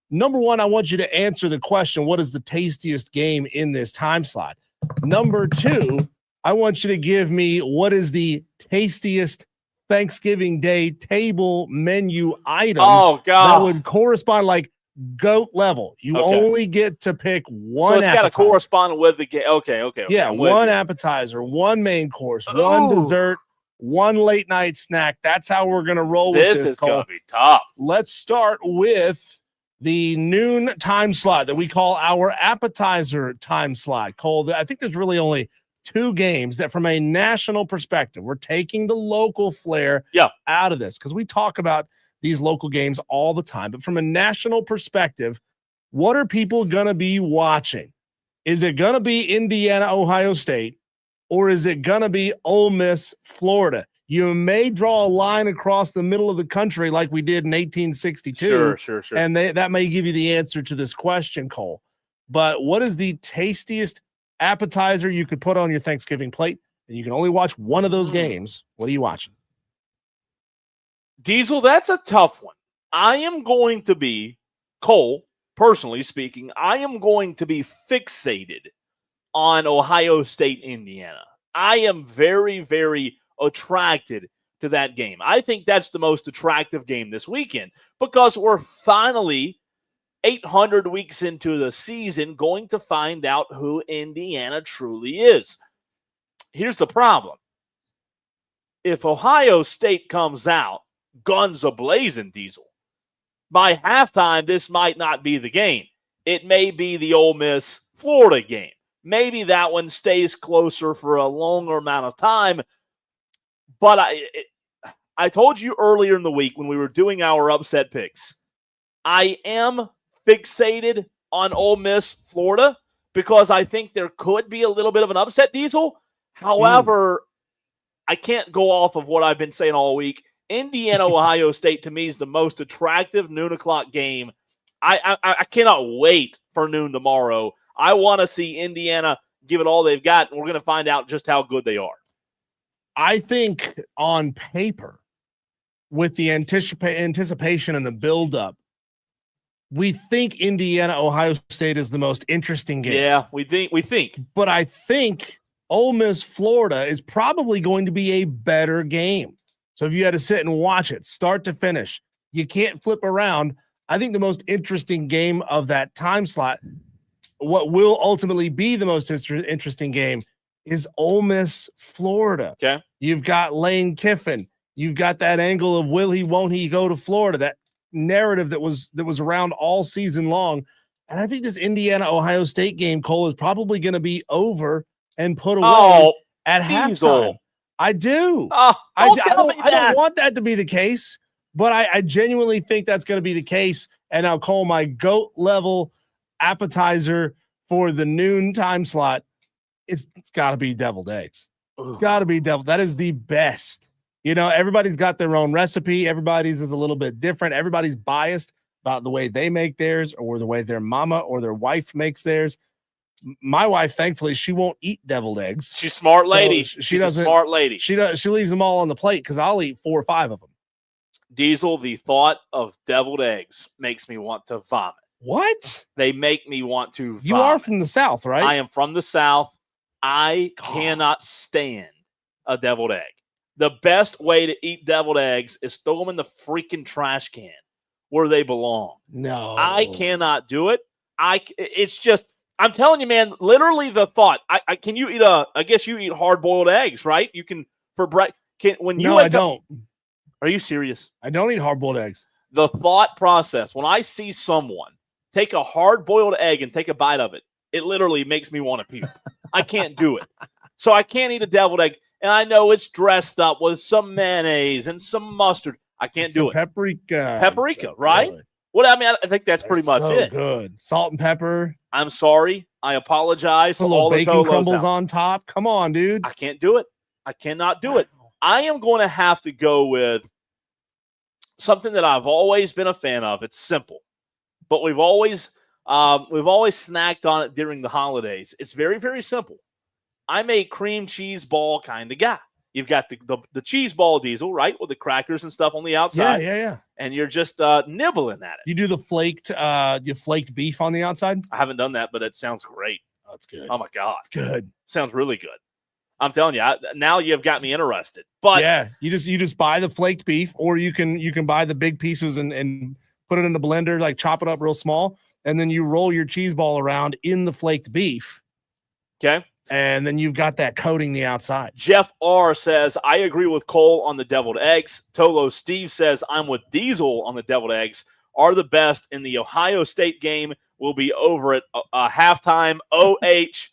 Number one, I want you to answer the question, what is the tastiest game in this time slot? Number two, I want you to give me what is the tastiest Thanksgiving Day table menu item that would correspond like GOAT level. You only get to pick one. So it's got to correspond with the game. Okay. Yeah, one appetizer, one main course, one dessert, one late night snack. That's how we're going to roll with this. This is going to be tough. Let's start with the noon time slot that we call our appetizer time slot. Cole, I think there's really only 2 games that from a national perspective, we're taking the local flair out of this because we talk about these local games all the time. But from a national perspective, what are people going to be watching? Is it going to be Indiana, Ohio State, or is it going to be Ole Miss, Florida? You may draw a line across the middle of the country like we did in 1862. Sure. And that may give you the answer to this question, Cole. But what is the tastiest appetizer you could put on your Thanksgiving plate? And you can only watch one of those games. What are you watching? Diesel, that's a tough one. I am going to be, Cole, personally speaking, I am going to be fixated on Ohio State, Indiana. I am very, very attracted to that game. I think that's the most attractive game this weekend because we're finally 800 weeks into the season going to find out who Indiana truly is. Here's the problem. If Ohio State comes out guns a-blazing, Diesel, by halftime, this might not be the game. It may be the Ole Miss Florida game. Maybe that one stays closer for a longer amount of time. But I told you earlier in the week when we were doing our upset picks, I am fixated on Ole Miss Florida because I think there could be a little bit of an upset, Diesel. However, I can't go off of what I've been saying all week. Indiana, Ohio State, to me, is the most attractive noon o'clock game. I cannot wait for noon tomorrow. I want to see Indiana give it all they've got, and we're going to find out just how good they are. I think on paper, with the anticipation and the buildup, we think Indiana, Ohio State is the most interesting game. Yeah, we think. But I think Ole Miss, Florida is probably going to be a better game. So if you had to sit and watch it, start to finish, you can't flip around. I think the most interesting game of that time slot, what will ultimately be the most interesting game, is Ole Miss, Florida. Okay. You've got Lane Kiffin. You've got that angle of will he, won't he go to Florida, that narrative that was around all season long. And I think this Indiana, Ohio State game, Cole, is probably going to be over and put away at halftime. I do. I don't want that to be the case, but I genuinely think that's going to be the case. And I'll call my GOAT level appetizer for the noon time slot. It's got to be deviled eggs. Got to be deviled. That is the best You know, everybody's got their own recipe. Everybody's is a little bit different. Everybody's biased about the way they make theirs or the way their mama or their wife makes theirs. My wife, thankfully, she won't eat deviled eggs. She's a smart lady. So She's a smart lady. She leaves them all on the plate because I'll eat 4 or 5 of them. Diesel, the thought of deviled eggs makes me want to vomit. What? They make me want to vomit. You are from the South, right? I am from the South. I cannot stand a deviled egg. The best way to eat deviled eggs is throw them in the freaking trash can where they belong. No. I cannot do it. It's just, I'm telling you, man, literally the thought. Can you eat I guess you eat hard-boiled eggs, right? You can, for breakfast. No, I don't. Are you serious? I don't eat hard-boiled eggs. The thought process, when I see someone take a hard-boiled egg and take a bite of it, it literally makes me want to puke. I can't do it. So I can't eat a deviled egg. And I know it's dressed up with some mayonnaise and some mustard. I can't do it. Paprika, right? Really. Well, I mean, I think that's pretty much it. Good. Salt and pepper. I'm sorry. I apologize. A little bacon crumbles on top. Come on, dude. I can't do it. I cannot do it. I am going to have to go with something that I've always been a fan of. It's simple, but we've always snacked on it during the holidays. It's very, very simple. I'm a cream cheese ball kind of guy. You've got the cheese ball, Diesel, right, with the crackers and stuff on the outside. Yeah. And you're just nibbling at it. You do the flaked beef on the outside? I haven't done that, but it sounds great. Oh, it's good. Oh my God, it's good. Sounds really good. I'm telling you, now you've got me interested. But yeah, you just buy the flaked beef, or you can buy the big pieces and put it in the blender, like chop it up real small, and then you roll your cheese ball around in the flaked beef. Okay. And then you've got that coating the outside. Jeff R. says, I agree with Cole on the deviled eggs. Tolo Steve says, I'm with Diesel on the deviled eggs. Are the best in the Ohio State game. Will be over at halftime. OH.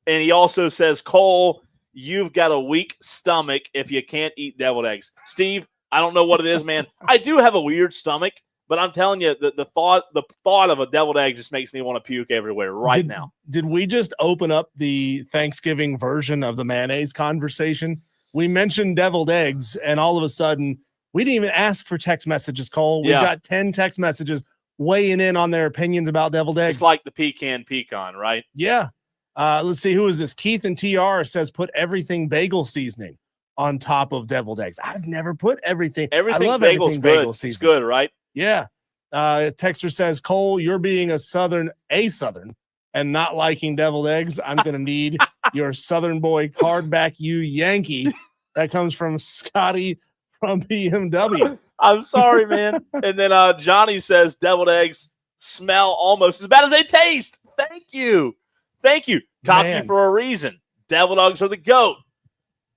And he also says, Cole, you've got a weak stomach if you can't eat deviled eggs. Steve, I don't know what it is, man. I do have a weird stomach, but I'm telling you, the thought of a deviled egg just makes me want to puke everywhere now. Did we just open up the Thanksgiving version of the mayonnaise conversation? We mentioned deviled eggs, and all of a sudden, we didn't even ask for text messages, Cole. We got 10 text messages weighing in on their opinions about deviled eggs. It's like the pecan, right? Yeah. Let's see. Who is this? Keith and TR says put everything bagel seasoning on top of deviled eggs. I've never put everything. I love bagel's everything good. bagel seasoning. It's good, right? Yeah. Texter says, Cole, you're being a Southern and not liking deviled eggs. I'm going to need your Southern boy card back, you Yankee. That comes from Scotty from BMW. I'm sorry, man. And then Johnny says deviled eggs smell almost as bad as they taste. Thank you. Cocky for a reason. Deviled eggs are the GOAT.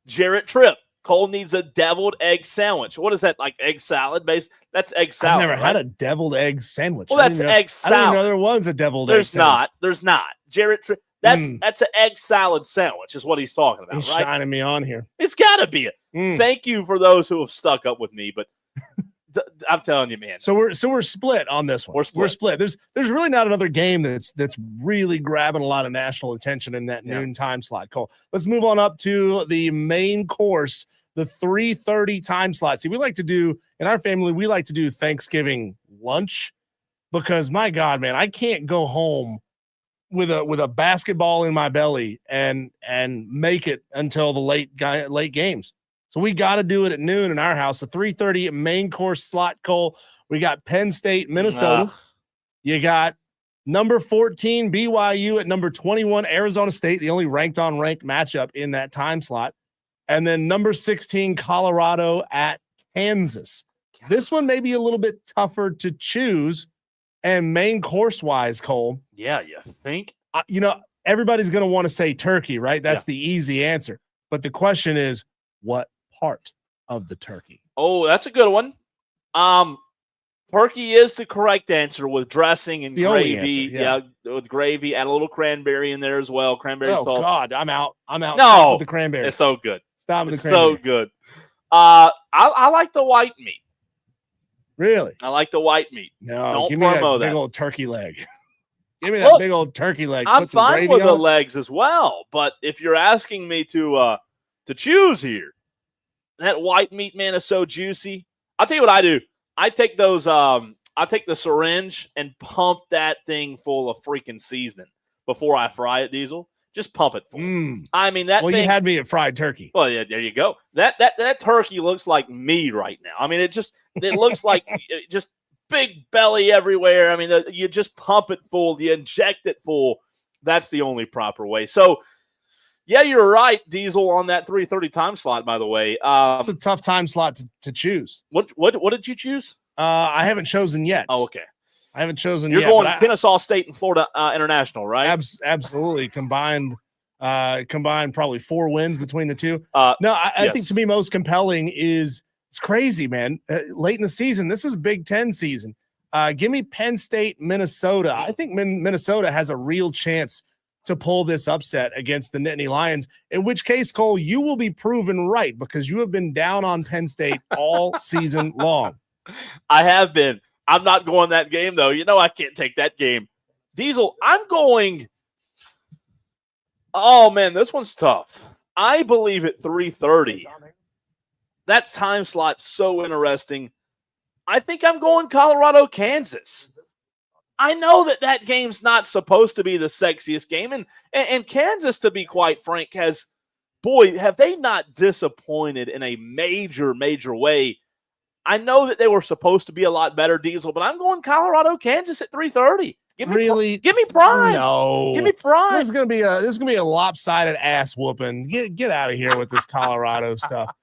Jarrett Tripp. Cole needs a deviled egg sandwich. What is that, like egg salad based? That's egg salad. I've never had a deviled egg sandwich. Well, that's egg salad. I didn't know there was a deviled egg sandwich. There's not. Jarrett Tripp. That's an egg salad sandwich is what he's talking about, he's right? shining me on here. It's got to be it. Thank you for those who have stuck up with me, but I'm telling you, man. So we're split on this one. We're split. There's really not another game that's really grabbing a lot of national attention in that noon time slot. Cole, let's move on up to the main course, the 3:30 time slot. See, we like to do in our family, we like to do Thanksgiving lunch because my God, man, I can't go home with a basketball in my belly and make it until the late games. So we got to do it at noon in our house. The 3:30 main course slot, Cole. We got Penn State, Minnesota. You got number 14 BYU at number 21 Arizona State, the only ranked matchup in that time slot. And then number 16 Colorado at Kansas. This one may be a little bit tougher to choose. And main course wise, Cole. Yeah, you think? Everybody's going to want to say turkey, right? That's the easy answer. But the question is, what part of the turkey? Oh, that's a good one. Turkey is the correct answer with dressing and gravy. With gravy, add a little cranberry in there as well. Cranberry sauce. Oh God, I'm out. No, stop with the cranberry. It's so good. Stop with it's the cranberry. So good. I like the white meat. Really? I like the white meat. No, don't give me promo that big old turkey leg. Give me that big old turkey leg. I'm fine with the legs as well, but if you're asking me to choose here, That white meat, man, is so juicy. I'll tell you what I do. I take those. I take the syringe and pump that thing full of freaking seasoning before I fry it. Diesel, just pump it full. I mean that. Well, thing, you had me at fried turkey. Well, yeah, there you go. That turkey looks like me right now. I mean, it looks like just big belly everywhere. I mean, you just pump it full, you inject it full. That's the only proper way. So. Yeah, you're right, Diesel, on that 3:30 time slot, by the way. It's a tough time slot to choose. What did you choose? I haven't chosen yet. Oh, okay. I haven't chosen You're yet. You're going Kennesaw State and Florida International, right? Absolutely. Combined probably 4 wins between the two. I think to me most compelling is it's crazy, man. Late in the season, this is Big Ten season. Give me Penn State, Minnesota. I think Minnesota has a real chance to pull this upset against the Nittany Lions, in which case, Cole, you will be proven right because you have been down on Penn State all season long. I have been. I'm not going that game, though. You know I can't take that game. Diesel, I'm going – oh, man, this one's tough. I believe at 3:30. That time slot's so interesting. I think I'm going Colorado, Kansas. I know that game's not supposed to be the sexiest game, and Kansas, to be quite frank, have they not disappointed in a major, major way. I know that they were supposed to be a lot better, Diesel, but I'm going Colorado, Kansas at 3:30. Give me prime. No, give me prime. This is gonna be a lopsided ass whooping. Get out of here with this Colorado stuff.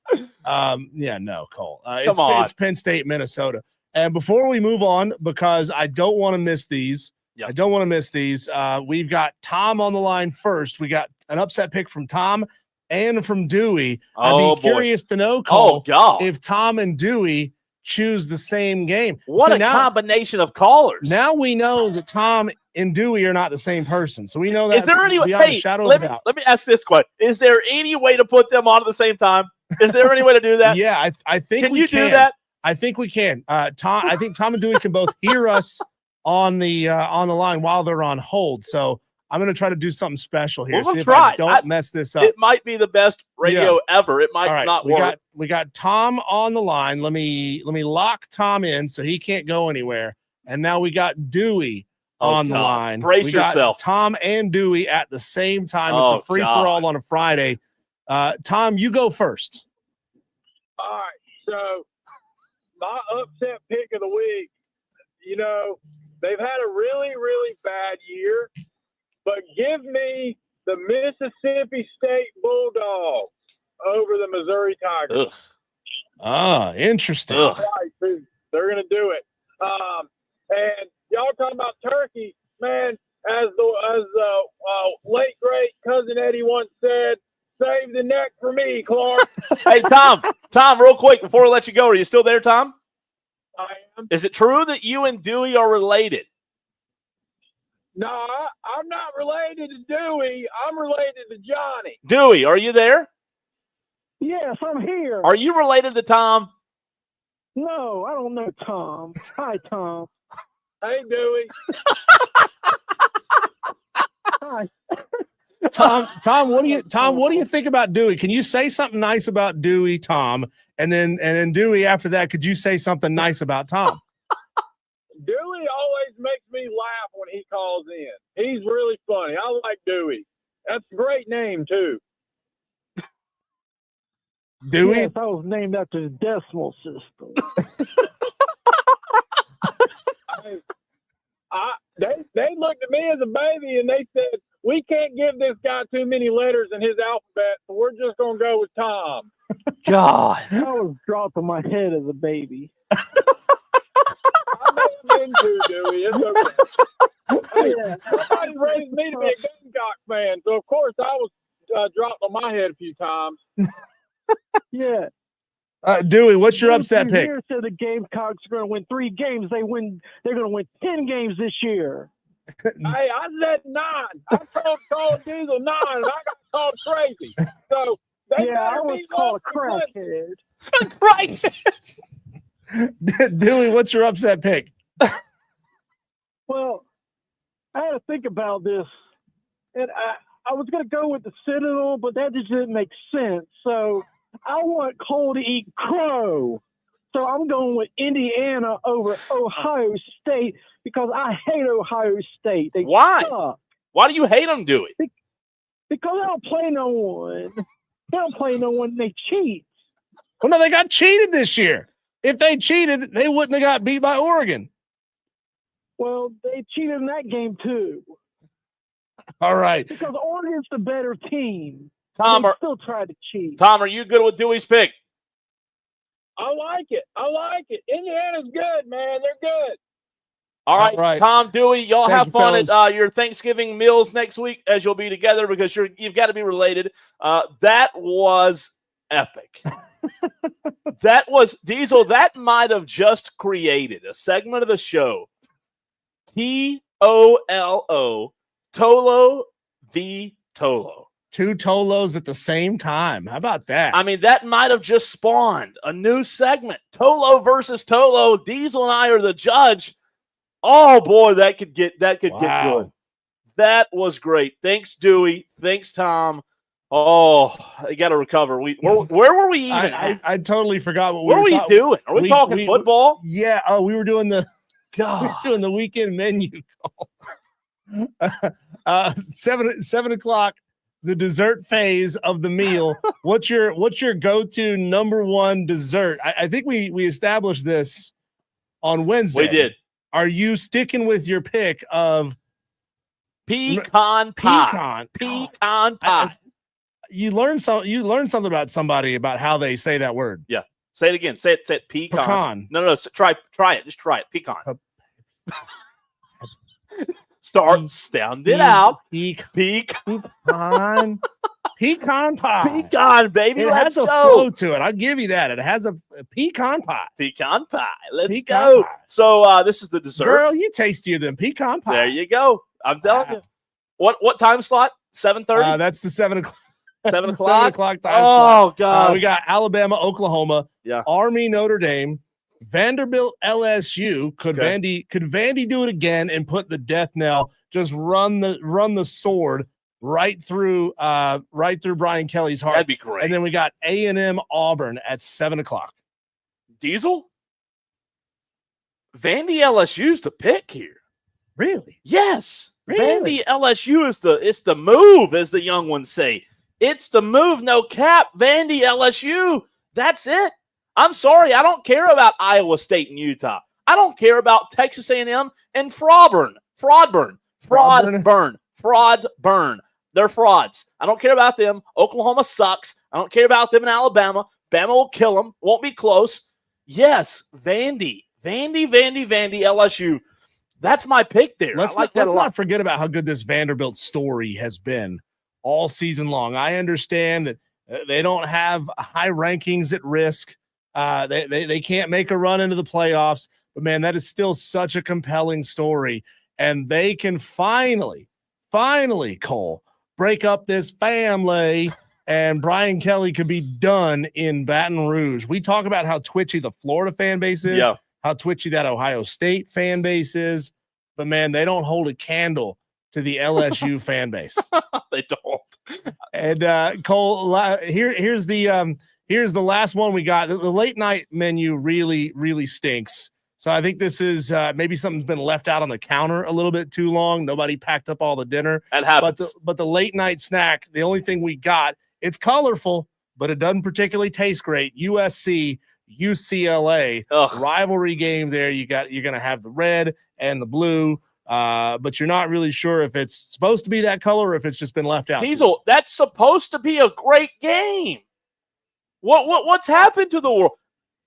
No, Cole. Come on. It's Penn State, Minnesota. And before we move on, because I don't want to miss these, we've got Tom on the line first. We got an upset pick from Tom and from Dewey. I'd be curious to know, Cole, if Tom and Dewey choose the same game. What combination of callers. Now we know that Tom and Dewey are not the same person. So we know that. Is there any way? Let me ask this question. Is there any way to put them on at the same time? Is there any way to do that? Yeah, I think we can. Do that? I think we can. Tom, I think Tom and Dewey can both hear us on the line while they're on hold. So I'm going to try to do something special here. We'll try. Don't mess this up. It might be the best radio ever. It might not work. We got Tom on the line. Let me lock Tom in so he can't go anywhere. And now we got Dewey on the line. Brace we yourself. Got Tom and Dewey at the same time. It's a free for all on a Friday. Tom, you go first. All right. So my upset pick of the week, they've had a really, really bad year, but give me the Mississippi State Bulldogs over the Missouri Tigers. Ugh. Ah, interesting. Ugh. Right, they're going to do it. And y'all talking about turkey, man, as the late, great cousin Eddie once said, save the neck for me, Clark. Hey, Tom, real quick before we let you go, are you still there, Tom? I am. Is it true that you and Dewey are related? No, I'm not related to Dewey. I'm related to Johnny. Dewey, are you there? Yes, I'm here. Are you related to Tom? No, I don't know Tom. Hi, Tom. Hey, Dewey. Hi. Tom, what do you think about Dewey? Can you say something nice about Dewey, Tom? And then Dewey, after that, could you say something nice about Tom? Dewey always makes me laugh when he calls in. He's really funny. I like Dewey. That's a great name, too. Dewey? Yes, I was named after the decimal system. They looked at me as a baby and they said, we can't give this guy too many letters in his alphabet, so we're just going to go with Tom. God. I was dropping my head as a baby. I may have been too, Dewey. It's okay. Hey, somebody raised me to be a Gamecock fan, so of course I was dropped on my head a few times. Yeah. Dewey, what's your upset pick? Here said the Gamecocks are going to win 3 games. They're going to win 10 games this year. Hey, I said 9. I called Diesel 9, and I got called crazy. So I was called a crackhead. Right. Dewey, what's your upset pick? Well, I had to think about this, and I was going to go with the Citadel, but that just didn't make sense. So I want Cole to eat crow. So I'm going with Indiana over Ohio State because I hate Ohio State. They Why? suck. Why do you hate them, Dewey? Because they don't play no one. They don't play no one. They cheat. Well, no, they got cheated this year. If they cheated, they wouldn't have got beat by Oregon. Well, they cheated in that game too. All right. Because Oregon's the better team. Tom, they still tried to cheat. Tom, are you good with Dewey's pick? I like it. Indiana's good, man. They're good. All right. Tom, Dewey, y'all Thank have you, fun fellas. at your Thanksgiving meals next week as you'll be together because you've got to be related. That was epic. That was Diesel. That might have just created a segment of the show. TOLO, Tolo v. Tolo. 2 Tolos at the same time. How about that? I mean, that might have just spawned a new segment. Tolo versus Tolo. Diesel and I are the judge. Oh boy, that could get good. That was great. Thanks, Dewey. Thanks, Tom. Oh, I got to recover. Where were we even? I totally forgot what were we doing? Are we talking football? Yeah. Oh, we were doing the weekend menu call. 7 o'clock. The dessert phase of the meal. What's your go-to number one dessert? I think we established this on Wednesday. We did. Are you sticking with your pick of pecan pie? Pecan pie. You learn something about somebody about how they say that word. Yeah. Say it again. Say it. Pecan. Pecan. No. Try it. Just try it. Pecan. Sound it out. Pecan pie. Pecan, baby. It has a flow to it. I'll give you that. It has a pecan pie. Pecan pie. Let's go. Pie. So this is the dessert. Girl, you tastier than pecan pie. There you go. I'm telling you. What time slot? 7:30? That's the 7 o'clock. 7 o'clock? 7 o'clock time slot. Oh, God. We got Alabama, Oklahoma, yeah. Army, Notre Dame, Vanderbilt, LSU. Could Vandy do it again and put the death knell? Just run the sword right through Brian Kelly's heart. That'd be great. And then we got A&M, Auburn at 7 o'clock. Diesel? Vandy, LSU's the pick here. Really? Yes. Really? Vandy, LSU it's the move, as the young ones say. It's the move, no cap. Vandy, LSU. That's it. I'm sorry. I don't care about Iowa State and Utah. I don't care about Texas A&M and Fraudburn. They're frauds. I don't care about them. Oklahoma sucks. I don't care about them in Alabama. Bama will kill them. Won't be close. Yes, Vandy, LSU. That's my pick there. Let's not forget about how good this Vanderbilt story has been all season long. I understand that they don't have high rankings at risk. They can't make a run into the playoffs, but man, that is still such a compelling story. And they can finally, Cole, break up this family, and Brian Kelly could be done in Baton Rouge. We talk about how twitchy the Florida fan base is, how twitchy that Ohio State fan base is, but man, they don't hold a candle to the LSU fan base. They don't. And Cole, here's the last one we got. The late night menu really stinks. So I think this is maybe something's been left out on the counter a little bit too long. Nobody packed up all the dinner. That happens. But the late night snack, the only thing we got, it's colorful, but it doesn't particularly taste great. USC, UCLA, rivalry game there. You're going to have the red and the blue, but you're not really sure if it's supposed to be that color or if it's just been left out. Diesel, that's supposed to be a great game. What's happened to the world?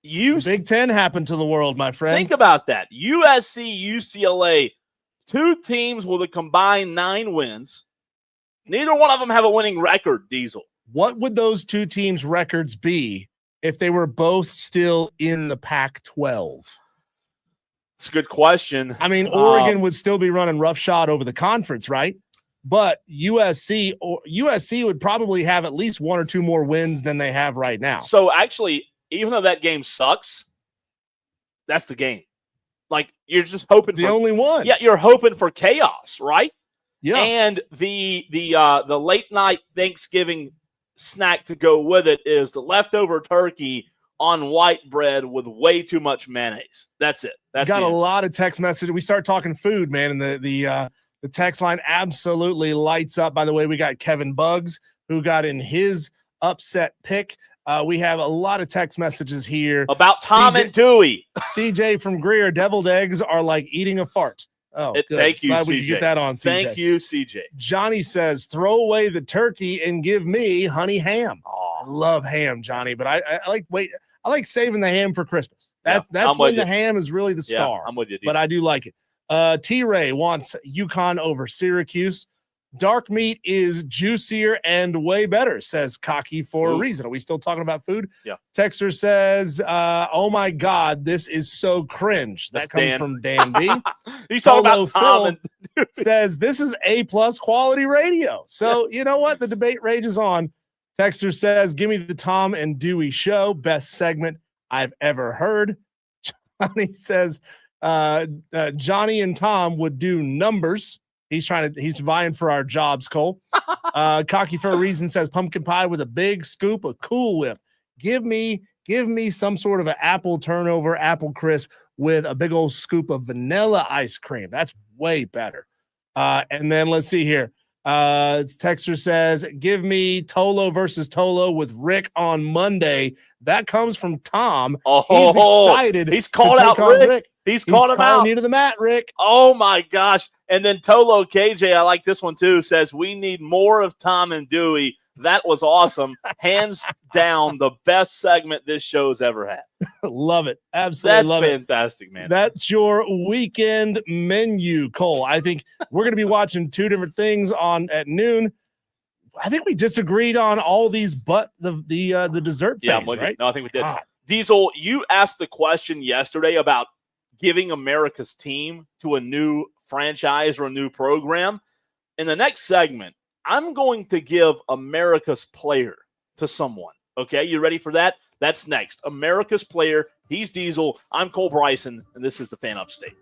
Big Ten happened to the world, my friend. Think about that. USC, UCLA, two teams with a combined 9 wins. Neither one of them have a winning record, Diesel. What would those two teams' records be if they were both still in the Pac-12? It's a good question. I mean, Oregon would still be running roughshod over the conference, right? But USC would probably have at least 1 or 2 more wins than they have right now. So actually, even though that game sucks, that's the game. Like, you're just hoping the only one. Yeah, you're hoping for chaos, right? Yeah. And the late night Thanksgiving snack to go with it is the leftover turkey on white bread with way too much mayonnaise. That's it. That's got a lot of text messages. We start talking food, man, and the text line absolutely lights up. By the way, we got Kevin Buggs who got in his upset pick. We have a lot of text messages here about Tom and Dewey. CJ from Greer, deviled eggs are like eating a fart. Oh, good. Thank you, Glad CJ. we could get that on, CJ. Thank you, CJ. Johnny says, throw away the turkey and give me honey ham. Oh, I love ham, Johnny, but I like saving the ham for Christmas. That's when the ham is really the star. I'm with you, but I do like it. T-Ray wants UConn over Syracuse. Dark meat is juicier and way better, says Cocky for a reason. Are we still talking about food? Yeah. Texter says, oh my God, this is so cringe. That comes from Dan B. He's talking about Tom and says, this is A+ quality radio. So you know what? The debate rages on. Texter says, give me the Tom and Dewey show. Best segment I've ever heard. Johnny says, Johnny and Tom would do numbers. He's vying for our jobs, Cole. Cocky for a reason says pumpkin pie with a big scoop of Cool Whip. Give me some sort of an apple turnover, apple crisp with a big old scoop of vanilla ice cream. That's way better. And then let's see here. Texter says, give me Tolo versus Tolo with Rick on Monday. That comes from Tom. Oh, he's excited. He's called out Rick. He's called him out. You to the mat, Rick. Oh my gosh. And then Tolo KJ, I like this one too, says we need more of Tom and Dewey. That was awesome. Hands down, the best segment this show's ever had. Love it. Absolutely love it. That's fantastic, man. That's your weekend menu, Cole. I think we're going to be watching two different things at noon. I think we disagreed on all these but the dessert phase, I'm with right? you. No, I think we did. God. Diesel, you asked the question yesterday about giving America's team to a new franchise or a new program. In the next segment, I'm going to give America's player to someone. Okay, you ready for that? That's next. America's player. He's Diesel. I'm Cole Bryson, and this is the Fan Upstate.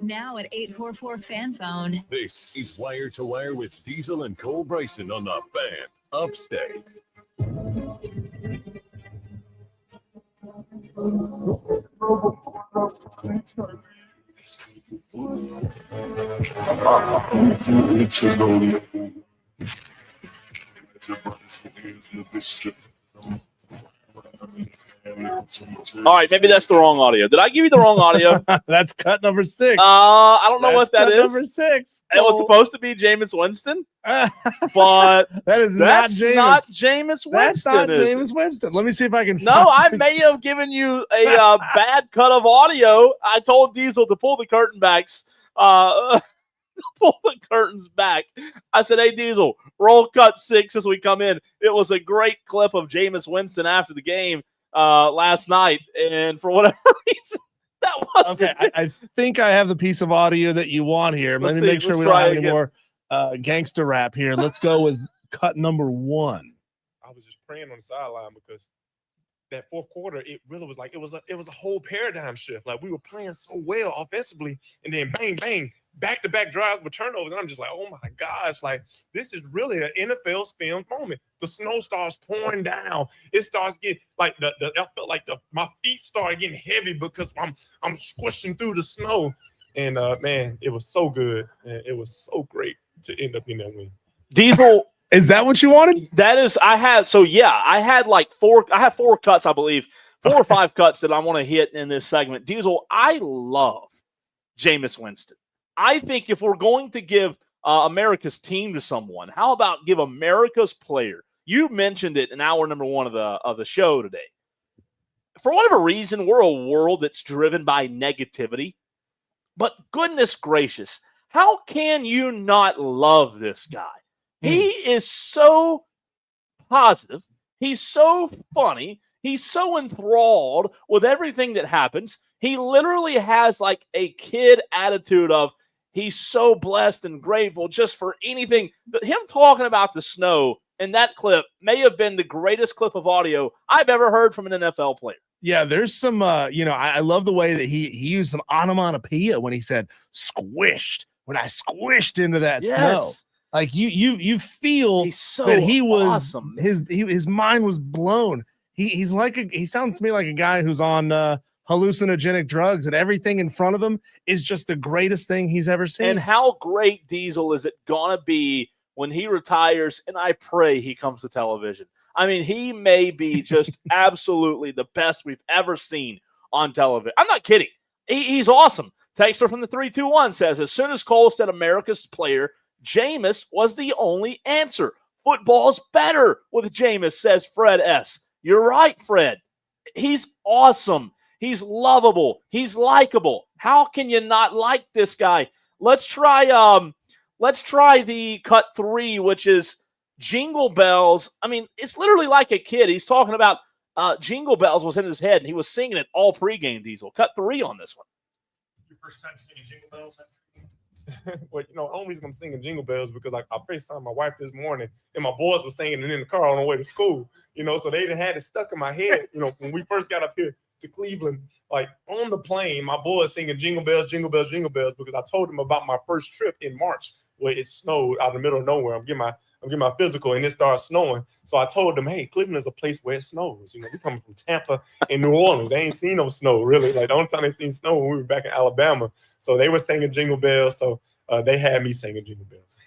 Now at 844 Fan Phone. This is Wire to Wire with Diesel and Cole Bryson on the Fan Upstate. All right, maybe that's the wrong audio. Did I give you the wrong audio? That's cut number 6. I don't know what that is. Number 6. It was supposed to be Jameis Winston, but that is that's not Jameis. Jameis Winston. That's not is it? Jameis Winston. Let me see if I can. No, I may have given you a bad cut of audio. I told Diesel to pull the curtain backs. Pull the curtains back. I said, hey, Diesel, roll cut 6 as we come in. It was a great clip of Jameis Winston after the game last night, and for whatever reason, that was okay. I think I have the piece of audio that you want here. Let me make sure we don't have any more gangster rap here. Let's go with cut number 1. I was just praying on the sideline because that fourth quarter, it really was like it was a whole paradigm shift. Like we were playing so well offensively, and then bang, bang, back-to-back drives with turnovers. And I'm just like, oh my gosh, like this is really an NFL's film moment. The snow starts pouring down. It starts getting like I felt like my feet started getting heavy because I'm squishing through the snow. And man, it was so good. And it was so great to end up in that win. Diesel. Is that what you wanted? That is, I had 4 cuts, I believe, 4 or 5 cuts that I want to hit in this segment. Diesel, I love Jameis Winston. I think if we're going to give America's team to someone, how about give America's player? You mentioned it in hour number 1 of the show today. For whatever reason, we're a world that's driven by negativity. But goodness gracious, how can you not love this guy? He is so positive. He's so funny. He's so enthralled with everything that happens. He literally has like a kid attitude of he's so blessed and grateful just for anything. But him talking about the snow in that clip may have been the greatest clip of audio I've ever heard from an NFL player. Yeah, there's some, I love the way that he used some onomatopoeia when he said squished, when I squished into that snow. Like you feel so that he was awesome. His mind was blown. He sounds to me like a guy who's on hallucinogenic drugs, and everything in front of him is just the greatest thing he's ever seen. And how great, Diesel, is it gonna be when he retires? And I pray he comes to television. I mean, he may be just absolutely the best we've ever seen on television. I'm not kidding. He's awesome. Texter from the 321 says, as soon as Cole said America's player, Jameis was the only answer. Football's better with Jameis, says Fred S. You're right, Fred. He's awesome. He's lovable. He's likable. How can you not like this guy? Let's try the cut 3, which is Jingle Bells. I mean, it's literally like a kid. He's talking about Jingle Bells was in his head, and he was singing it all pregame, Diesel. Cut 3 on this one. Your first time singing Jingle Bells? Well, the only reason I'm singing Jingle Bells because I FaceTimed my wife this morning, and my boys were singing it in the car on the way to school. So they had it stuck in my head. When we first got up here to Cleveland, like on the plane, my boys singing Jingle Bells, Jingle Bells, Jingle Bells because I told them about my first trip in March where it snowed out in the middle of nowhere. I'm getting my physical, and it started snowing. So I told them, hey, Cleveland is a place where it snows. We're coming from Tampa and New Orleans. They ain't seen no snow, really. Like, the only time they seen snow when we were back in Alabama. So they were singing Jingle Bells. So they had me singing Jingle Bells.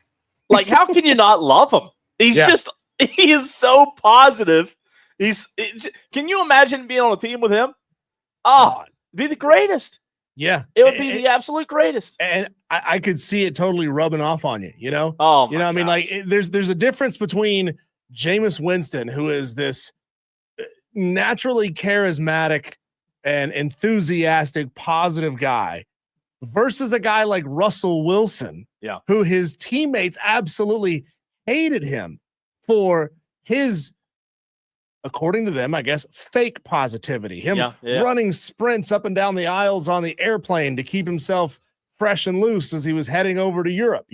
Like, how can you not love him? He is so positive. Can you imagine being on a team with him? Oh, be the greatest. Yeah, it would be the absolute greatest. And I could see it totally rubbing off on you, Oh, I mean, like there's a difference between Jameis Winston, who is this naturally charismatic and enthusiastic, positive guy, versus a guy like Russell Wilson, who his teammates absolutely hated him for his, according to them, I guess, fake positivity. Him running sprints up and down the aisles on the airplane to keep himself fresh and loose as he was heading over to Europe,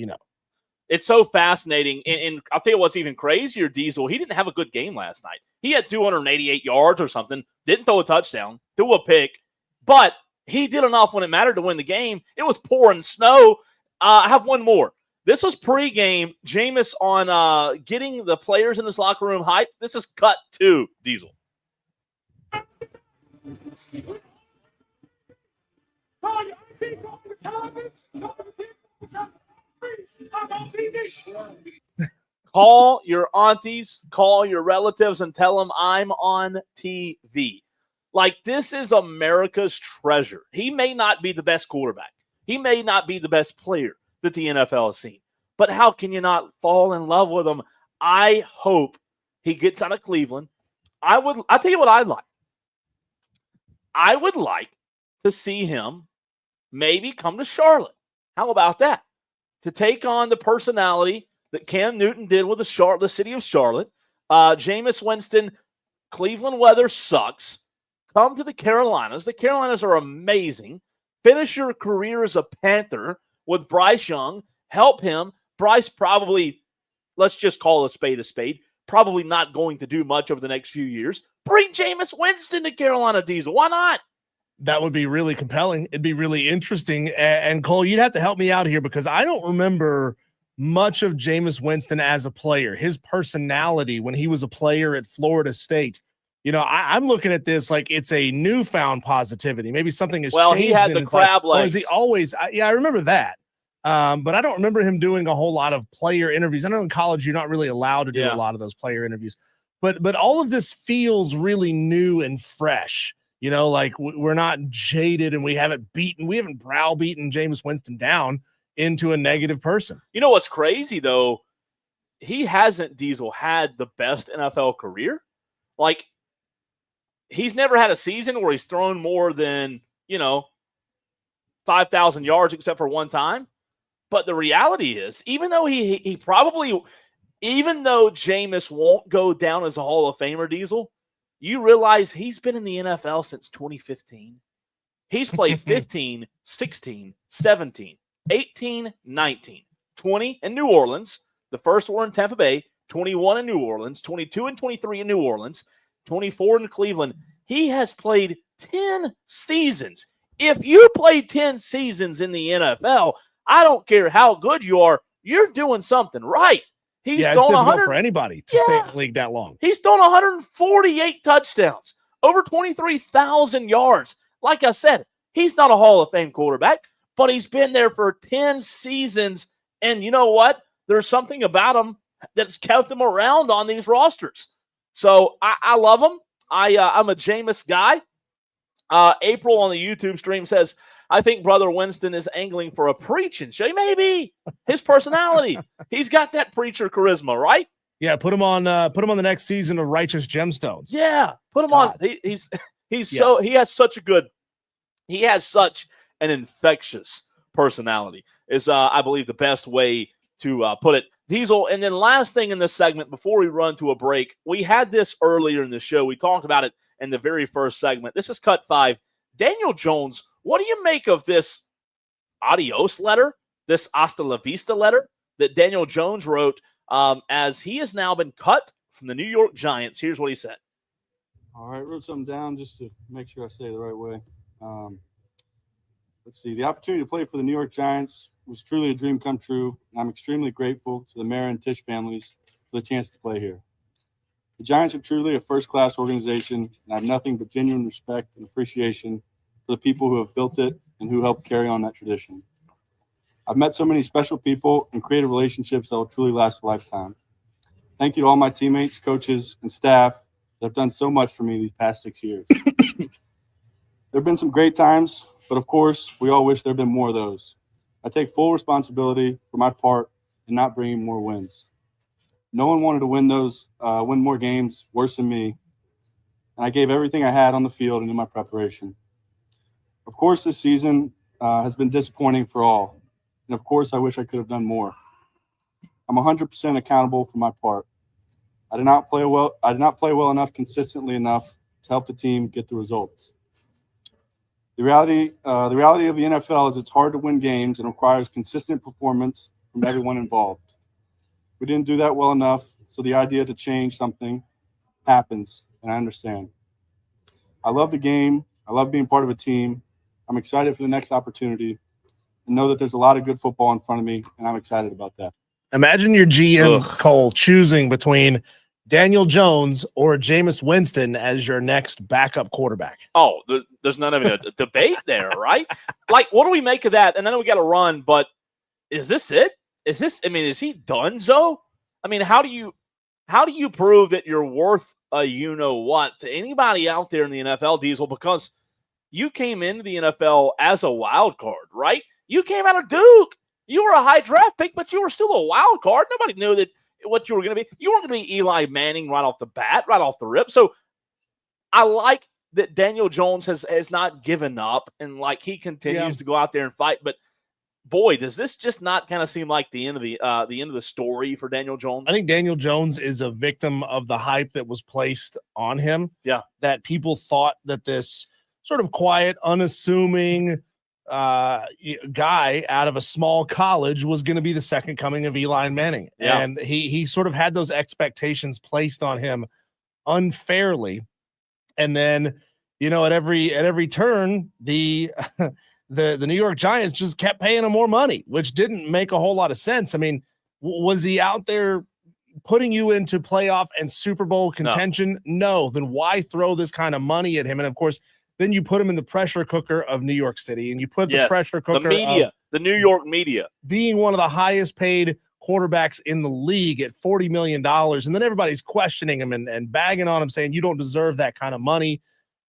It's so fascinating. And I'll tell you what's even crazier, Diesel. He didn't have a good game last night. He had 288 yards or something, didn't throw a touchdown, threw a pick, but He did enough when it mattered to win the game. It was pouring snow. I have one more. This was pregame. Jameis on getting the players in his locker room hyped. This is cut 2, Diesel. Call your aunties, call your relatives, and tell them I'm on TV. Like, this is America's treasure. He may not be the best quarterback. He may not be the best player that the NFL has seen. But how can you not fall in love with him? I hope he gets out of Cleveland. I'll tell you what I'd like. I would like to see him maybe come to Charlotte. How about that? To take on the personality that Cam Newton did with the city of Charlotte. Jameis Winston, Cleveland weather sucks. Come to the Carolinas. The Carolinas are amazing. Finish your career as a Panther with Bryce Young. Help him. Bryce probably, let's just call a spade, probably not going to do much over the next few years. Bring Jameis Winston to Carolina, Diesel. Why not? That would be really compelling. It'd be really interesting. And Cole, you'd have to help me out here because I don't remember much of Jameis Winston as a player, his personality when he was a player at Florida State. You know, I'm looking at this like it's a newfound positivity. Maybe something has changed. Well, he had the crab legs. Or is he always? I remember that. But I don't remember him doing a whole lot of player interviews. I know in college you're not really allowed to do a lot of those player interviews. But all of this feels really new and fresh. You know, like we're not jaded and we haven't browbeaten Jameis Winston down into a negative person. You know what's crazy, though? He hasn't, Diesel, had the best NFL career. Like, he's never had a season where he's thrown more than, 5,000 yards except for one time. But the reality is, even though even though Jameis won't go down as a Hall of Famer, Diesel, you realize he's been in the NFL since 2015. He's played 15, 16, 17, 18, 19, 20 in New Orleans. The first were in Tampa Bay, 21 in New Orleans, 22 and 23 in New Orleans, 24 in Cleveland. He has played 10 seasons. If you play 10 seasons in the NFL, I don't care how good you are, you're doing something right. He's thrown 100 for anybody to stay in the league that long. He's thrown 148 touchdowns, over 23,000 yards. Like I said, he's not a Hall of Fame quarterback, but he's been there for 10 seasons. And you know what? There's something about him that's kept him around on these rosters. So I love him. I'm a Jameis guy. April on the YouTube stream says, I think Brother Winston is angling for a preaching show. Maybe his personality. He's got that preacher charisma, right? Yeah, put him on the next season of Righteous Gemstones. Yeah, put him on. He has such an infectious personality. Is I believe the best way to put it. Diesel, and then last thing in this segment before we run to a break, we had this earlier in the show. We talked about it in the very first segment. This is cut 5. Daniel Jones, what do you make of this adios letter, this hasta la vista letter that Daniel Jones wrote as he has now been cut from the New York Giants? Here's what he said. All right, wrote something down just to make sure I say it the right way. Let's see. The opportunity to play for the New York Giants was truly a dream come true, and I'm extremely grateful to the Mayor and Tisch families for the chance to play here. The Giants are truly a first-class organization, and I have nothing but genuine respect and appreciation for the people who have built it and who helped carry on that tradition. I've met so many special people and created relationships that will truly last a lifetime. Thank you to all my teammates, coaches, and staff that have done so much for me these past 6 years. There have been some great times, but of course, we all wish there had been more of those. I take full responsibility for my part in not bringing more wins. No one wanted to win more games worse than me, and I gave everything I had on the field and in my preparation. Of course, this season has been disappointing for all, and of course, I wish I could have done more. I'm 100% accountable for my part. I did not play well enough consistently enough to help the team get the results. The reality of the NFL is it's hard to win games and requires consistent performance from everyone involved. We didn't do that well enough, so the idea to change something happens, and I understand. I love the game. I love being part of a team, I'm excited for the next opportunity and know that there's a lot of good football in front of me, and I'm excited about that. Imagine your GM, Cole, choosing between Daniel Jones or Jameis Winston as your next backup quarterback. Oh, there's not even a debate there, right? Like, what do we make of that? And I know we got to run, but is this it? Is he done, Zoe? I mean, how do you prove that you're worth a you-know-what to anybody out there in the NFL, Diesel? Because you came into the NFL as a wild card, right? You came out of Duke. You were a high draft pick, but you were still a wild card. Nobody knew that what you were going to be. You weren't going to be Eli Manning right off the bat, right off the rip. So I like that Daniel Jones has not given up, and like he continues to go out there and fight. But boy, does this just not kind of seem like the end of the story for Daniel Jones? I think Daniel Jones is a victim of the hype that was placed on him. Yeah, that people thought that this sort of quiet, unassuming guy out of a small college was going to be the second coming of Eli Manning. Yeah. And he sort of had those expectations placed on him unfairly. And then, at every turn, the New York Giants just kept paying him more money, which didn't make a whole lot of sense. I mean, was he out there putting you into playoff and Super Bowl contention? No. Then why throw this kind of money at him? And of course, then you put him in the pressure cooker of New York City, and you put the pressure cooker the media, the New York media, being one of the highest paid quarterbacks in the league at $40 million. And then everybody's questioning him and bagging on him, saying you don't deserve that kind of money.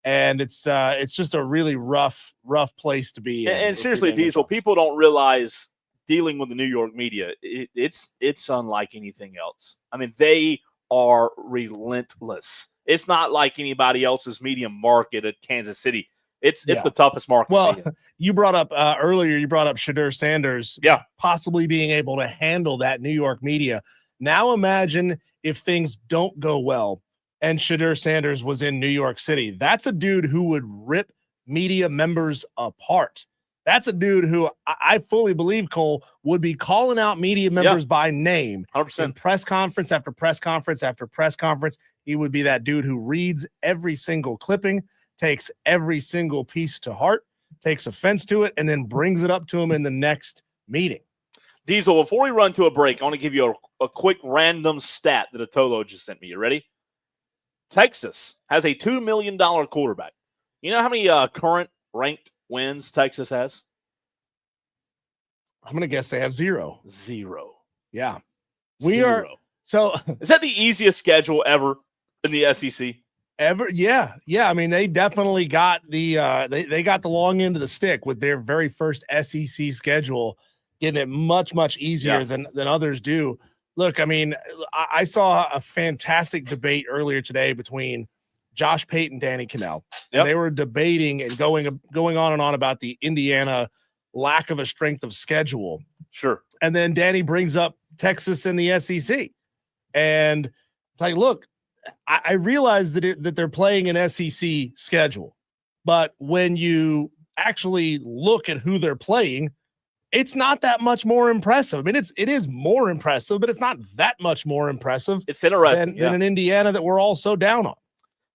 And it's just a really rough place to be. And seriously, Diesel, people don't realize dealing with the New York media, it's unlike anything else. I mean, they are relentless. It's not like anybody else's media market at Kansas City. It's the toughest market. Well, you brought up earlier, Shedeur Sanders possibly being able to handle that New York media. Now imagine if things don't go well and Shedeur Sanders was in New York City. That's a dude who would rip media members apart. That's a dude who I fully believe, Cole, would be calling out media members by name. 100%. In press conference after press conference after press conference. He would be that dude who reads every single clipping, takes every single piece to heart, takes offense to it, and then brings it up to him in the next meeting. Diesel, before we run to a break, I want to give you a quick random stat that Atolo just sent me. You ready? Texas has a $2 million quarterback. You know how many current ranked wins Texas has? I'm going to guess they have 0. 0. Yeah. So is that the easiest schedule ever in the SEC? Ever? Yeah. I mean, they definitely got the they got the long end of the stick with their very first SEC schedule, getting it much easier than others do. Look, I mean, I saw a fantastic debate earlier today between Josh Pate and Danny Cannell. And they were debating and going on and on about the Indiana lack of a strength of schedule. Sure. And then Danny brings up Texas and the SEC. And it's like, look, I realize that they're playing an SEC schedule, but when you actually look at who they're playing, it's not that much more impressive. I mean, it is more impressive, but it's not that much more impressive. It's interesting than an Indiana that we're all so down on.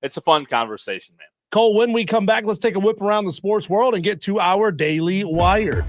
It's a fun conversation, man. Cole, when we come back, let's take a whip around the sports world and get to our Daily Wire.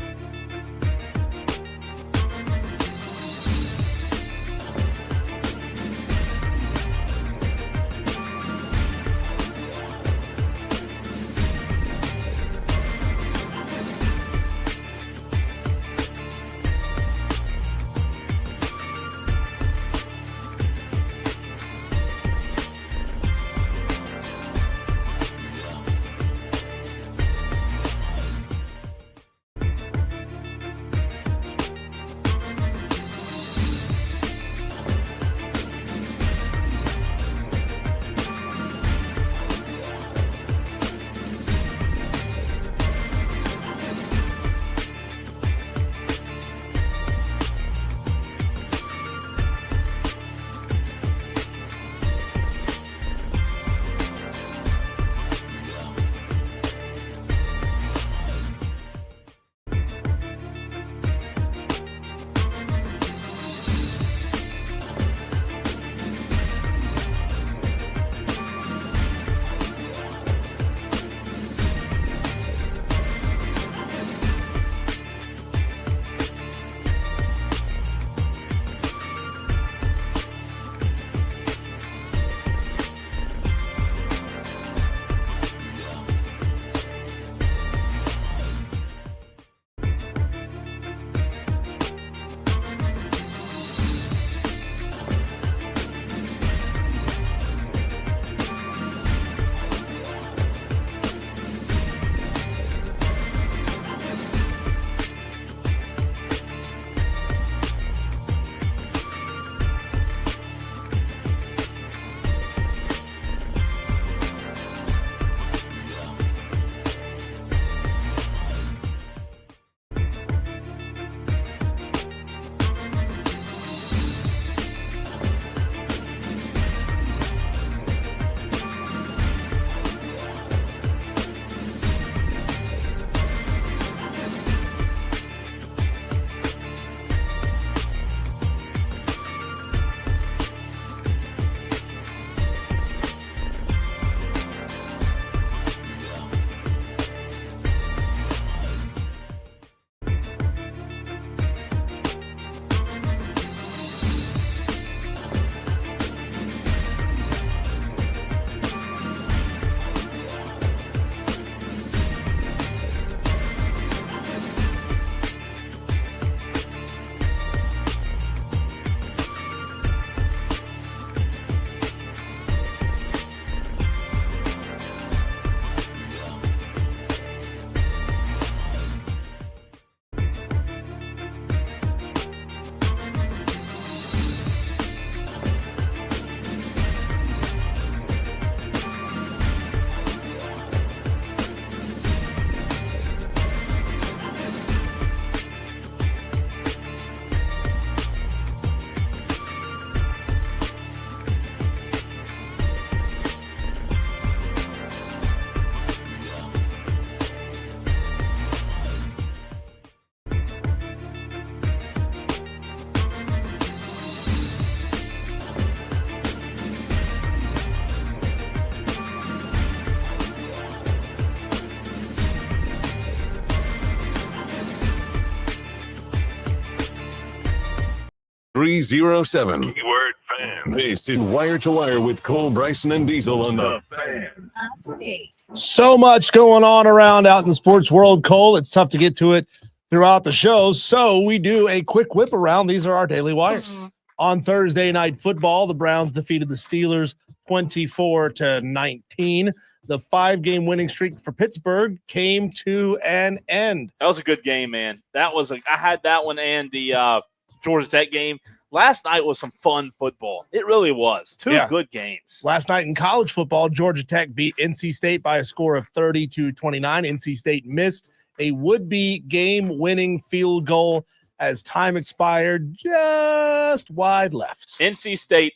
1-307. Keyword fan. This is Wire to Wire with Cole, Bryson, and Diesel on the Fan. Upstate. So much going on around out in the sports world, Cole. It's tough to get to it throughout the show, so we do a quick whip around. These are our daily wires. On Thursday Night Football, the Browns defeated the Steelers 24-19. The 5-game winning streak for Pittsburgh came to an end. That was a good game, man. I had that one and the Georgia Tech game. Last night was some fun football. It really was. Two good games. Last night in college football, Georgia Tech beat NC State by a score of 30-29. NC State missed a would-be game-winning field goal as time expired just wide left. NC State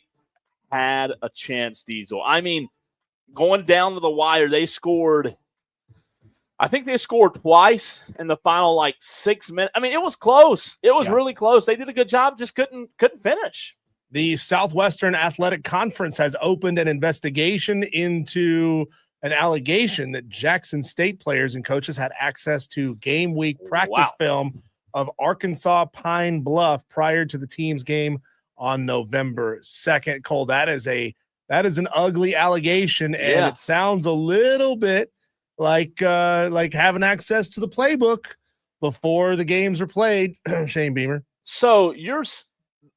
had a chance, Diesel. I mean, going down to the wire, they scored – I think they scored twice in the final, 6 minutes. I mean, it was close. It was really close. They did a good job, just couldn't finish. The Southwestern Athletic Conference has opened an investigation into an allegation that Jackson State players and coaches had access to game week practice film of Arkansas Pine Bluff prior to the team's game on November 2nd. Cole, that is an ugly allegation, and it sounds a little bit like having access to the playbook before the games are played. Shane Beamer. So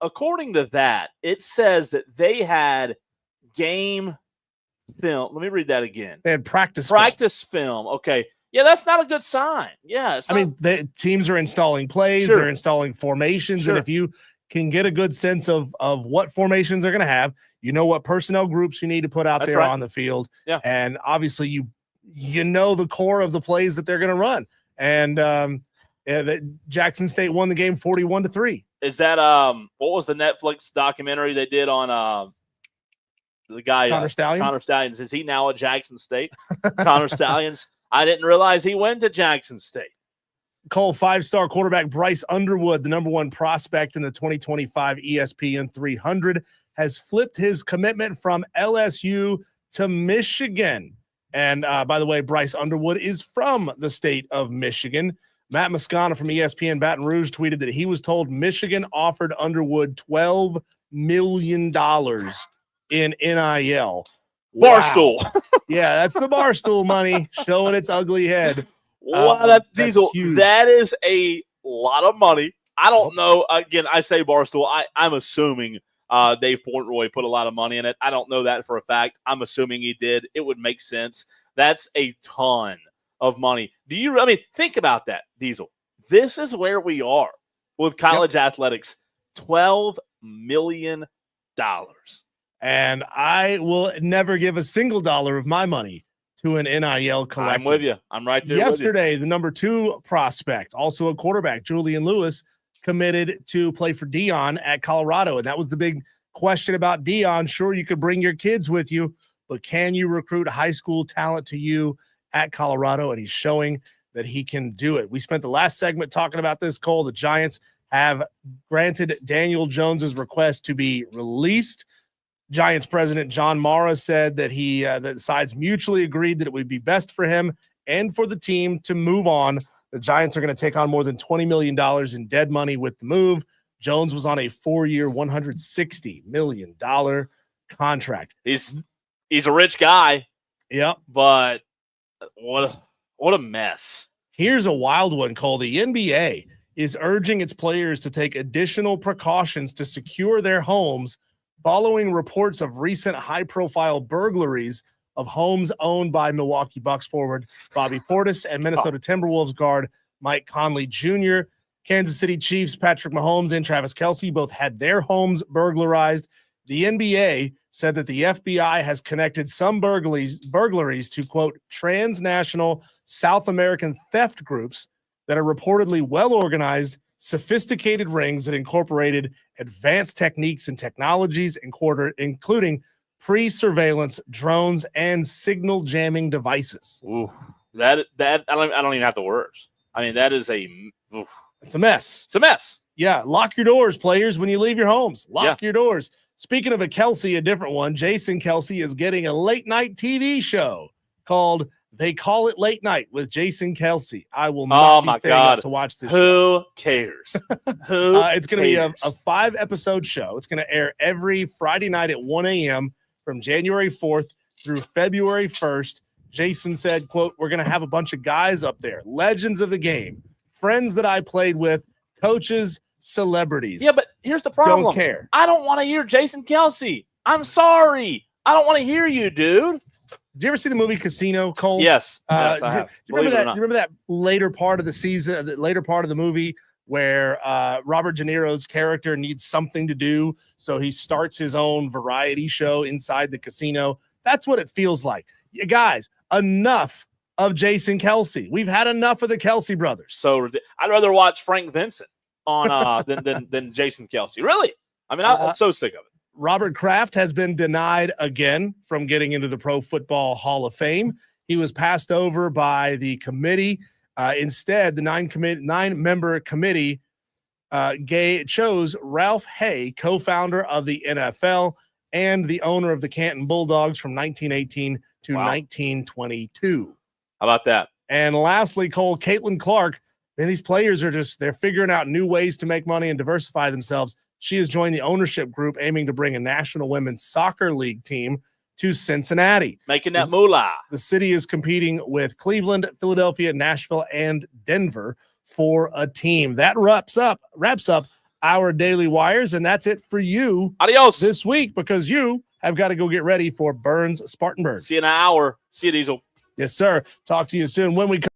according to that, it says that they had game film. Let me read that again. They had practice film. Okay. Yeah, that's not a good sign. Yeah. The teams are installing plays. They're installing formations. And if you can get a good sense of what formations they're going to have, you know what personnel groups you need to put out there on the field. Yeah. And obviously you know the core of the plays that they're going to run. And Jackson State won the game 41-3. Is that what was the Netflix documentary they did on the guy Connor Stallions? Connor Stallions. Is he now at Jackson State? Connor Stallions. I didn't realize he went to Jackson State. Cole, 5-star quarterback Bryce Underwood, the number 1 prospect in the 2025 ESPN 300, has flipped his commitment from LSU to Michigan. And by the way, Bryce Underwood is from the state of Michigan. Matt Moscona from ESPN Baton Rouge tweeted that he was told Michigan offered Underwood $12 million in NIL. Barstool. Yeah, that's the Barstool money showing its ugly head. Diesel, that is a lot of money. I don't know. Again, I say Barstool. I'm assuming Dave Portnoy put a lot of money in it. I don't know that for a fact. I'm assuming he did. It would make sense. That's a ton of money. Think about that, Diesel. This is where we are with college athletics. $12 million. And I will never give a single dollar of my money to an NIL collective. I'm with you. I'm right there Yesterday, the number 2 prospect, also a quarterback, Julian Lewis, committed to play for Dion at Colorado. And that was the big question about Dion. Sure, you could bring your kids with you, but can you recruit high school talent to you at Colorado? And he's showing that he can do it. We spent the last segment talking about this, Cole. The Giants have granted Daniel Jones's request to be released. Giants president John Mara said that that the sides mutually agreed that it would be best for him and for the team to move on. The Giants are going to take on more than $20 million in dead money with the move. Jones was on a 4-year, $160 million contract. He's a rich guy. Yep. But what a mess. Here's a wild one, Cole. The NBA is urging its players to take additional precautions to secure their homes following reports of recent high-profile burglaries of homes owned by Milwaukee Bucks forward Bobby Portis and Minnesota Timberwolves guard Mike Conley Jr. Kansas City Chiefs Patrick Mahomes and Travis Kelce both had their homes burglarized. The NBA said that the FBI has connected some burglaries to, quote, transnational South American theft groups that are reportedly well-organized, sophisticated rings that incorporated advanced techniques and technologies, including pre-surveillance drones and signal jamming devices. Ooh, that I don't even have the words. I mean, that is it's a mess. It's a mess. Yeah, lock your doors, players, when you leave your homes. Lock your doors. Speaking of a Kelce, a different one, Jason Kelce is getting a late-night TV show called They Call It Late Night with Jason Kelsey. I will not be staying up to watch this show. Who cares? Who It's going to be a 5-episode show. It's going to air every Friday night at 1 a.m. from January 4th through February 1st. Jason said, quote, we're going to have a bunch of guys up there, legends of the game, friends that I played with, coaches, celebrities. Yeah, but here's the problem. Don't care. I don't want to hear Jason Kelsey. I'm sorry. I don't want to hear you, dude. Did you ever see the movie Casino, Cole? Yes. Yes, I have. Do you remember that later part of the season, the later part of the movie where Robert De Niro's character needs something to do, so he starts his own variety show inside the casino? That's what it feels like. You guys, enough of Jason Kelsey. We've had enough of the Kelsey brothers. So I'd rather watch Frank Vincent on than Jason Kelsey. Really? I mean, I'm so sick of it. Robert Kraft has been denied again from getting into the Pro Football Hall of Fame. He was passed over by the committee. Instead, the nine-member committee chose Ralph Hay, co-founder of the NFL and the owner of the Canton Bulldogs from 1918 to 1922. How about that? And lastly, Cole, Caitlin Clark, and these players are they're figuring out new ways to make money and diversify themselves. She has joined the ownership group aiming to bring a National Women's Soccer League team to Cincinnati. Making that moolah. The city is competing with Cleveland, Philadelphia, Nashville, and Denver for a team. That wraps up our Daily Wires, and that's it for you. Adios. This week, because you have got to go get ready for Burns Spartanburg. See you in an hour. See you, Diesel. Yes, sir. Talk to you soon. When we come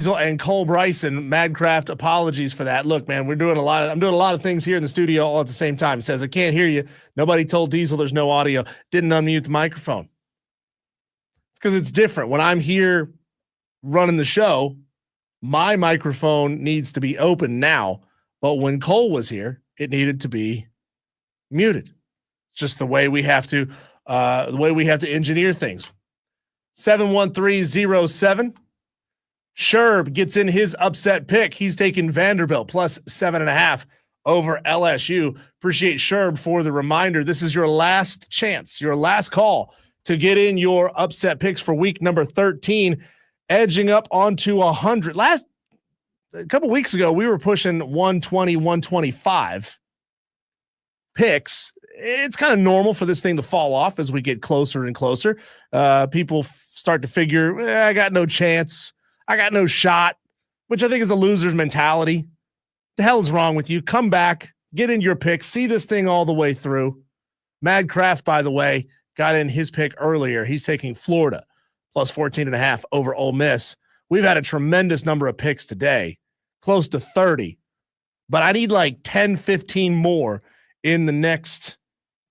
Diesel and Cole Bryson. Madcraft, apologies for that. Look, man, I'm doing a lot of things here in the studio all at the same time. He says, I can't hear you. Nobody told Diesel there's no audio. Didn't unmute the microphone. It's because it's different. When I'm here running the show, my microphone needs to be open now. But when Cole was here, it needed to be muted. It's just the way we have to engineer things. 71307. Sherb gets in his upset pick. He's taking Vanderbilt plus 7.5 over LSU. Appreciate Sherb for the reminder. This is your last chance, your last call to get in your upset picks for week number 13, edging up onto 100. A couple weeks ago, we were pushing 120, 125 picks. It's kind of normal for this thing to fall off as we get closer and closer. People start to figure, I got no chance. I got no shot, which I think is a loser's mentality. The hell is wrong with you? Come back, get in your picks, see this thing all the way through. Madcraft, by the way, got in his pick earlier. He's taking Florida plus 14.5 over Ole Miss. We've had a tremendous number of picks today, close to 30, but I need like 10, 15 more in the next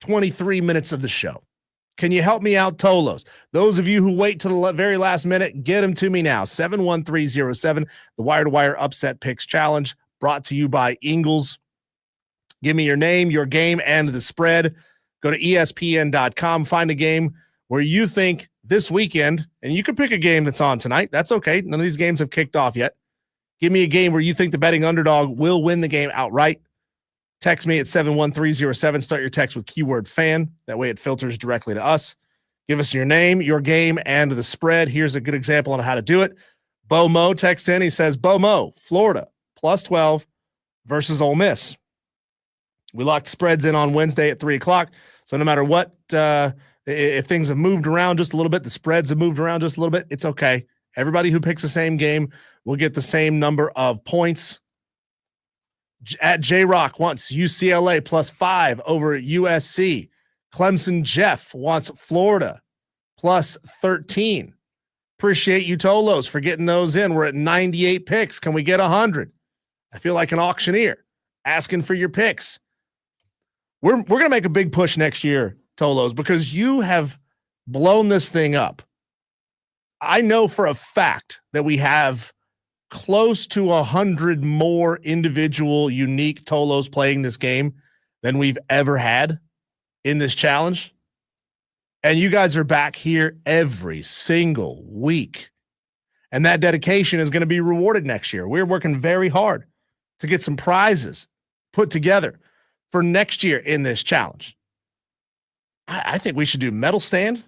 23 minutes of the show. Can you help me out, Tolos? Those of you who wait till the very last minute, get them to me now. 71307, the Wire to Wire Upset Picks Challenge, brought to you by Ingles. Give me your name, your game, and the spread. Go to ESPN.com, find a game where you think this weekend, and you can pick a game that's on tonight. That's okay. None of these games have kicked off yet. Give me a game where you think the betting underdog will win the game outright. Text me at 71307. Start your text with keyword fan. That way it filters directly to us. Give us your name, your game, and the spread. Here's a good example on how to do it. Bo Mo texts in. He says, Bo Mo, Florida, plus 12 versus Ole Miss. We locked spreads in on Wednesday at 3 o'clock. So no matter what, if things have moved around just a little bit, the spreads have moved around just a little bit, it's okay. Everybody who picks the same game will get the same number of points. At J-Rock wants UCLA plus 5 over USC. Clemson Jeff wants Florida plus 13. Appreciate you, Tolos, for getting those in. We're at 98 picks. Can we get 100? I feel like an auctioneer asking for your picks. We're going to make a big push next year, Tolos, because you have blown this thing up. I know for a fact that we have close to 100 more individual unique Tolos playing this game than we've ever had in this challenge. And you guys are back here every single week. And that dedication is going to be rewarded next year. We're working very hard to get some prizes put together for next year in this challenge. I think we should do medal stand.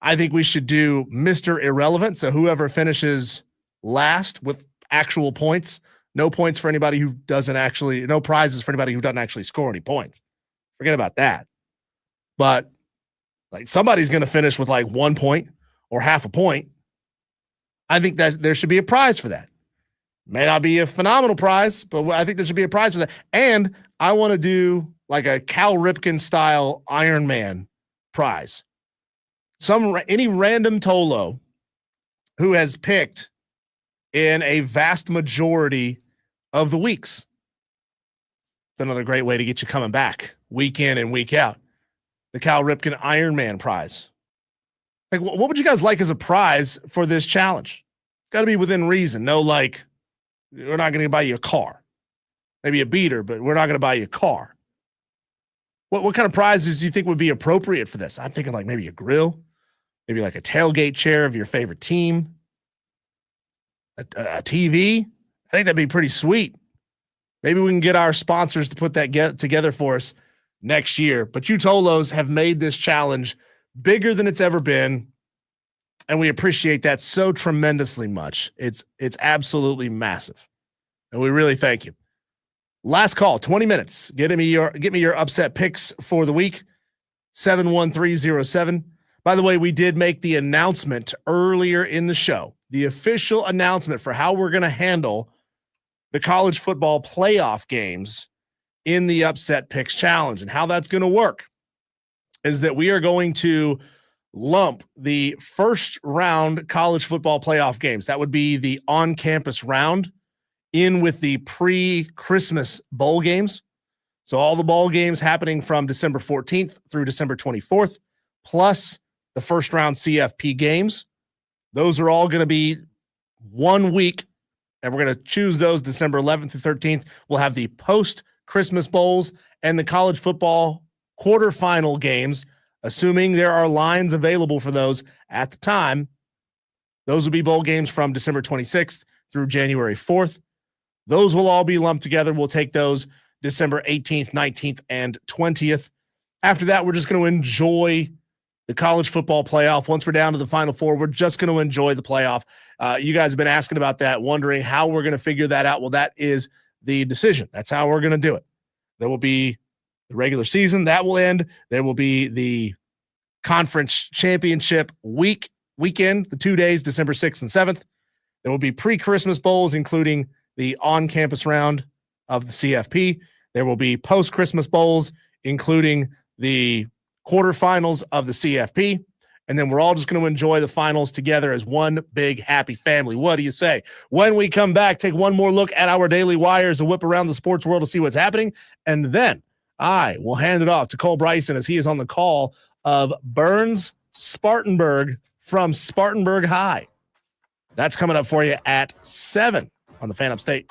I think we should do Mr. Irrelevant. So whoever finishes last with actual points, no points for anybody who doesn't actually, no prizes for anybody who doesn't actually score any points. Forget about that. But like somebody's going to finish with like 1 point or half a point. I think that there should be a prize for that. May not be a phenomenal prize, but I think there should be a prize for that. And I want to do like a Cal Ripken style Iron Man prize. Any random Tolo who has picked in a vast majority of the weeks. It's another great way to get you coming back week in and week out. The Cal Ripken Iron Man prize. Like, what would you guys like as a prize for this challenge? It's got to be within reason. No, like, we're not going to buy you a car. Maybe a beater, but we're not going to buy you a car. What kind of prizes do you think would be appropriate for this? I'm thinking like maybe a grill, maybe like a tailgate chair of your favorite team, a TV. I think that'd be pretty sweet. Maybe we can get our sponsors to put that together for us next year. But you Tolos have made this challenge bigger than it's ever been, and we appreciate that so tremendously much. It's absolutely massive, and we really thank you. Last call, 20 minutes. Get me your upset picks for the week. 71307. By the way, we did make the announcement earlier in the show, the official announcement for how we're going to handle the college football playoff games in the upset picks challenge. And how that's going to work is that we are going to lump the first round college football playoff games. That would be the on-campus round in with the pre-Christmas bowl games. So all the bowl games happening from December 14th through December 24th, plus the first round CFP games. Those are all going to be 1 week, and we're going to choose those December 11th through 13th. We'll have the post-Christmas bowls and the college football quarterfinal games, assuming there are lines available for those at the time. Those will be bowl games from December 26th through January 4th. Those will all be lumped together. We'll take those December 18th, 19th, and 20th. After that, we're just going to enjoy the college football playoff. Once we're down to the Final Four, we're just going to enjoy the playoff. You guys have been asking about that, wondering how we're going to figure that out. Well, that is the decision. That's how we're going to do it. There will be the regular season. That will end. There will be the conference championship weekend, the 2 days, December 6th and 7th. There will be pre-Christmas bowls, including the on-campus round of the CFP. There will be post-Christmas bowls, including the quarterfinals of the CFP. And then we're all just going to enjoy the finals together as one big happy family. What do you say? When we come back, take one more look at our daily wires, a whip around the sports world to see what's happening. And then I will hand it off to Cole Bryson as he is on the call of Burns Spartanburg from Spartanburg High. That's coming up for you at 7 on the Fan Upstate.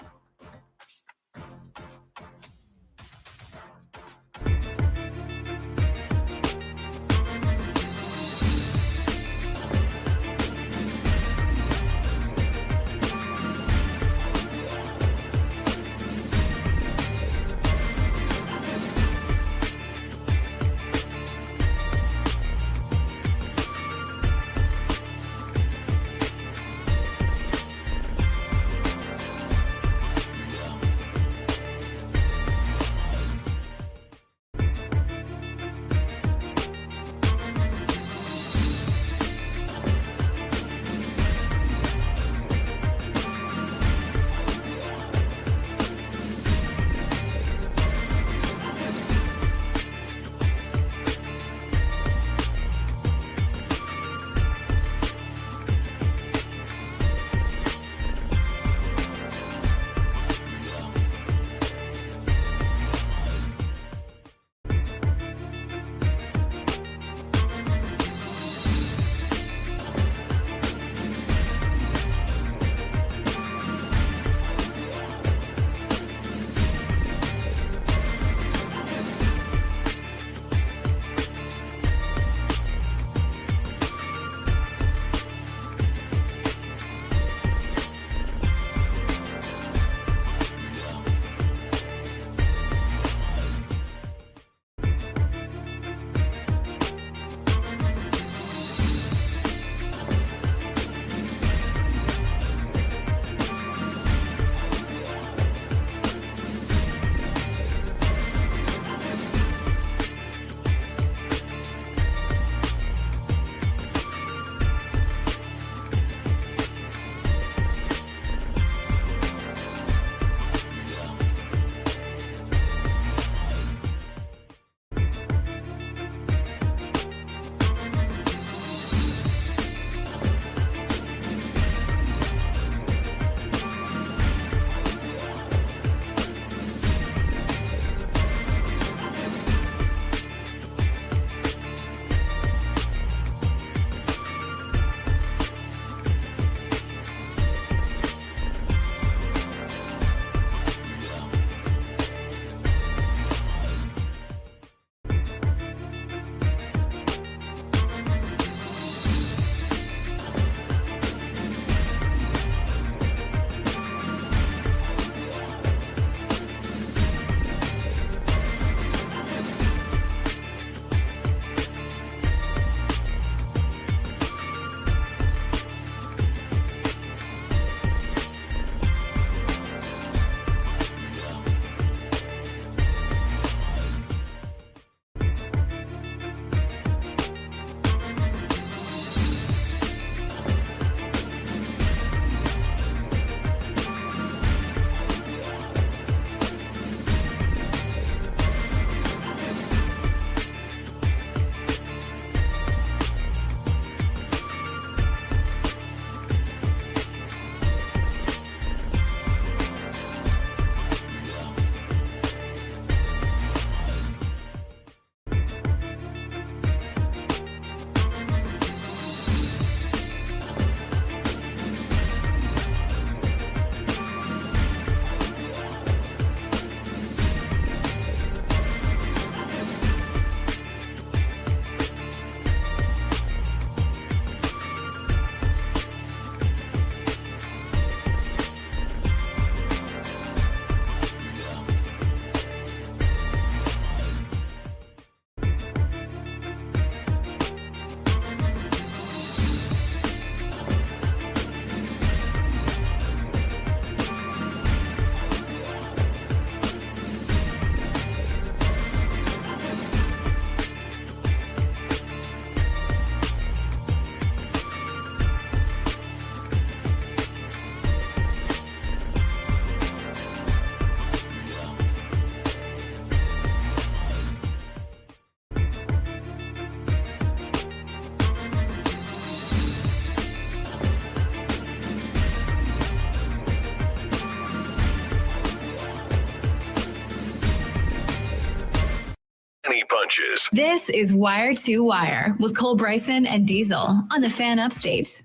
hunches. This is Wire to Wire with Cole Bryson and Diesel on the Fan Upstate.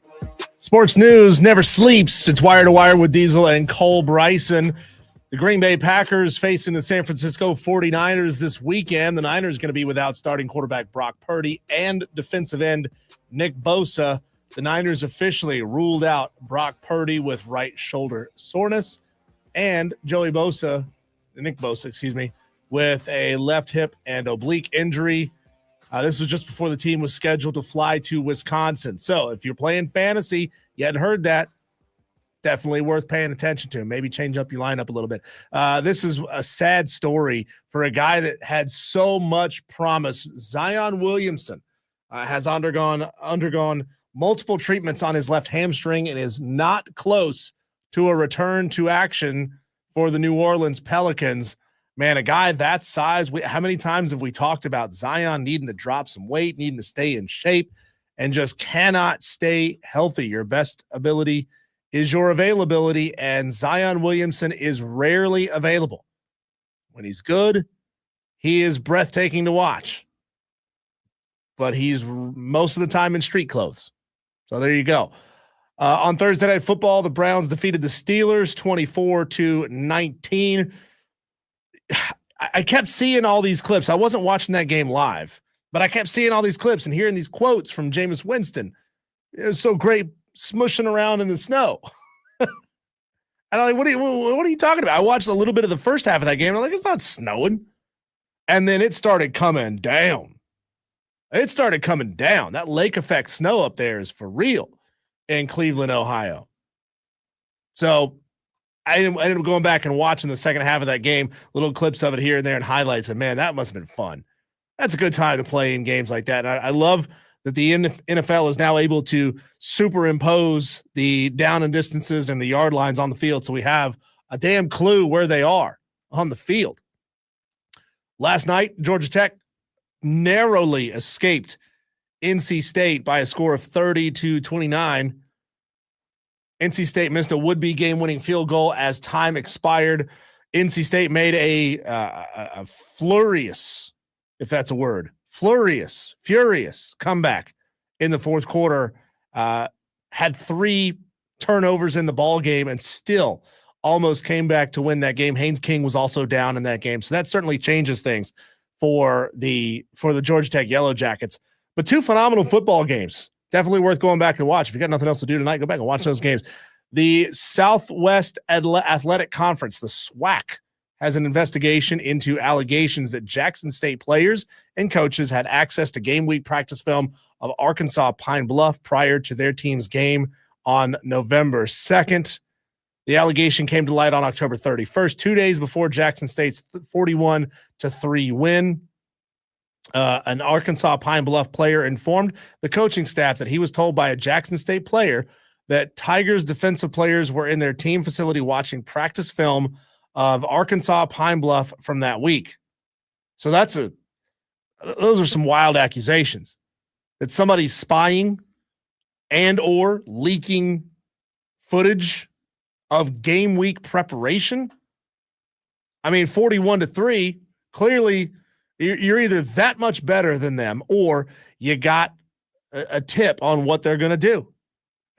Sports news never sleeps. It's Wire to Wire with Diesel and Cole Bryson. The Green Bay Packers facing the San Francisco 49ers this weekend. The Niners going to be without starting quarterback Brock Purdy and defensive end Nick Bosa. The Niners officially ruled out Brock Purdy with right shoulder soreness and Nick Bosa, with a left hip and oblique injury. This was just before the team was scheduled to fly to Wisconsin. So if you're playing fantasy, you hadn't heard that, definitely worth paying attention to. Maybe change up your lineup a little bit. This is a sad story for a guy that had so much promise. Zion Williamson has undergone multiple treatments on his left hamstring and is not close to a return to action for the New Orleans Pelicans. Man, a guy that size, how many times have we talked about Zion needing to drop some weight, needing to stay in shape, and just cannot stay healthy? Your best ability is your availability, and Zion Williamson is rarely available. When he's good, he is breathtaking to watch, but he's most of the time in street clothes. So there you go. On Thursday Night Football, the Browns defeated the Steelers 24-19. I kept seeing all these clips. I wasn't watching that game live, but I kept seeing all these clips and hearing these quotes from Jameis Winston. It was so great smushing around in the snow. And I'm like, what are you talking about? I watched a little bit of the first half of that game. And I'm like, it's not snowing. And then it started coming down. That lake effect snow up there is for real in Cleveland, Ohio. So I ended up going back and watching the second half of that game, little clips of it here and there and highlights. And man, that must have been fun. That's a good time to play in games like that. And I love that the NFL is now able to superimpose the down and distances and the yard lines on the field. So we have a damn clue where they are on the field. Last night, Georgia Tech narrowly escaped NC State by a score of 30-29. NC State missed a would-be game-winning field goal as time expired. NC State made a furious, if that's a word, furious comeback in the fourth quarter. Had 3 turnovers in the ball game and still almost came back to win that game. Haynes King was also down in that game, so that certainly changes things for the Georgia Tech Yellow Jackets. But 2 phenomenal football games. Definitely worth going back and watch. If you got nothing else to do tonight, go back and watch those games. The Southwest Athletic Conference, the SWAC, has an investigation into allegations that Jackson State players and coaches had access to game week practice film of Arkansas Pine Bluff prior to their team's game on November 2nd. The allegation came to light on October 31st, 2 days before Jackson State's 41-3 win. An Arkansas Pine Bluff player informed the coaching staff that he was told by a Jackson State player that Tigers defensive players were in their team facility watching practice film of Arkansas Pine Bluff from that week. So those are some wild accusations that somebody's spying and or leaking footage of game week preparation. I mean, 41-3, clearly you're either that much better than them or you got a tip on what they're going to do.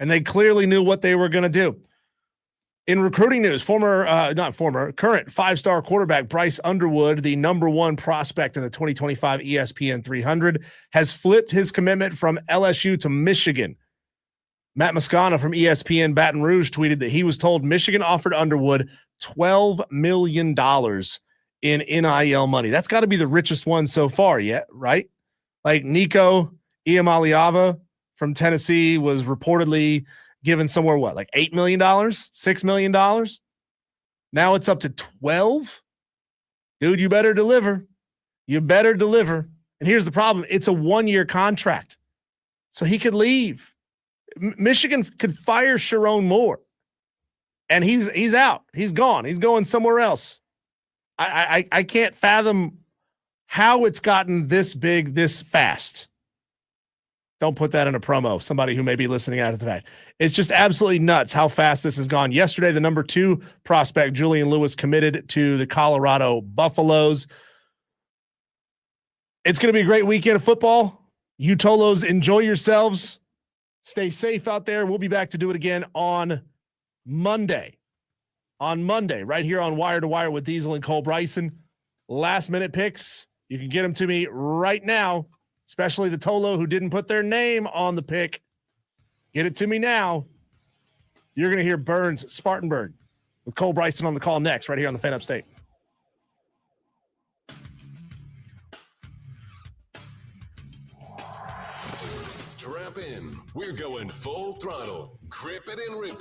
And they clearly knew what they were going to do. In recruiting news, current 5-star quarterback Bryce Underwood, the number 1 prospect in the 2025 ESPN 300, has flipped his commitment from LSU to Michigan. Matt Moscana from ESPN Baton Rouge tweeted that he was told Michigan offered Underwood $12 million in NIL money. That's got to be the richest one so far yet, right? Like Nico Iamaleava from Tennessee was reportedly given somewhere, like $8 million, $6 million? Now it's up to 12? Dude, you better deliver. You better deliver. And here's the problem. It's a 1-year contract. So he could leave. Michigan could fire Sharon Moore. And he's out. He's gone. He's going somewhere else. I can't fathom how it's gotten this big this fast. Don't put that in a promo. Somebody who may be listening out of the fact. It's just absolutely nuts how fast this has gone. Yesterday, the number 2 prospect, Julian Lewis, committed to the Colorado Buffaloes. It's going to be a great weekend of football. You Tolos, enjoy yourselves. Stay safe out there. We'll be back to do it again on Monday. Right here on Wire to Wire with Diesel and Cole Bryson. Last minute picks. You can get them to me right now, especially the Tolo who didn't put their name on the pick. Get it to me now. You're going to hear Burns Spartanburg with Cole Bryson on the call next, right here on the Fan Upstate. Strap in. We're going full throttle. Grip it and rip it.